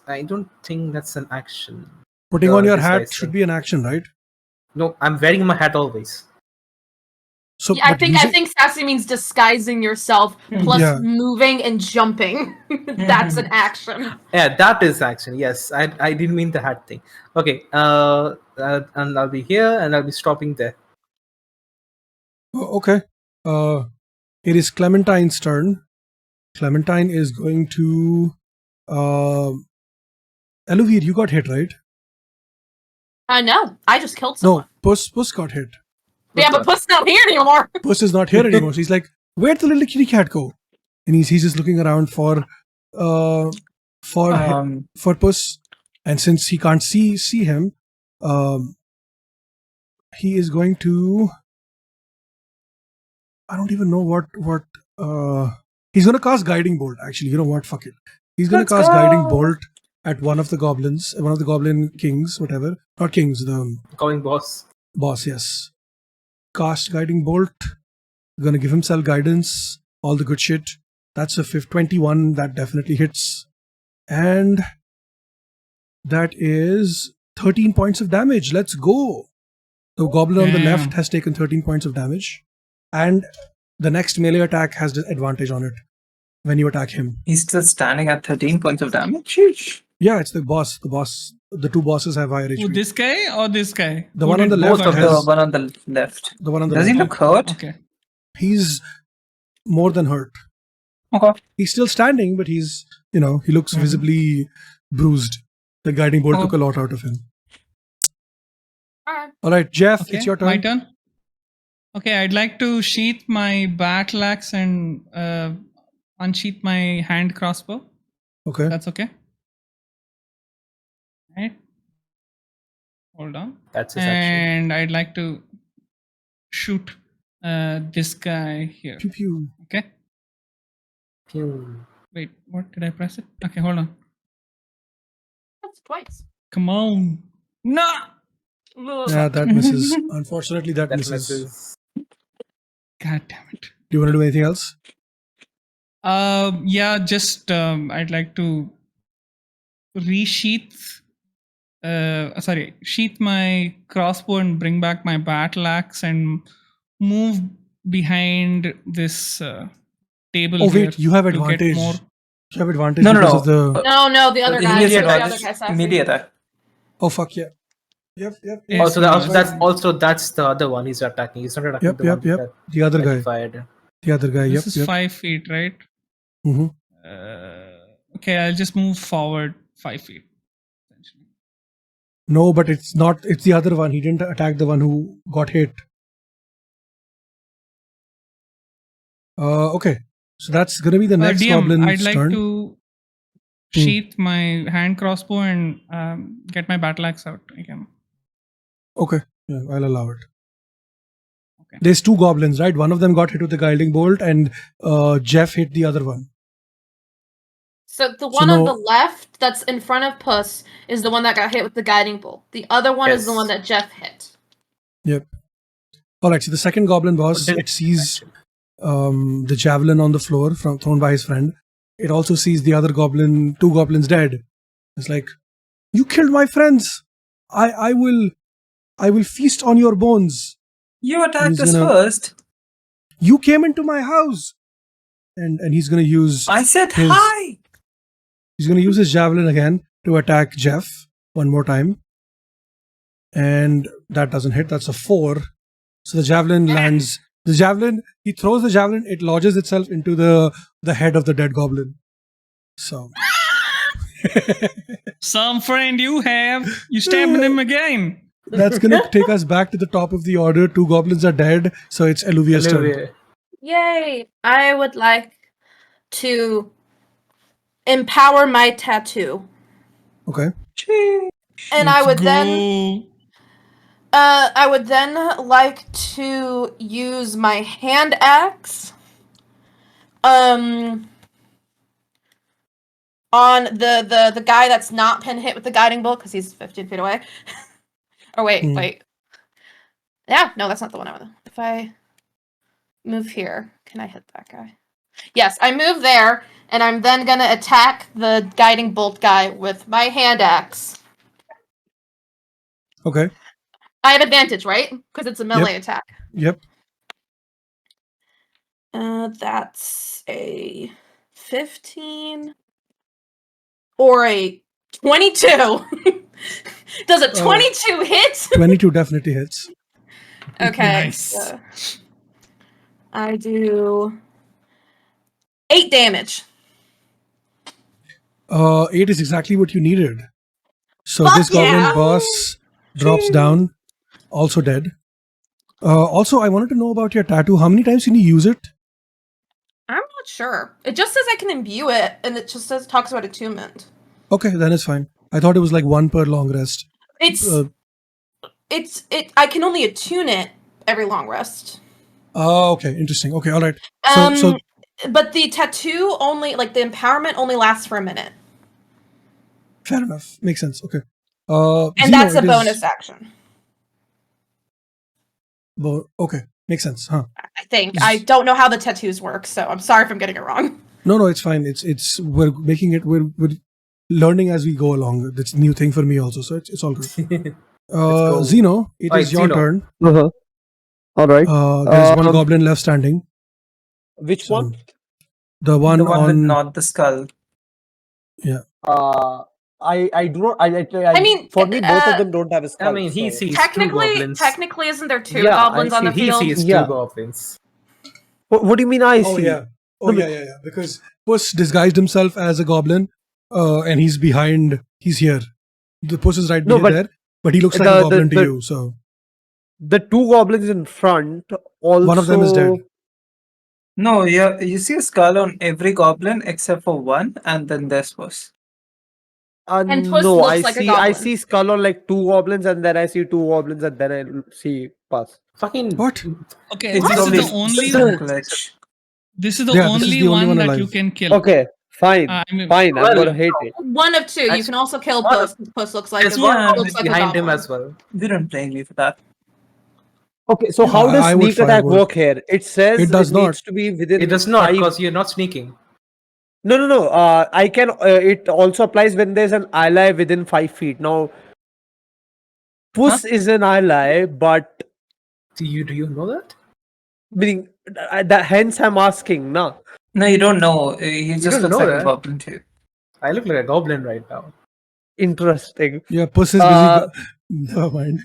I don't think that's an action. Putting on your This hat guy's should thing. be an action, right? No, I'm wearing my hat always. So Yeah, I but think using- Sassy means disguising yourself plus Yeah. moving and jumping. That's an action. Yeah, that is action. Yes, I didn't mean the hat thing. Okay. And I'll be here and I'll be stopping there. Okay. It is Clementine's turn. Clementine is going to. Eluvir, you got hit, right? No, I just killed someone. No, Puss got hit. Yeah, but Puss not here anymore. Puss is not here anymore. She's like, where'd the little kitty cat go? And he's just looking around for Puss. And since he can't see him, he is going to. I don't even know what. He's going to cast Guiding Bolt. Actually, you know what? Fuck it. He's going to cast Guiding Bolt at one of the goblins, one of the goblin kings, whatever. Not kings, the Calling boss. boss. Yes. Cast Guiding Bolt. Going to give himself guidance. All the good shit. That's a 21. That definitely hits. And that is 13 points of damage. Let's go. The goblin on the Damn. left has taken 13 points of damage. And the next melee attack has the advantage on it when you attack him. He's still standing at 13 points of damage? Sheesh. Yeah, it's the boss. The boss the two bosses have higher HP. Who, this guy or this guy? The Who one on did the left Both of got the has- one on the left. The one on the Does he left. look hurt? Okay. He's more than hurt. Okay. He's still standing, but he's, he looks Mhm. visibly bruised. The guiding bolt Oh. took a lot out of him. Alright. All right, Jeff, Okay. it's your turn. My turn. Okay, I'd like to sheath my battle axe and unsheath my hand crossbow. Okay. That's okay. Right. Hold on. That's his action. And I'd like to shoot this guy here. Pew pew. Okay. Pew. Wait, what did I press it? Okay, hold on. That's twice. Come on. No. Yeah, that misses. Unfortunately, that That misses. misses. God damn it. Do you want to do anything else? Yeah, just I'd like to resheath. Sheath my crossbow and bring back my battle axe and move behind this table. Oh here wait, you have to get advantage. more. You have advantage No, no, because no. of the. No, the other guy. Immediate The other advantage. guy's sassy. Immediate attack. Oh fuck yeah. Yep. Yes, Also, yes. that's the other one he's attacking. He's not attacking the one Yep. that The other guy. fired. The other guy. This Yep. is 5 feet, right? Mm-hmm. Okay, I'll just move forward 5 feet. Essentially. No, but it's not. It's the other one. He didn't attack the one who got hit. Okay. So that's gonna be the next DM, goblin's I'd like turn. to sheath my hand crossbow and get my battle axe out again. Okay. Yeah, I'll allow it. Okay. There's two goblins, right? One of them got hit with the guiding bolt, and Jeff hit the other one. So the one on no- the left that's in front of Puss is the one that got hit with the guiding bolt. The other one is the Yes. one that Jeff hit. Yep. All right. So the second goblin boss, Didn't- it sees the javelin on the floor thrown by his friend. It also sees the other goblin, two goblins dead. It's like, you killed my friends. I will feast on your bones. You attacked He's us gonna- first. You came into my house. And he's gonna use I said his- hi. He's going to use his javelin again to attack Jeff one more time. And that doesn't hit. That's a 4. So the javelin lands. The javelin, he throws the javelin, it lodges itself into the head of the dead goblin. So. Some friend you have, you stabbing him again. That's going to take us back to the top of the order. 2 goblins are dead. So it's Eluvia's turn. Olivia. Yay! I would like to empower my tattoo. Okay. And I would then Go. I would then like to use my hand axe on the guy that's not been hit with the guiding bolt because he's 15 feet away. Or wait. Yeah, no, that's not the one I want. If I move here, can I hit that guy? Yes, I move there, and I'm then gonna attack the guiding bolt guy with my hand axe. Okay. I have advantage, right? Because it's a melee attack. Yep. That's a 15 or a 22. Does a 22 hit? 22 definitely hits. Okay. Nice. So I do 8 damage. 8 is exactly what you needed. So Fuck this goblin yeah! boss drops down, also dead. Also, I wanted to know about your tattoo. How many times can you use it? I'm not sure. It just says I can imbue it, and it just talks about attunement. Okay, then it's fine. I thought it was like 1 per long rest. I can only attune it every long rest. Oh, okay, interesting. Okay, all right. But the tattoo only, like the empowerment, only lasts for a minute, Fair enough. Makes sense. Okay. and Zeno, that's a it is- bonus action. Okay, makes sense, huh? I think. I don't know how the tattoos work, so I'm sorry if I'm getting it wrong. No, it's fine. It's we're making it. We're learning as we go along. It's a new thing for me also, so it's all good. go. Zeno, it Alright, is your Zeno. turn. Uh-huh. All right. There's one goblin left standing. Which So, one? The one The one with on. not the skull. Uh, I do not. I mean, for me, both of uh, them don't have a skull. I mean, he so- sees two technically, goblins. isn't there two Yeah, goblins on the He field? sees Yeah. two goblins. What do you mean? I Oh see. yeah. Oh No, yeah. Because Puss disguised himself as a goblin, and he's behind. He's here. The Puss is right No, but there, but he looks like a goblin to you. So the two goblins in front also. one of them is dead. No, you see a skull on every goblin except for one, and then there's Puss. And Puss no, looks I like a see. I goblin. see skull on like two goblins, and then I see two goblins, and then I see Puss. Fucking What? Okay, It's this is probably the only some glitch. this is the Yeah, this is only the only one one that alive. you can kill. Okay, fine, I mean, fine. I'm well, gonna hate it. One of two. You That's can also kill one Puss. Puss looks like There's a, one Yeah, goblin looks like a behind him goblin. as well. We don't blame you for that. Okay, so Yeah, how does I would sneak attack firework. work here? It says It does not. needs to be within. It does not, 5 because you're not sneaking. No. I can. It also applies when there's an ally within 5 feet. Now, Puss is an ally, but Do you know that? meaning hence I'm asking. Nah. No, you don't know. He just don't looks know like a that. goblin too. I look like a goblin right now. Interesting. Yeah, Puss is busy. Never mind.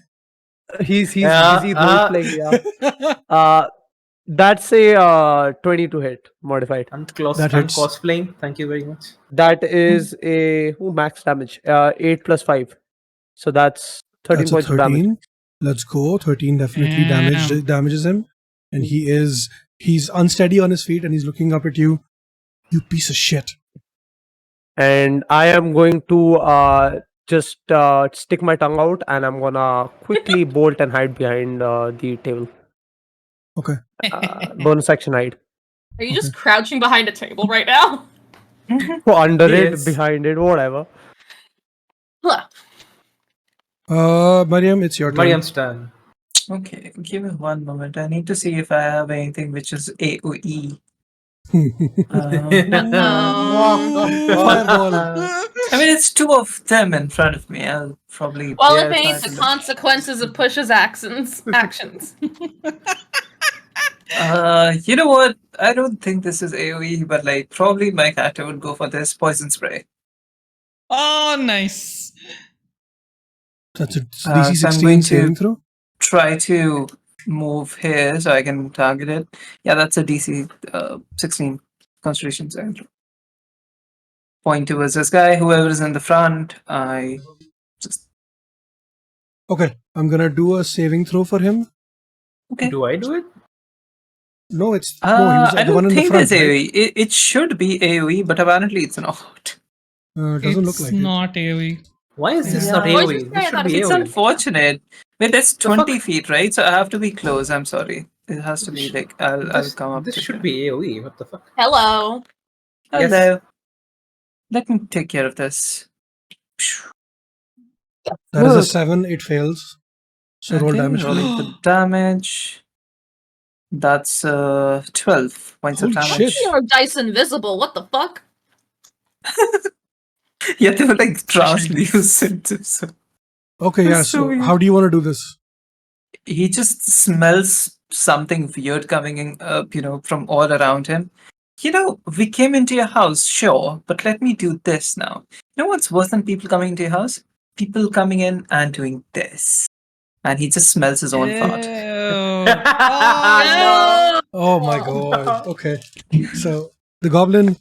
He's Yeah, busy role playing. Yeah. That's a 20 to hit modified. I'm That I'm hits. cosplaying. Thank you very much. That is a max damage. 8 plus 5. So that's 13 That's a points of damage. 13. Let's go. 13 definitely Damn. damages him. And he's unsteady on his feet and he's looking up at you. You piece of shit. And I am going to just stick my tongue out and I'm gonna quickly bolt and hide behind the table. Okay. Bonus action hide. Are you just crouching behind a table right now? Under it, Yes. behind it, whatever. Huh. Mariam, it's your turn. Mariam's turn. Okay, give me one moment. I need to see if I have anything which is AOE. Fireball. I mean, it's two of them in front of me. I'll probably. Well, Yeah, it ain't try the to- consequences of Push's actions. You know what? I don't think this is AOE, but like probably my character would go for this poison spray. Oh, nice. That's a So DC I'm 16 going to- saving throw. Try to move here so I can target it. Yeah, that's a DC 16 Constitution saving throw. Point towards this guy. Whoever is in the front, I just Okay, I'm gonna do a saving throw for him. okay. Do I do it? No, it's no, he was I the one don't in the think front. it's Right? AOE. It should be AOE, but apparently it's not. Doesn't look It's like it. not AoE. Why is this Yeah. not Well, AoE? just say This I should thought be It's AoE. unfortunate. Wait, that's The fuck? 20 feet, right? So I have to be close. I'm sorry. It has to be like I'll come up. This to should you. be AoE. What the fuck? Hello. Yes. Hello. Let me take care of this. That is a 7. It fails. So roll Okay, damage for rolling me. the damage. That's 12 points Holy of damage. shit. Your dice invisible. What the fuck? Yeah, they were like translucent. So Okay, yeah. That's so So weird. how do you want to do this? he just smells something weird coming in, from all around him. We came into your house, sure, but let me do this now. You know what's worse than people coming into your house? People coming in and doing this. And he just smells his own fart. Ew. No! Oh my god. Okay. So the goblin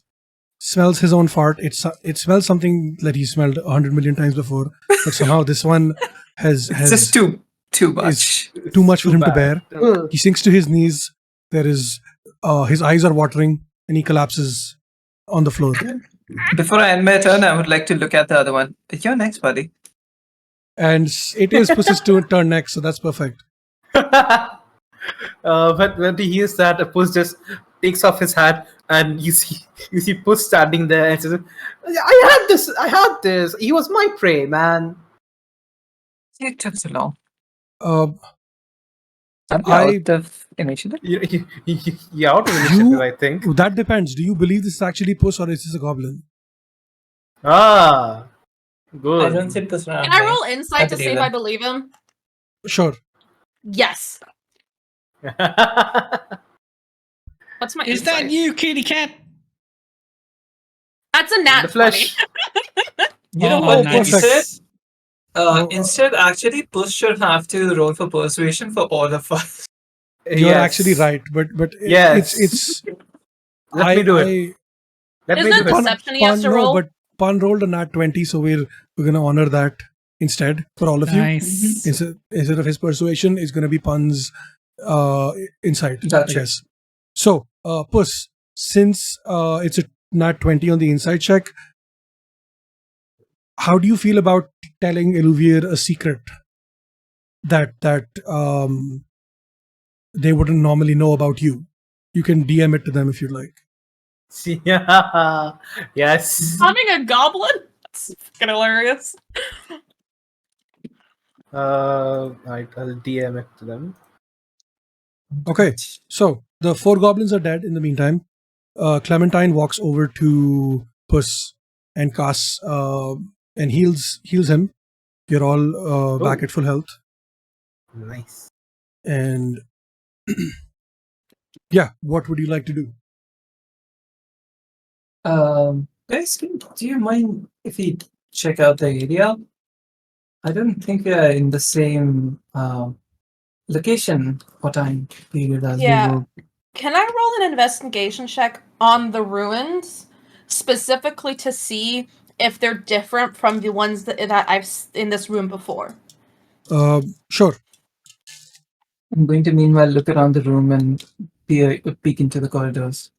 smells his own fart. It smells something that he smelled 100 million times before, but somehow this one It's just too much. too much for him to bad. bear. He sinks to his knees. There is his eyes are watering, and he collapses on the floor. Before I end my turn, I would like to look at the other one. You're next, buddy. And it is Puss's turn next, so that's perfect. But when he hears that, Puss just takes off his hat, and you see Puss standing there and says, I had this. He was my prey, man." It took so long. Uh, I'm I- out of initiative. You're out of initiative, I think. that depends. Do you believe this is actually Puss or is this a goblin? Ah, I good. don't think this round. Can I roll insight to see believe if I him. believe him? Sure. Yes. What's my Is insight? that you, kitty cat? That's a the nat 20. flesh. You know Oh, what? nice. Instead, actually, Puss should have to roll for persuasion for all of us. You're Yes. actually right, but Yes. it's Let me do it. I Let me Isn't do it it. deception he has to roll? but Pan rolled a nat 20, so we're gonna honor that instead for all of you. Nice. Instead of his persuasion, it's gonna be Pan's insight, Gotcha. I guess. So, Puss, since it's a nat 20 on the inside check, how do you feel about telling Eluvier a secret that they wouldn't normally know about you? You can DM it to them if you'd like. Yeah. Yes. Having a goblin? That's fucking hilarious. Right, I'll DM it to them. Okay, so the 4 goblins are dead in the meantime. Clementine walks over to Puss and casts and heals him. You're all back at full health. Nice. And yeah, what would you like to do? Guys, do you mind if we check out the area? I don't think we are in the same location or time period as Yeah. we were. Can I roll an investigation check on the ruins, specifically to see if they're different from the ones that I've in this room before? Sure. I'm going to meanwhile look around the room and peek into the corridors.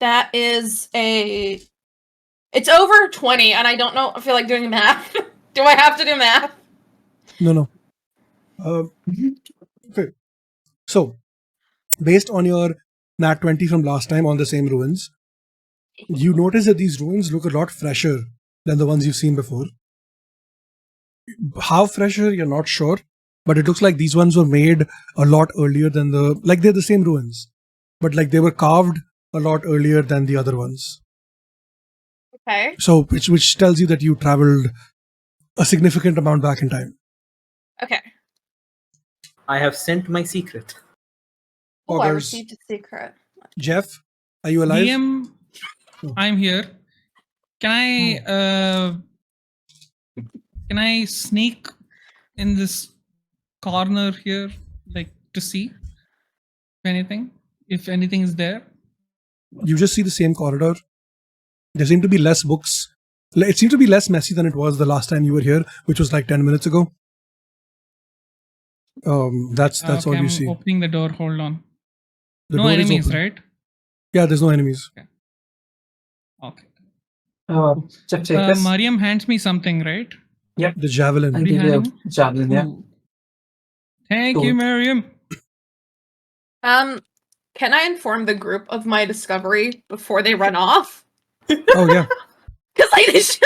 That is it's over 20, and I don't know. I feel like doing math. Do I have to do math? No. Okay. So, based on your nat 20 from last time on the same ruins, you notice that these ruins look a lot fresher than the ones you've seen before. How fresher, you're not sure, but it looks like these ones were made a lot earlier than they're the same ruins, but like they were carved a lot earlier than the other ones. Okay. So, which tells you that you traveled a significant amount back in time. Okay. I have sent my secret. Oh, I Augurs. received a secret. Jeff, are you alive? DM, Oh. I'm here. Can I sneak in this corner here, like to see if anything is there? You just see the same corridor. There seem to be less books. It seemed to be less messy than it was the last time you were here, which was like 10 minutes ago. That's Okay, all you I'm see. opening the door. Hold on. The No door is enemies, open. right? Yeah, there's no enemies. Okay. Check this. Mariam hands me something, right? The javelin. I'll give you a Behind? javelin, yeah. Ooh. Thank you, Cool. Mariam. Can I inform the group of my discovery before they run off? Oh, yeah. Because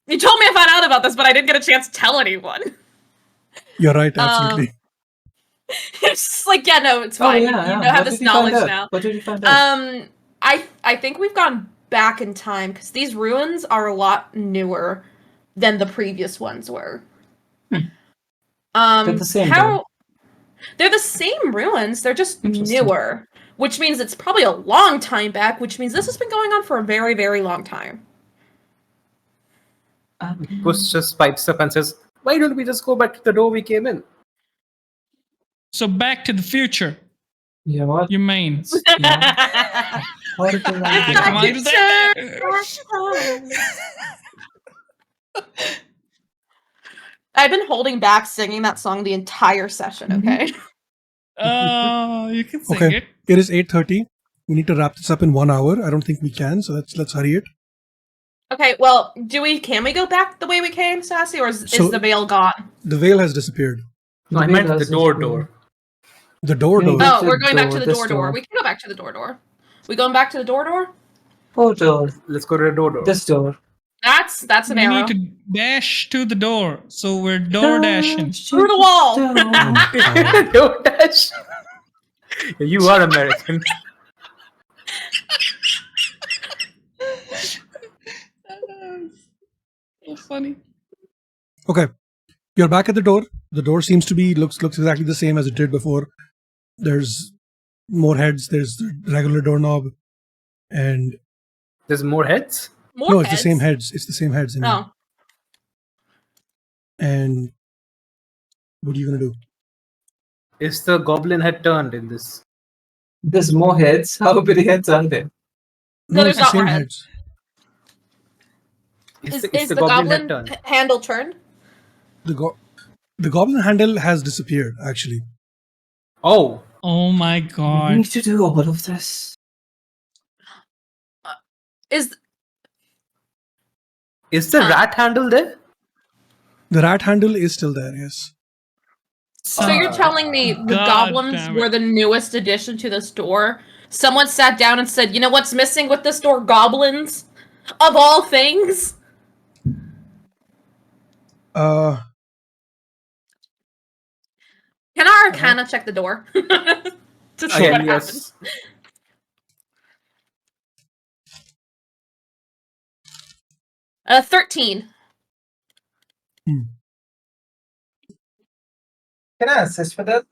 you told me I found out about this, but I didn't get a chance to tell anyone. You're right, absolutely. It's just like, yeah, no, it's Oh, fine. yeah, You yeah. have What this did you find knowledge out? now. What did you find out? I think we've gone back in time because these ruins are a lot newer than the previous ones were. They're the same, though. They're the same ruins, they're just Interesting. newer, which means it's probably a long time back, which means this has been going on for a very, very long time. Puss just pipes up and says, "Why don't we just go back to the door we came in?" So back to the future. You know what? You mean? Yeah. Horrible Come idea. on, that. I've been holding back singing that song the entire session, okay? You can sing Okay. it. It is 8:30. We need to wrap this up in 1 hour. I don't think we can, so let's hurry it. Okay, well, can we go back the way we came, Sassy, or is So- the veil gone? The veil has disappeared. No, I meant the door. The door. Yeah, Oh, the we're going back to door, the this door. door. We can go back to the door. We going back to the door? Oh, door. Let's go to the door. This door. That's an We arrow. need to dash to the door. So we're door dashing. Through the wall. Door dash. You are American. So funny. Okay. You're back at the door. The door seems to be looks exactly the same as it did before. There's more heads. There's the regular doorknob, and There's more heads? More No, heads. it's the same heads. It's the same heads. Oh. And what are you gonna do? Is the goblin head turned in this? There's more heads. How many heads are there? No, it's there's the not same more heads. heads. Is the goblin turned? handle turned? The goblin handle has disappeared. Actually, Oh, Oh my We god. need to do all of this. Is is the rat handle there? the rat handle is still there. Yes. so you're telling me the God goblins damn it. were the newest addition to this door? Someone sat down and said, "You know what's missing with this door? Goblins, of all things." Can our Arcana check the door? To see what happens. 13. Can I assist for that?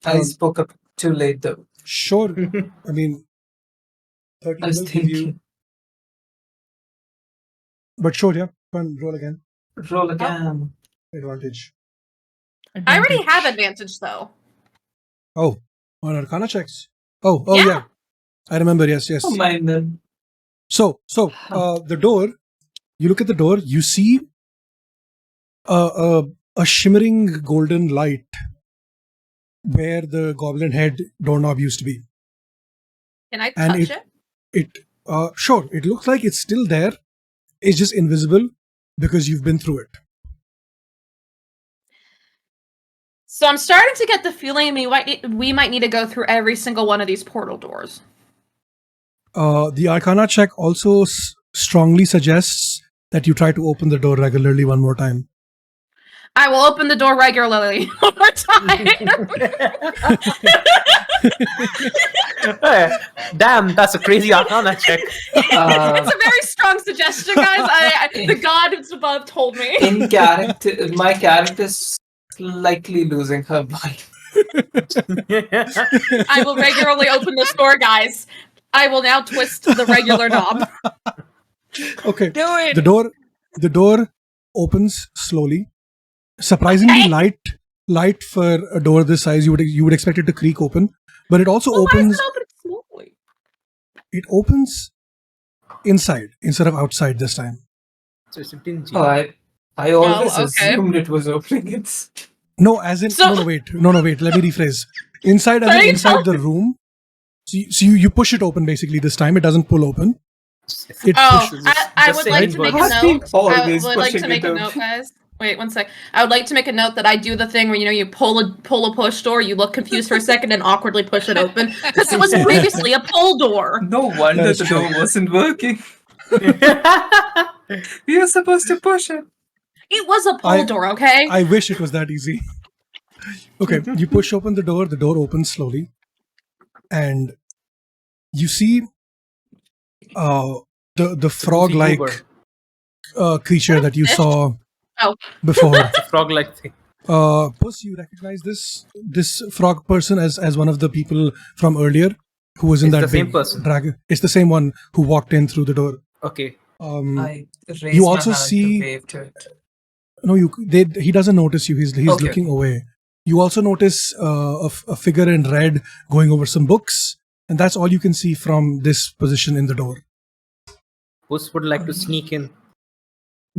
I Um, spoke up too late though. Sure. I mean, 13 I was will give you. thinking. But sure, yeah. Go and roll again. Roll again. Advantage. I already have advantage though. Oh, on Arcana checks. Oh, Yeah. yeah. I remember. Yes. Oh, mind them. So, the door. You look at the door. You see a shimmering golden light where the goblin head doorknob used to be. Can I And touch it? Sure. It looks like it's still there. It's just invisible because you've been through it. So I'm starting to get the feeling we might need to go through every single one of these portal doors. The Arcana check also strongly suggests that you try to open the door regularly one more time. I will open the door regularly one more time. Damn, that's a crazy Arcana check. It's a very strong suggestion, guys. The gods above told me. In character, my character's slightly losing her mind. I will regularly open this door, guys. I will now twist the regular knob. Okay. Do it. The door opens slowly. Surprisingly light for a door this size. You would expect it to creak open, but it also opens. Why does it open slowly? It opens inside instead of outside this time. So it's a dingy. Oh, I always okay. assumed it was opening. It's No, as in So- no, wait. Let me rephrase. Inside, as in Sorry, inside the room. So you push it open basically this time. It doesn't pull open. It Oh, pushes. I Just would saying, like to make a but- note. I Always would like to pushing make it a open. note, guys. Wait, one sec. I would like to make a note that I do the thing where you pull a push door, you look confused for a second, and awkwardly push it open because it was previously a pull door. no wonder That's the true. door wasn't working. We were supposed to push it. It was a pull door, okay? I wish it was that easy. Okay, you push open the door opens slowly, and you see the frog-like creature that you saw Oh. before. Frog-like thing. Puss, you recognize this frog person as one of the people from earlier who was in It's that the same big person. dragon. It's the same one who walked in through the door. Okay. I raised You my also hand see- to wave to it. No, he doesn't notice you. He's Okay. looking away. You also notice a figure in red going over some books, and that's all you can see from this position in the door. Puss would like to sneak in.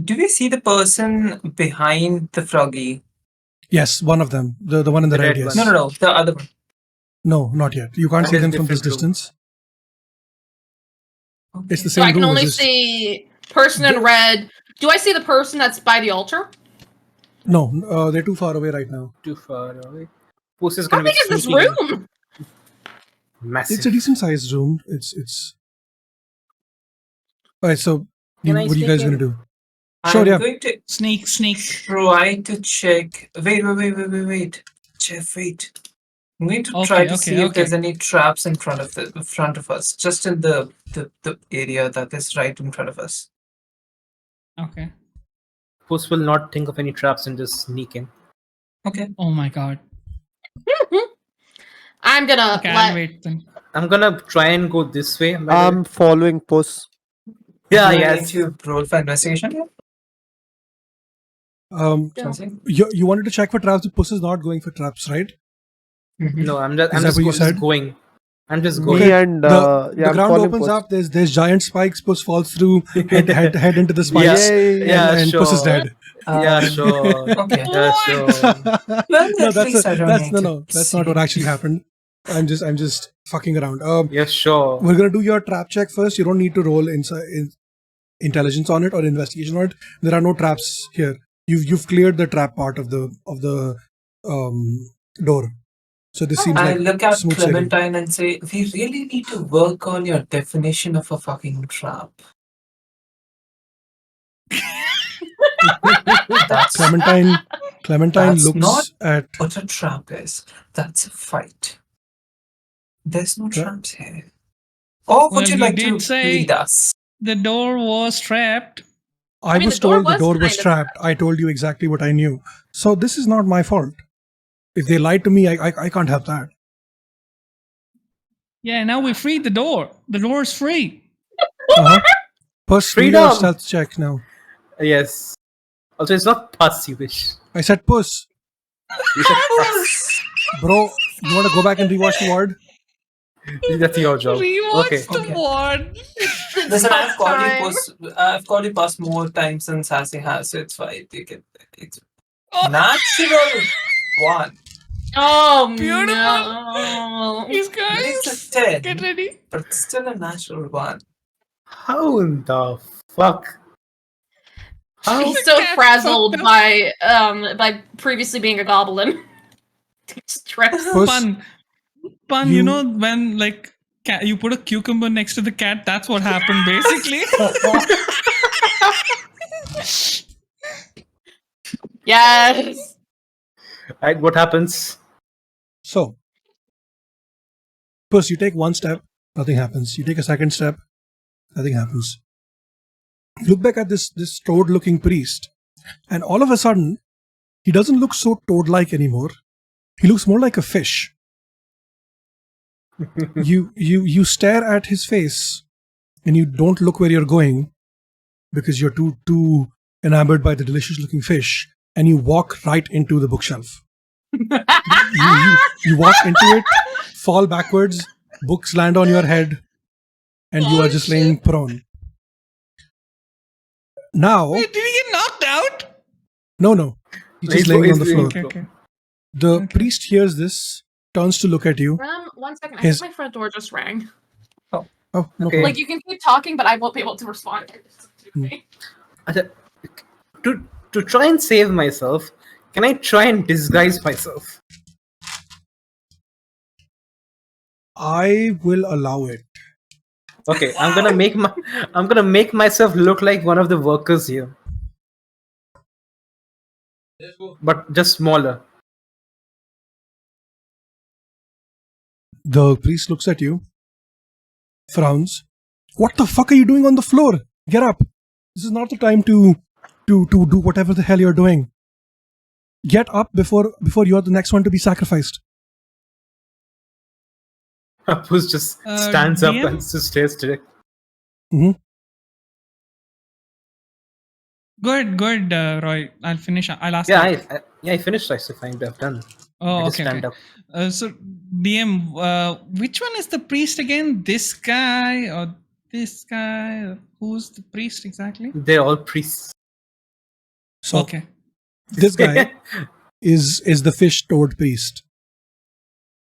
Do we see the person behind the froggy? Yes, one of them, the one in the The red. red Yes. one. No, the other one. No, not yet. You can't That see is them from this different room. distance. It's the So same I can room. only as this. see person in red. Do I see the person that's by the altar? No, they're too far away right now. Too far away. Puss is How gonna be big is this sneaking in. room? Massive. It's a decent sized room. It's. Alright, so Can I what are you sneak guys in? gonna do? Sure, I'm yeah. going to Sneak. try to check. Wait. Jeff, wait. I'm going to try to see if there's any traps in front of us, just in the area that is right in front of us. Okay. Puss will not think of any traps and just sneak in. Okay. Oh my god. I'm gonna Okay, I'll let. wait then. I'm gonna try and go this way. by the way. I'm following Puss. Yeah, Do I yes. need to roll for investigation? Chelsea? You wanted to check for traps. The Puss is not going for traps, right? Mhm. No, I'm just, Is that what you said? going. I'm just Me going. Okay, and the I'm ground following opens Puss. up. There's giant spikes. Puss falls through, head into the spikes, Yeah, Yay. and Puss is sure. dead. Yeah, sure. Okay. Yeah, sure. Well, No, at that's least I don't that's need no, to no, that's not what see. actually happened. I'm just fucking around. Yeah, sure. We're gonna do your trap check first. You don't need to roll intelligence on it or investigation on it. There are no traps here. You've cleared the trap part of the door. So this seems I like look at smooth sailing. Clementine and say, we really need to work on your definition of a fucking trap. That's Clementine That's looks not- at what a trap is. That's a fight. There's no Tra- traps here. Or would Well, you you like to did say- lead us? The door was trapped. I mean, was the door told the was door was kind of trapped. I told you exactly what I knew. So this is not my fault. If they lied to me, I can't help that. Yeah, now we freed the door. The door is free. Uh-huh. Puss, do your Freedom! stealth check now. Yes. Also, it's not pus, you wish. I said puss. You said pus. Bro, you want to go back and rewatch the ward? That's your job. Rewatch Okay. the Okay. ward. Listen, I've called you Time. Puss. I've called you Puss more times than Sassy has, so it's fine. It's Oh. natural one. Oh Beautiful. no! These It's guys, a 10, get ready. but it's still a natural one. How in the fuck? How? He's so cat frazzled fucked by previously being a goblin. Stress. Puss, Pun, You- you know when like you put a cucumber next to the cat, that's what happened basically. Yes. Right, what happens? so, Puss, you take one step, nothing happens. You take a second step, nothing happens. You look back at this toad-looking priest, and all of a sudden, he doesn't look so toad-like anymore. He looks more like a fish. You stare at his face, and you don't look where you're going because you're too enamored by the delicious-looking fish, and you walk right into the bookshelf. You walk into it, fall backwards, books land on your head, and you are just laying prone. Now, Wait, did he get knocked out? no, he's just laying on the floor. Okay. The Okay. priest hears this, turns to look at you. 1 second. I His- think my front door just rang. Oh, no Okay. problem. Like you can keep talking, but I won't be able to respond. To try and save myself, can I try and disguise myself? I will allow it. Okay, I'm gonna make myself look like one of the workers here, but just smaller. The priest looks at you, frowns. What the fuck are you doing on the floor? Get up. This is not the time to do whatever the hell you're doing. Get up before you're the next one to be sacrificed. Puss just stands up DM? and just stares direct. Good, Roy. I'll finish. I'll ask. Yeah, that. I finished. I find I've done. Oh, I just okay. stand Okay. up. So, DM, which one is the priest again? This guy or this guy? Who's the priest exactly? They're all priests. So Okay. this guy is the fish toad priest.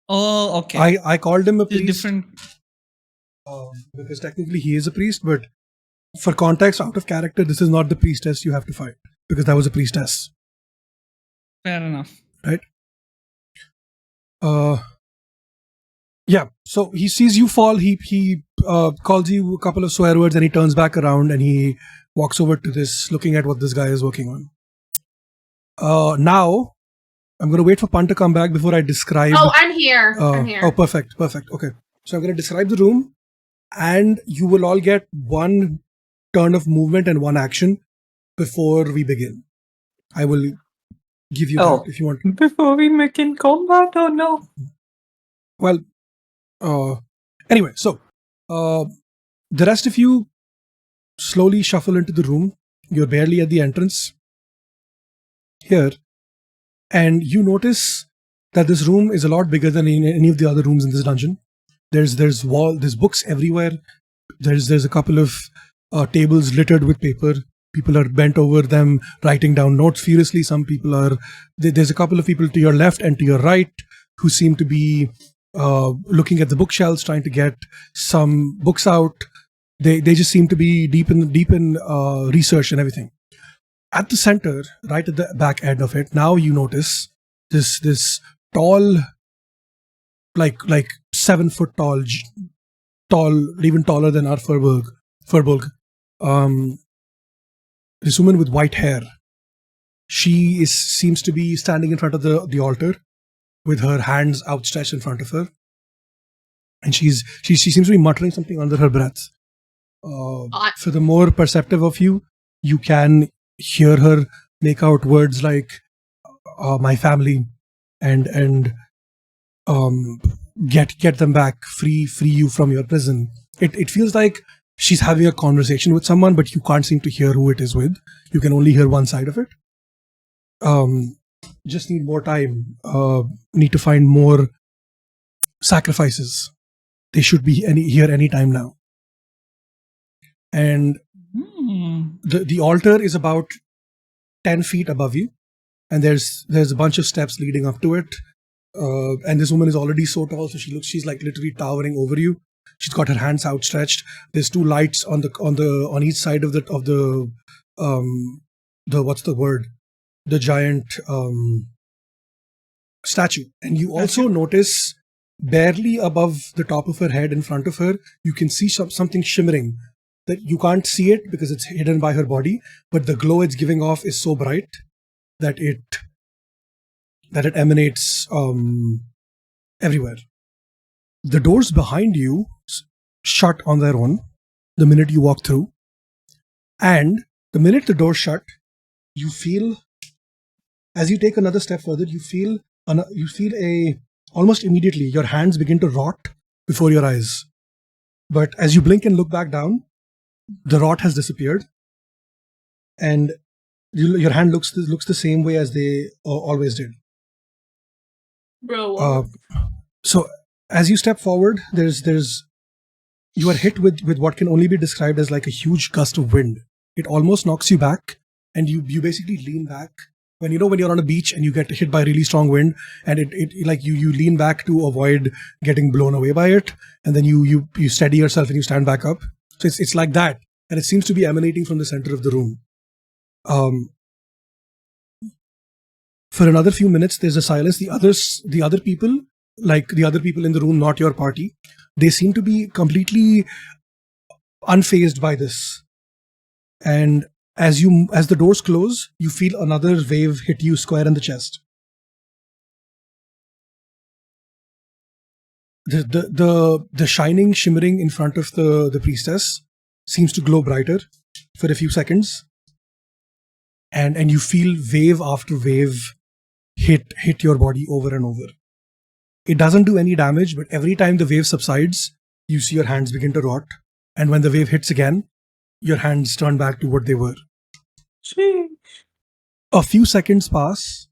Oh, okay. I called him a It's priest different. because technically he is a priest, but for context, out of character, this is not the priestess you have to fight because that was a priestess, Fair enough. right? Yeah. So he sees you fall. He calls you a couple of swear words, and he turns back around and he walks over to this, looking at what this guy is working on. Now I'm going to wait for Pun to come back before I describe. Oh, I'm here. I'm here. Oh, perfect. Okay. So I'm going to describe the room, and you will all get one turn of movement and one action before we begin. I will give you Oh. that if you want. Before we begin combat, oh no. Well, anyway, so the rest of you slowly shuffle into the room. You're barely at the entrance here, and you notice that this room is a lot bigger than any of the other rooms in this dungeon. There's books everywhere. There's a couple of tables littered with paper. People are bent over them, writing down notes furiously. Some people are. There's a couple of people to your left and to your right who seem to be looking at the bookshelves, trying to get some books out. They just seem to be deep in research and everything. At the center, right at the back end of it, now you notice this tall, like 7 foot tall, even taller than our Furbolg. This woman with white hair. She seems to be standing in front of the altar with her hands outstretched in front of her, and she seems to be muttering something under her breath. For the more perceptive of you, you can hear her make out words like "my family" and get them back, free you from your prison. It feels like she's having a conversation with someone, but you can't seem to hear who it is with. You can only hear one side of it. Just need more time. Need to find more sacrifices. They should be here any time now. And the altar is about 10 feet above you, and there's a bunch of steps leading up to it. And this woman is already so tall, so she's like literally towering over you. She's got her hands outstretched. There's 2 lights on each side of the what's the word? The giant statue. And you also notice barely above the top of her head, in front of her, you can see something shimmering. That you can't see it because it's hidden by her body, but the glow it's giving off is so bright that it emanates everywhere. The doors behind you shut on their own the minute you walk through, and the minute the doors shut, you feel, as you take another step further, you feel almost immediately your hands begin to rot before your eyes. But as you blink and look back down, the rot has disappeared, and your hand looks the same way as they always did. Bro. So as you step forward, you are hit with what can only be described as like a huge gust of wind. It almost knocks you back, and you basically lean back. When you're on a beach and you get hit by really strong wind, and it like you lean back to avoid getting blown away by it, and then you steady yourself and you stand back up. So it's like that, and it seems to be emanating from the center of the room. For another few minutes, there's a silence. The other people in the room, not your party, they seem to be completely unfazed by this. And as the doors close, you feel another wave hit you square in the chest. The shining, shimmering in front of the priestess seems to glow brighter for a few seconds, and you feel wave after wave hit your body over and over. It doesn't do any damage, but every time the wave subsides, you see your hands begin to rot, and when the wave hits again, your hands turn back to what they were. A few seconds pass,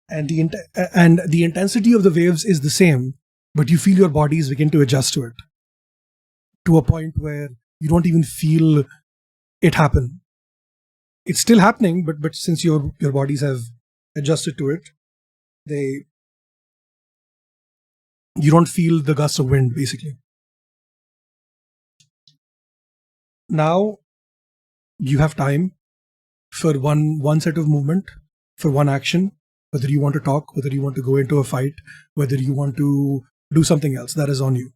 and the intensity of the waves is the same, but you feel your bodies begin to adjust to it, to a point where you don't even feel it happen. It's still happening, but since your bodies have adjusted to it, you don't feel the gusts of wind, basically. Now you have time for one set of movement, for one action, whether you want to talk, whether you want to go into a fight, whether you want to do something else. That is on you.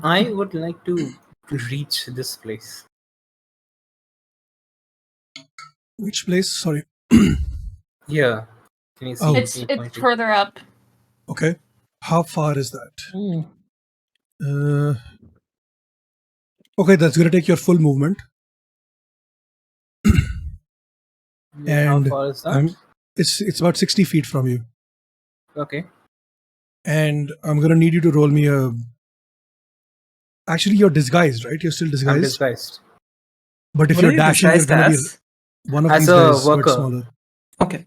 I would like to reach this place. Which place? Sorry. Yeah. Can you see? Oh. It's pointing? further up. Okay. How far is that? Okay, that's going to take your full movement. Yeah, how And far is that? It's about 60 feet from you, Okay. and I'm gonna need you to roll me a. Actually, you're disguised, right? You're still I'm disguised. disguised. But if What are you're you dashing, you're disguised gonna as? be one of As these a guys, but worker. smaller. Okay.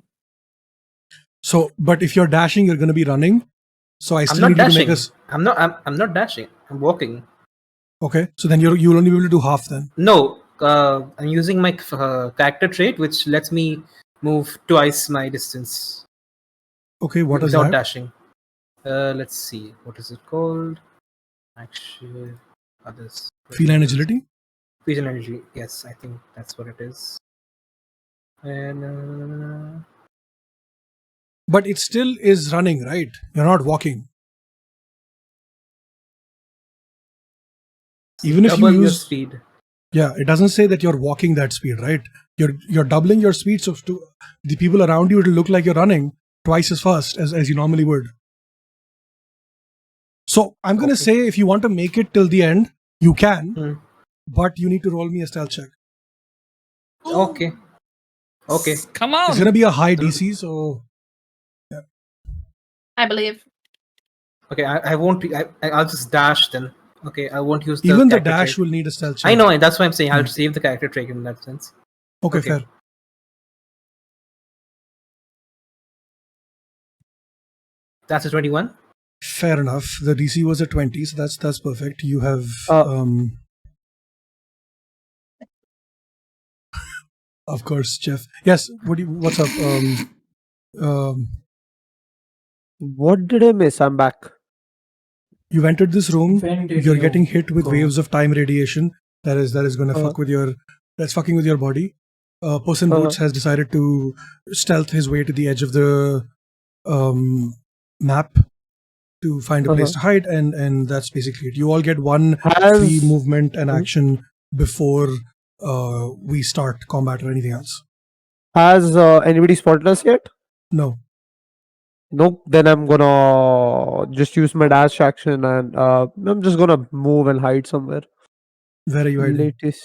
So, but if you're dashing, you're gonna be running. So I I'm still not need you to dashing. make us. I'm not dashing. I'm walking. Okay, so then you'll only be able to do half then. No, I'm using my character trait, which lets me move twice my distance Okay, what is without that? dashing. Let's see. What is it called? Actually, others. Feline agility. Feline agility. Yes, I think that's what it is. And But it still is running, right? You're not walking. Even if you double your use, speed. yeah, it doesn't say that you're walking that speed, right? You're doubling your speed, so to the people around you, it'll look like you're running twice as fast as you normally would. So I'm gonna Okay. say if you want to make it till the end, you can, Hmm. but you need to roll me a stealth check. Okay. Okay. Come on. It's gonna be a high DC, so I believe. Okay. I won't be. I'll just dash then. Okay. I won't use the even the character dash trait. will need a stealth check. I know. That's why I'm saying I'll Hmm. save the character trait in that sense. Okay, Okay. fair. That's a 21. Fair enough. The DC was a 20, so that's perfect. You have of course, Jeff. Yes, what's up? What did I miss? I'm back. You've entered this room. When did You're you getting hit with go? waves of time radiation. That is going to fuck with your. That's fucking with your body. Puss in Boots has decided to stealth his way to the edge of the map to find a place to hide, and that's basically it. You all get one free movement and action before we start combat or anything else. Has anybody spotted us yet? No. Nope. Then I'm gonna just use my dash action and I'm just gonna move and hide somewhere. Where are you hiding? Latest.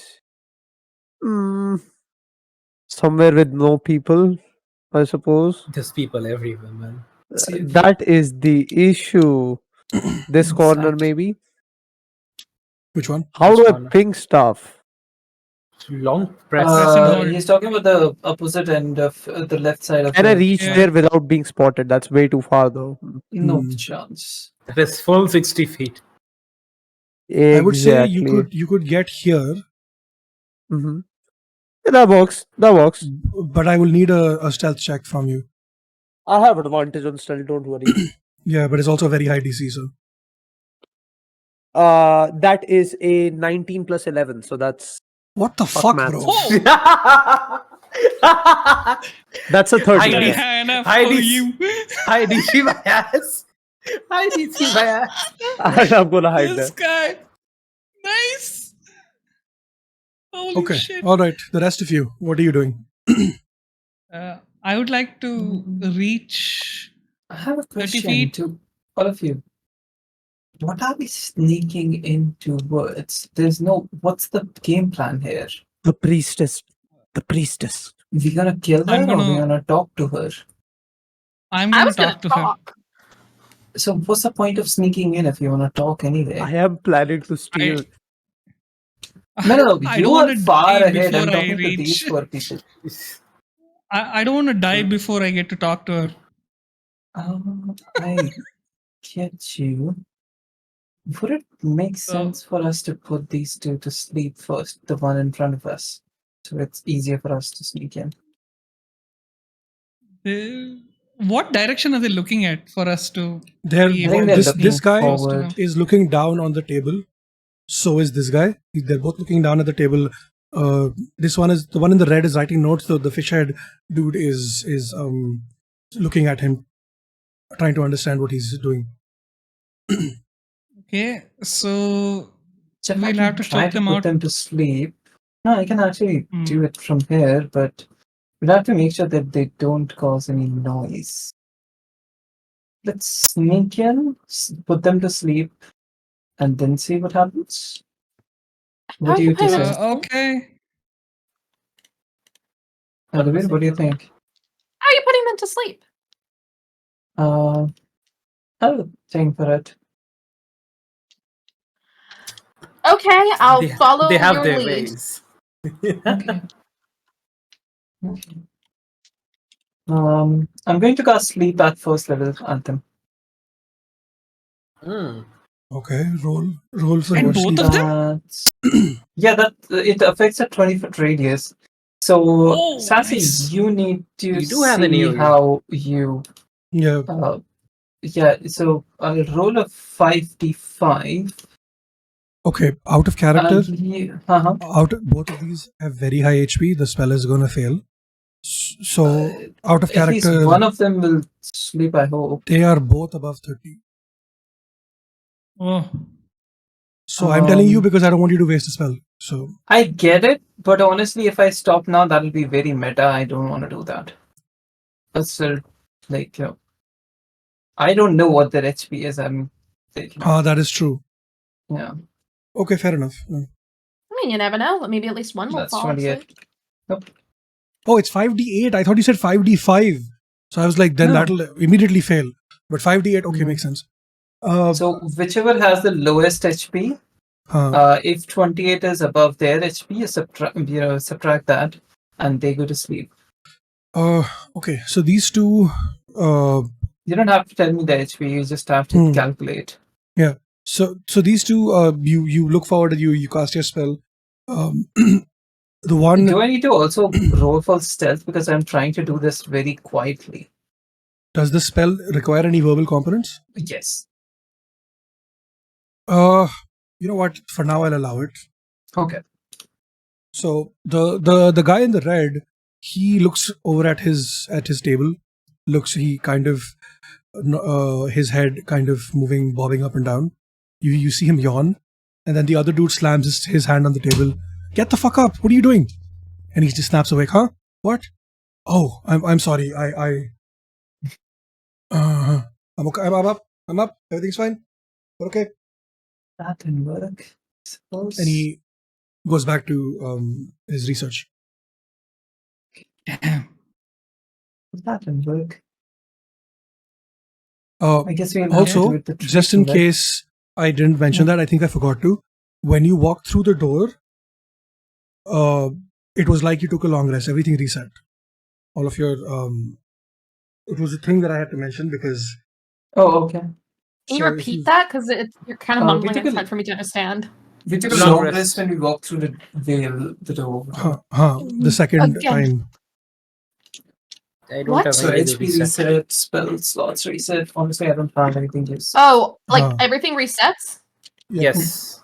Somewhere with no people, I suppose. There's people everywhere, man. See if- That is the issue. This corner, Exactly. maybe. Which one? How Which do I corner? ping stuff? Long press. Press and hold. He's talking about the opposite end of the left side of Can I the reach Yeah. there without being spotted? That's way too far, though. no Hmm. chance. That is full 60 feet. Exactly. I would say you could get here, Mm-hmm. Yeah, that works. That works. but I will need a stealth check from you. I have advantage on stealth. Don't worry. Yeah, but it's also very high DC, so That is a 19 plus 11. So that's what the Fuck fuck, maths. bro? Oh, that's a 30. I not did. high enough I for did. you. Hi, DC my ass. Hi, DC my ass. And I'm gonna hide This there. guy. Nice. Holy Okay, shit. all right. The rest of you, what are you doing? I would like to reach. I have a 30 question feet. to all of you. What are we sneaking into woods? There's no. What's the game plan here? The priestess. The priestess. We gonna kill her I'm or we gonna- gonna talk to her? I'm I going to was gonna talk to her. talk. So what's the point of sneaking in if you wanna talk anyway? I am planning to steal. No, I you don't are want to far die ahead. I'm before I talking to these reach. poor people. I don't want to die before I get to talk to her. I get you. Would it make sense for us to put these two to sleep first, the one in front of us, so it's easier for us to sneak in? What direction are they looking at for us to? There, be I think able they're to this looking sneak guy close to forward. them? is looking down on the table. So is this guy. They're both looking down at the table. This one is the one in the red is writing notes. The fish head dude is looking at him, trying to understand what he's doing. Okay, so Jeff, I we'll can have to try stop to them put out. them to sleep. No, I can actually Hmm. do it from here, but we'll have to make sure that they don't cause any noise. Let's sneak in, put them to sleep, and then see what happens. What How do are you you putting two them say? to sleep? Okay. What do you think? How are you putting them went to sleep. I'll think for it. Okay, I'll They, follow they have your their lead. ways. Okay. Okay. I'm going to cast sleep at first level anthem. Hmm. Okay, roll for And what both sleep? of them? Yeah, that it affects a 20-foot radius. So, Oh, Sassy, nice. you need to You do have an see AoE. how you. Yeah. Yeah, so I'll roll a 5d5. Okay, out of character. Both of these have very high HP. The spell is gonna fail. So out of At least character, one of them will sleep, I hope. they are both above 30. Oh, So I'm telling you Um, because I don't want you to waste a spell. So I get it, but honestly, if I stop now, that'll be very meta. I don't want to do that. But still, like, I don't know what their HP is. I'm thinking. that is true. Yeah, Okay, fair enough. I mean, you never know. Maybe at least one will that's fall 28. asleep. Nope. Oh, it's 5d8. I thought you said 5d5. So I was like, then No. that'll immediately fail. But 5d8, okay, No. makes sense. So whichever has the lowest HP, if 28 is above their HP, you subtract that, and they go to sleep. Okay, so these two. You don't have to tell me the HP. You just have to calculate. Yeah. So these two, you look forward and you cast your spell. The one. Do I need to also roll for stealth because I'm trying to do this very quietly? Does the spell require any verbal components? Yes. You know what? For now, I'll allow it. Okay. So the guy in the red, he looks over at his table. He kind of his head kind of moving, bobbing up and down. You see him yawn, and then the other dude slams his hand on the table. Get the fuck up! What are you doing? And he just snaps awake. Huh? What? Oh, I'm sorry. I'm okay. I'm up. I'm up. Everything's fine. We're okay. That didn't work. I suppose. And he goes back to his research. damn. That didn't work. Uh, I guess we'll have to Also, do it the just in traditional way. case I didn't mention that, I think I forgot to. When you walked through the door, it was like you took a long rest. Everything reset. All of your it was a thing that I had to mention because. Oh, okay. Can you So repeat that? Because you're kind of we mumbling. took It's a- hard for me to understand. We took a So- long rest when we walked through the veil, the door. The second Again. time. I don't What? have So any way to HP reset, spell slots reset. Honestly, I don't have anything else. Oh, like Huh. everything resets? Yes.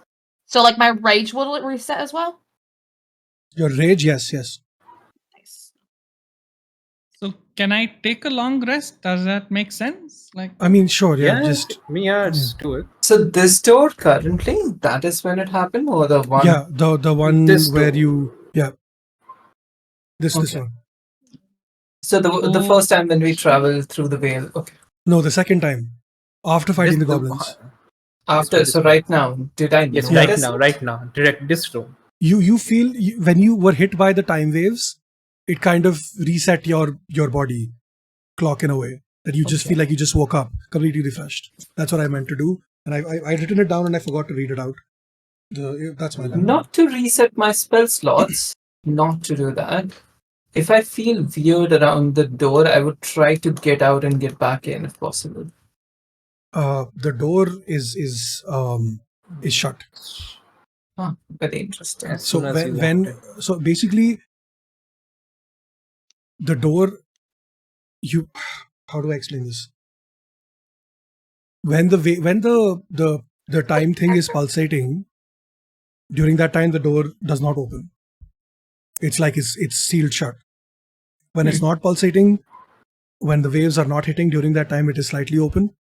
So, like, my rage will it reset as well? Your rage, yes. Nice. So can I take a long rest? Does that make sense? Like, I mean, sure, yeah. Yeah, Just just do it. So this door currently, that is when it happened, or the one? yeah, the one This where door. you this Okay. one. So the first time when we traveled through the veil. Okay. No, the second time after fighting This- the goblins. After, this so one. right now, did I Yes, notice right now. Direct this room. You feel when you were hit by the time waves, it kind of reset your body clock in a way that you just Okay. feel like you just woke up completely refreshed. That's what I meant to do, and I written it down and I forgot to read it out. That's my bad. Not to reset my spell slots, not to do that. If I feel weird around the door, I would try to get out and get back in if possible. The door is shut. Very interesting. As So soon as you when walked in. so basically the door how do I explain this? When the time thing is pulsating, during that time the door does not open. It's like it's sealed shut. When it's not pulsating, when the waves are not hitting, during that time it is slightly open.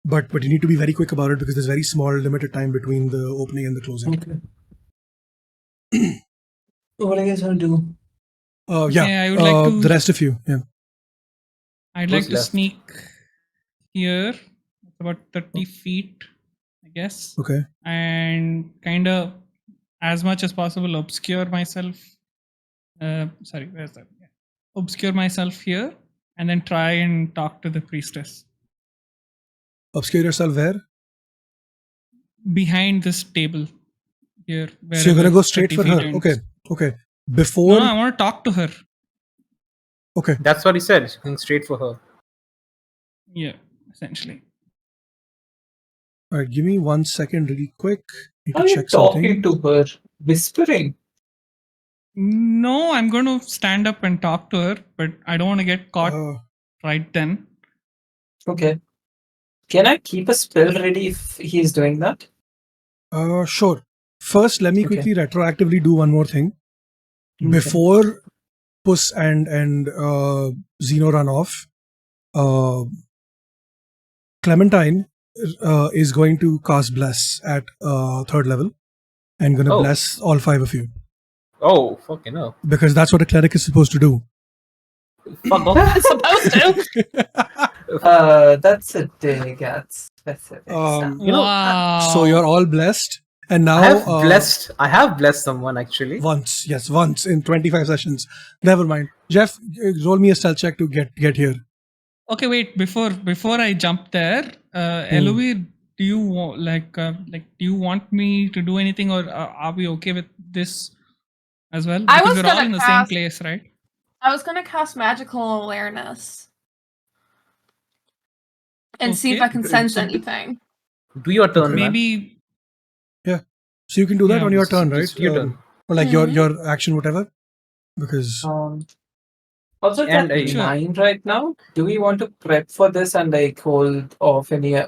But you need to be very quick about it because there's very small limited time between the opening and the closing. Okay. What I guess I'll do. I would like to. The rest of you, yeah. I'd Who's like to left? sneak here, about 30 feet, I guess, Okay. and kind of, as much as possible, obscure myself. Sorry, where's that? Yeah. Obscure myself here, and then try and talk to the priestess Obscure yourself where? behind this table here. So you're gonna wherever go straight 30 for feet her. ends. Okay. Okay. No, Before. I want to talk to her. Okay. That's what he said. He's going straight for her. Yeah, essentially. All right. Give me 1 second, really quick. Need to Are you check talking something. to her? Whispering? No, I'm going to stand up and talk to her, but I don't want to get caught right then. Okay. Can I keep a spell ready if he's doing that? Sure. First, let me Okay. quickly retroactively do one more thing. Okay. Before Puss and Zeno run off, Clementine is going to cast Bless at 3rd level and gonna Oh. bless all 5 of you Oh, fucking hell. because that's what a cleric is supposed to do. Fuck off. Supposed to. That's a dig at specifics. You know, Wow. So you're all blessed, and now I have blessed someone actually. once in 25 sessions. Never mind. Jeff, roll me a stealth check to get here. Okay, wait. Before I jump there, Eloise, do you do you want me to do anything, or are we okay with this as well? I Because was we're all gonna in the same cast- place, right? I was gonna cast magical awareness and see if Okay. I can sense anything. Do your turn, man. Maybe. So you can do that Yeah, on your it's- turn, right? it's your turn. Or like Mhm. your action, whatever. Because Also, And, at Sure. 9 right now, do we want to prep for this and like hold off any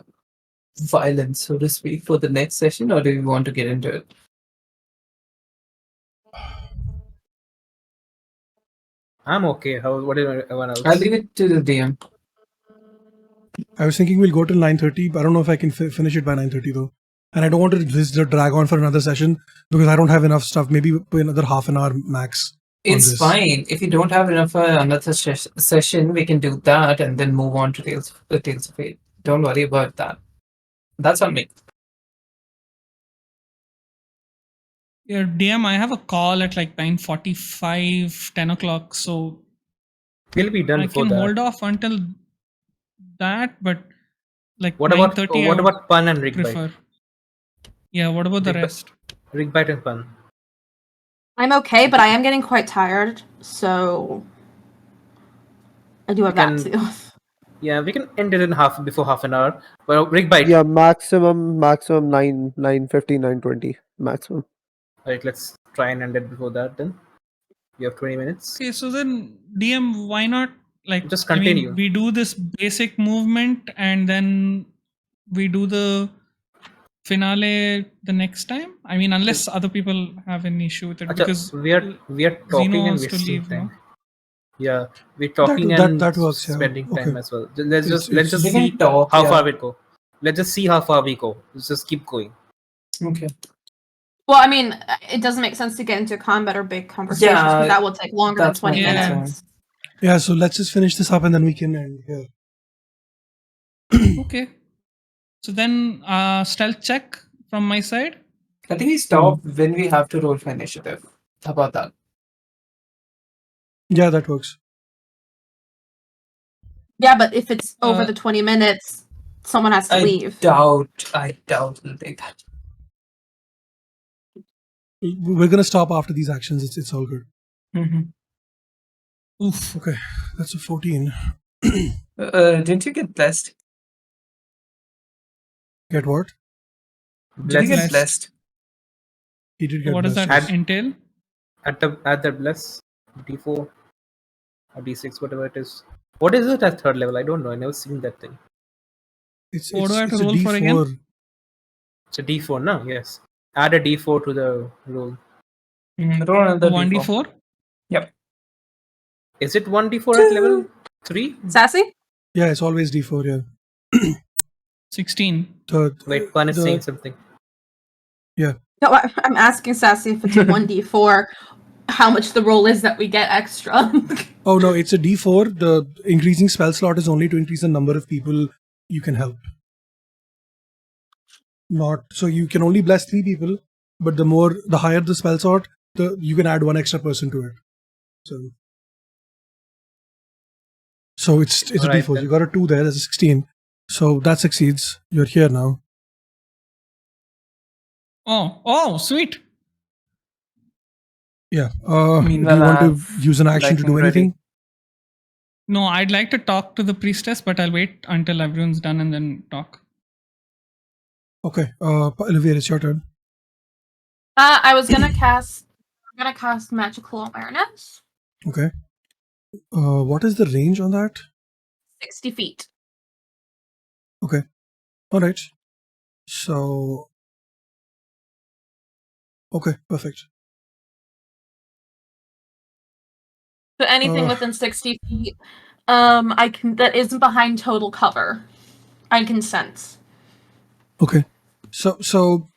violence, so to speak, for the next session, or do we want to get into it? I'm okay. What is everyone else? I'll leave it to the DM. I was thinking we'll go till 9:30, but I don't know if I can finish it by 9:30 though. And I don't want to drag on for another session because I don't have enough stuff. Maybe another half an hour max. on It's this. fine. If you don't have enough for another session, we can do that and then move on to Tales of Fate. Don't worry about that. That's on me. Your DM, I have a call at like 9:45, 10 o'clock, so We'll be done I before can that. hold off until that, but like What about 9:30 I would Pun and Rigbite? prefer. Yeah, what about the Rigbite- rest? Rigbite and Pun. I'm okay, but I am getting quite tired, so I do have that Can- too. Yeah, we can end it in before half an hour. Well, Rigbite. Yeah, maximum 9:50, 9:20 maximum. Right, let's try and end it before that then. You have 20 minutes. Okay, so then DM, why not like Just I continue. mean, we do this basic movement and then we do the finale the next time? I mean, unless other people have an issue with it, Acha, because we are talking Zeno and wants to wasting leave, time. no? Yeah, we're talking that and works, yeah. spending time Okay. as well. Let's It's- just We see can talk. how yeah. far we go. Let's just see how far we go. Let's just keep going. Okay. Well, I mean, it doesn't make sense to get into combat or big conversations Yeah, because that will take longer than that's my 20 concern. minutes. Yeah, so let's just finish this up and then we can end here. Okay. So then stealth check from my side. I think we stop when we have to roll for initiative. How about that? Yeah, that works. Yeah, but if it's over Uh, the 20 minutes, someone has to I leave. doubt we'll take that. We're gonna stop after these actions. It's all good. Mm-hmm. Oof. Okay, that's a 14. Didn't you get blessed? Get what? Did you get Blessed. blessed? He did get What does blessed, that yes. entail? At the bless D4 or D6, whatever it is. What is it at 3rd level? I don't know. I never seen that thing. It's What do I have it's to a roll for again? D4. It's a D4 now. Yes. Add a D4 to the roll. Roll another D4. 1d4? Is it 1D4 at level 3? Sassy? Yeah, it's always D4. Yeah. 16. Wait, Pun is saying something. No, I'm asking Sassy if it's a 1d4, how much the roll is that we get extra. Oh no, it's a D4. The increasing spell slot is only to increase the number of people you can help. Not so you can only bless 3 people, but the higher the spell slot, you can add 1 extra person to it. So it's a Alright, D4. then. You got a 2 there. That's a 16. So that succeeds. You're here now. Oh, sweet. Yeah. Do Meanwhile, you want I to have use an action to lighting do ready. anything? No, I'd like to talk to the priestess, but I'll wait until everyone's done and then talk. Okay. Olivia, it's your turn. I was gonna cast. I'm gonna cast magical awareness. Okay. What is the range on that? 60 feet. Okay. All right. So. Okay. Perfect. So anything Uh, within 60 feet, I can that isn't behind total cover. I can sense. Okay. So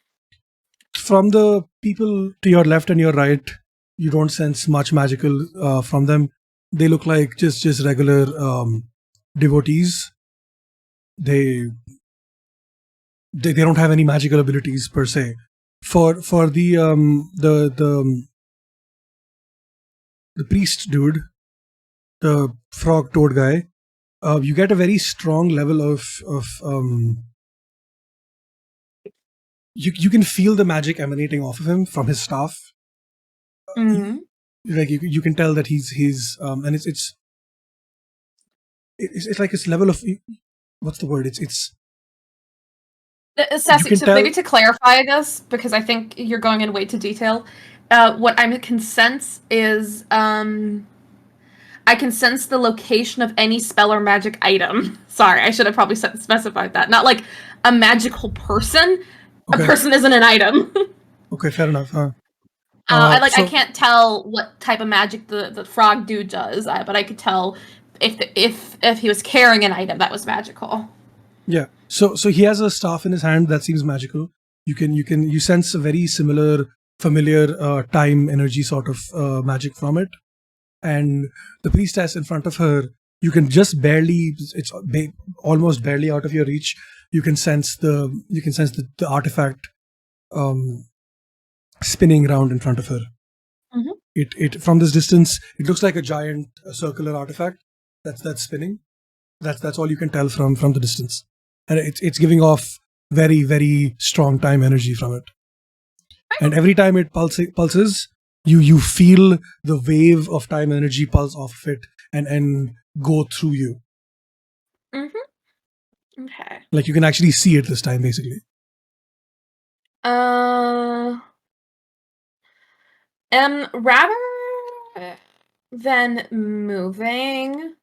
from the people to your left and your right, you don't sense much magical from them. They look like just regular devotees. They don't have any magical abilities per se. For the priest dude, the frog toad guy, you get a very strong level of you can feel the magic emanating off of him from his staff. Mm-hmm. Like you can tell that he's and it's like his level of, what's the word? It's Sassy, can so tell- maybe to clarify this, because I think you're going in way too detail. What I can sense is I can sense the location of any spell or magic item. Sorry, I should have probably specified that. Not like a magical person. Okay. A person isn't an item. Okay, fair enough. I So- can't tell what type of magic the frog dude does, but I could tell if he was carrying an item that was magical. Yeah. So he has a staff in his hand that seems magical. You sense a very similar, familiar time energy sort of magic from it. And the priestess in front of her, you can just barely, it's almost barely out of your reach. You can sense the artifact spinning around in front of her. Mhm. It from this distance, it looks like a giant circular artifact that's spinning. That's all you can tell from the distance, and it's giving off very, very strong time energy from it. And every time it pulses, you feel the wave of time energy pulse off of it and go through you. Okay. Like you can actually see it this time, basically. Rather than moving,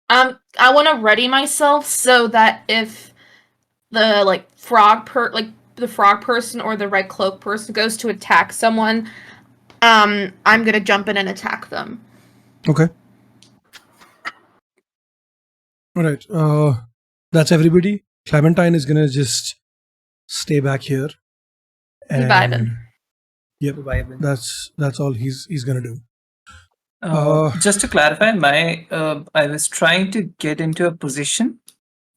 I want to ready myself so that if the the frog person or the red cloak person goes to attack someone, I'm gonna jump in and attack them. Okay. All right. That's everybody. Clementine is gonna just stay back here. He vibing. Yep. Vibing. That's all he's gonna do. Just to clarify, I was trying to get into a position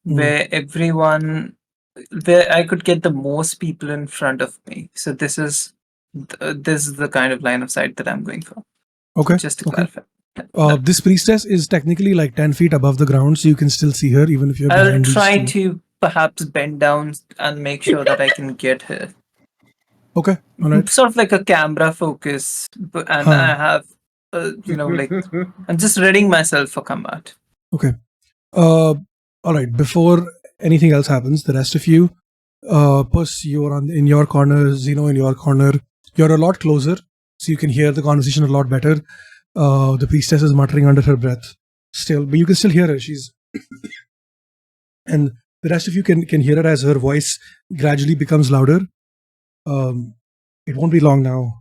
where where I could get the most people in front of me. So this is the kind of line of sight that I'm going for. Okay. Just to Okay. clarify. This priestess is technically like 10 feet above the ground, so you can still see her even if you're I'll behind these try two. to perhaps bend down and make sure that I can get her. Okay. All right. Sort of like a camera focus, and I have, like I'm just readying myself for combat. Okay. All right. Before anything else happens, the rest of you, Puss, you're in your corner. Zeno, in your corner. You're a lot closer, so you can hear the conversation a lot better. The priestess is muttering under her breath still, but you can still hear her. She's and the rest of you can hear her as her voice gradually becomes louder. It won't be long now.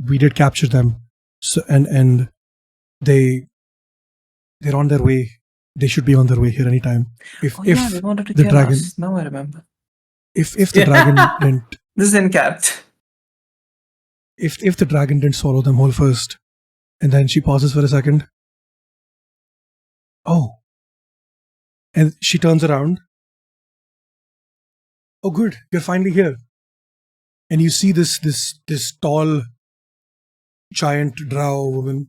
We did capture them, so and they're on their way. They should be on their way here anytime. They wanted to the kill dragon- us. Now I remember. If the dragon didn't This is in capped. if the dragon didn't swallow them whole first, and then she pauses for a second. Oh. And she turns around. Oh, good. You're finally here. and you see this tall, giant drow woman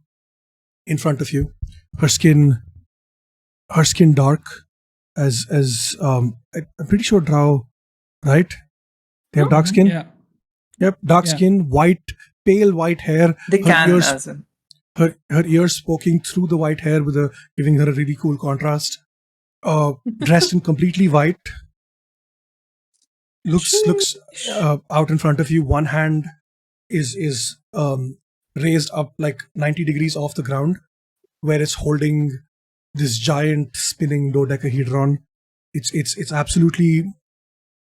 in front of you. Her skin dark, as I'm pretty sure drow, right? They have dark skin. Yeah. Yep, dark Yeah. skin, pale white hair. They Her can, ears- as in. her ears poking through the white hair giving her a really cool contrast. Dressed in completely white. Looks out in front of you. One hand is raised up like 90 degrees off the ground, where it's holding this giant spinning dodecahedron. It's absolutely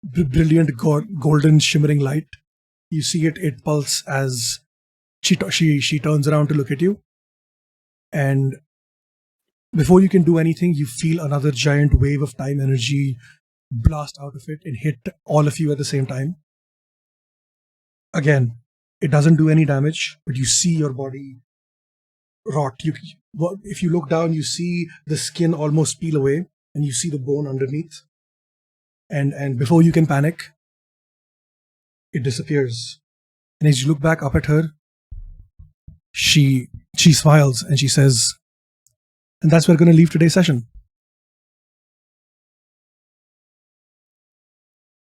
brilliant golden shimmering light. You see it pulse as she turns around to look at you, and before you can do anything, you feel another giant wave of time energy blast out of it and hit all of you at the same time. Again, it doesn't do any damage, but you see your body rot. If you look down, you see the skin almost peel away, and you see the bone underneath. And before you can panic, it disappears. And as you look back up at her, she smiles and she says, "And that's where we're going to leave today's session."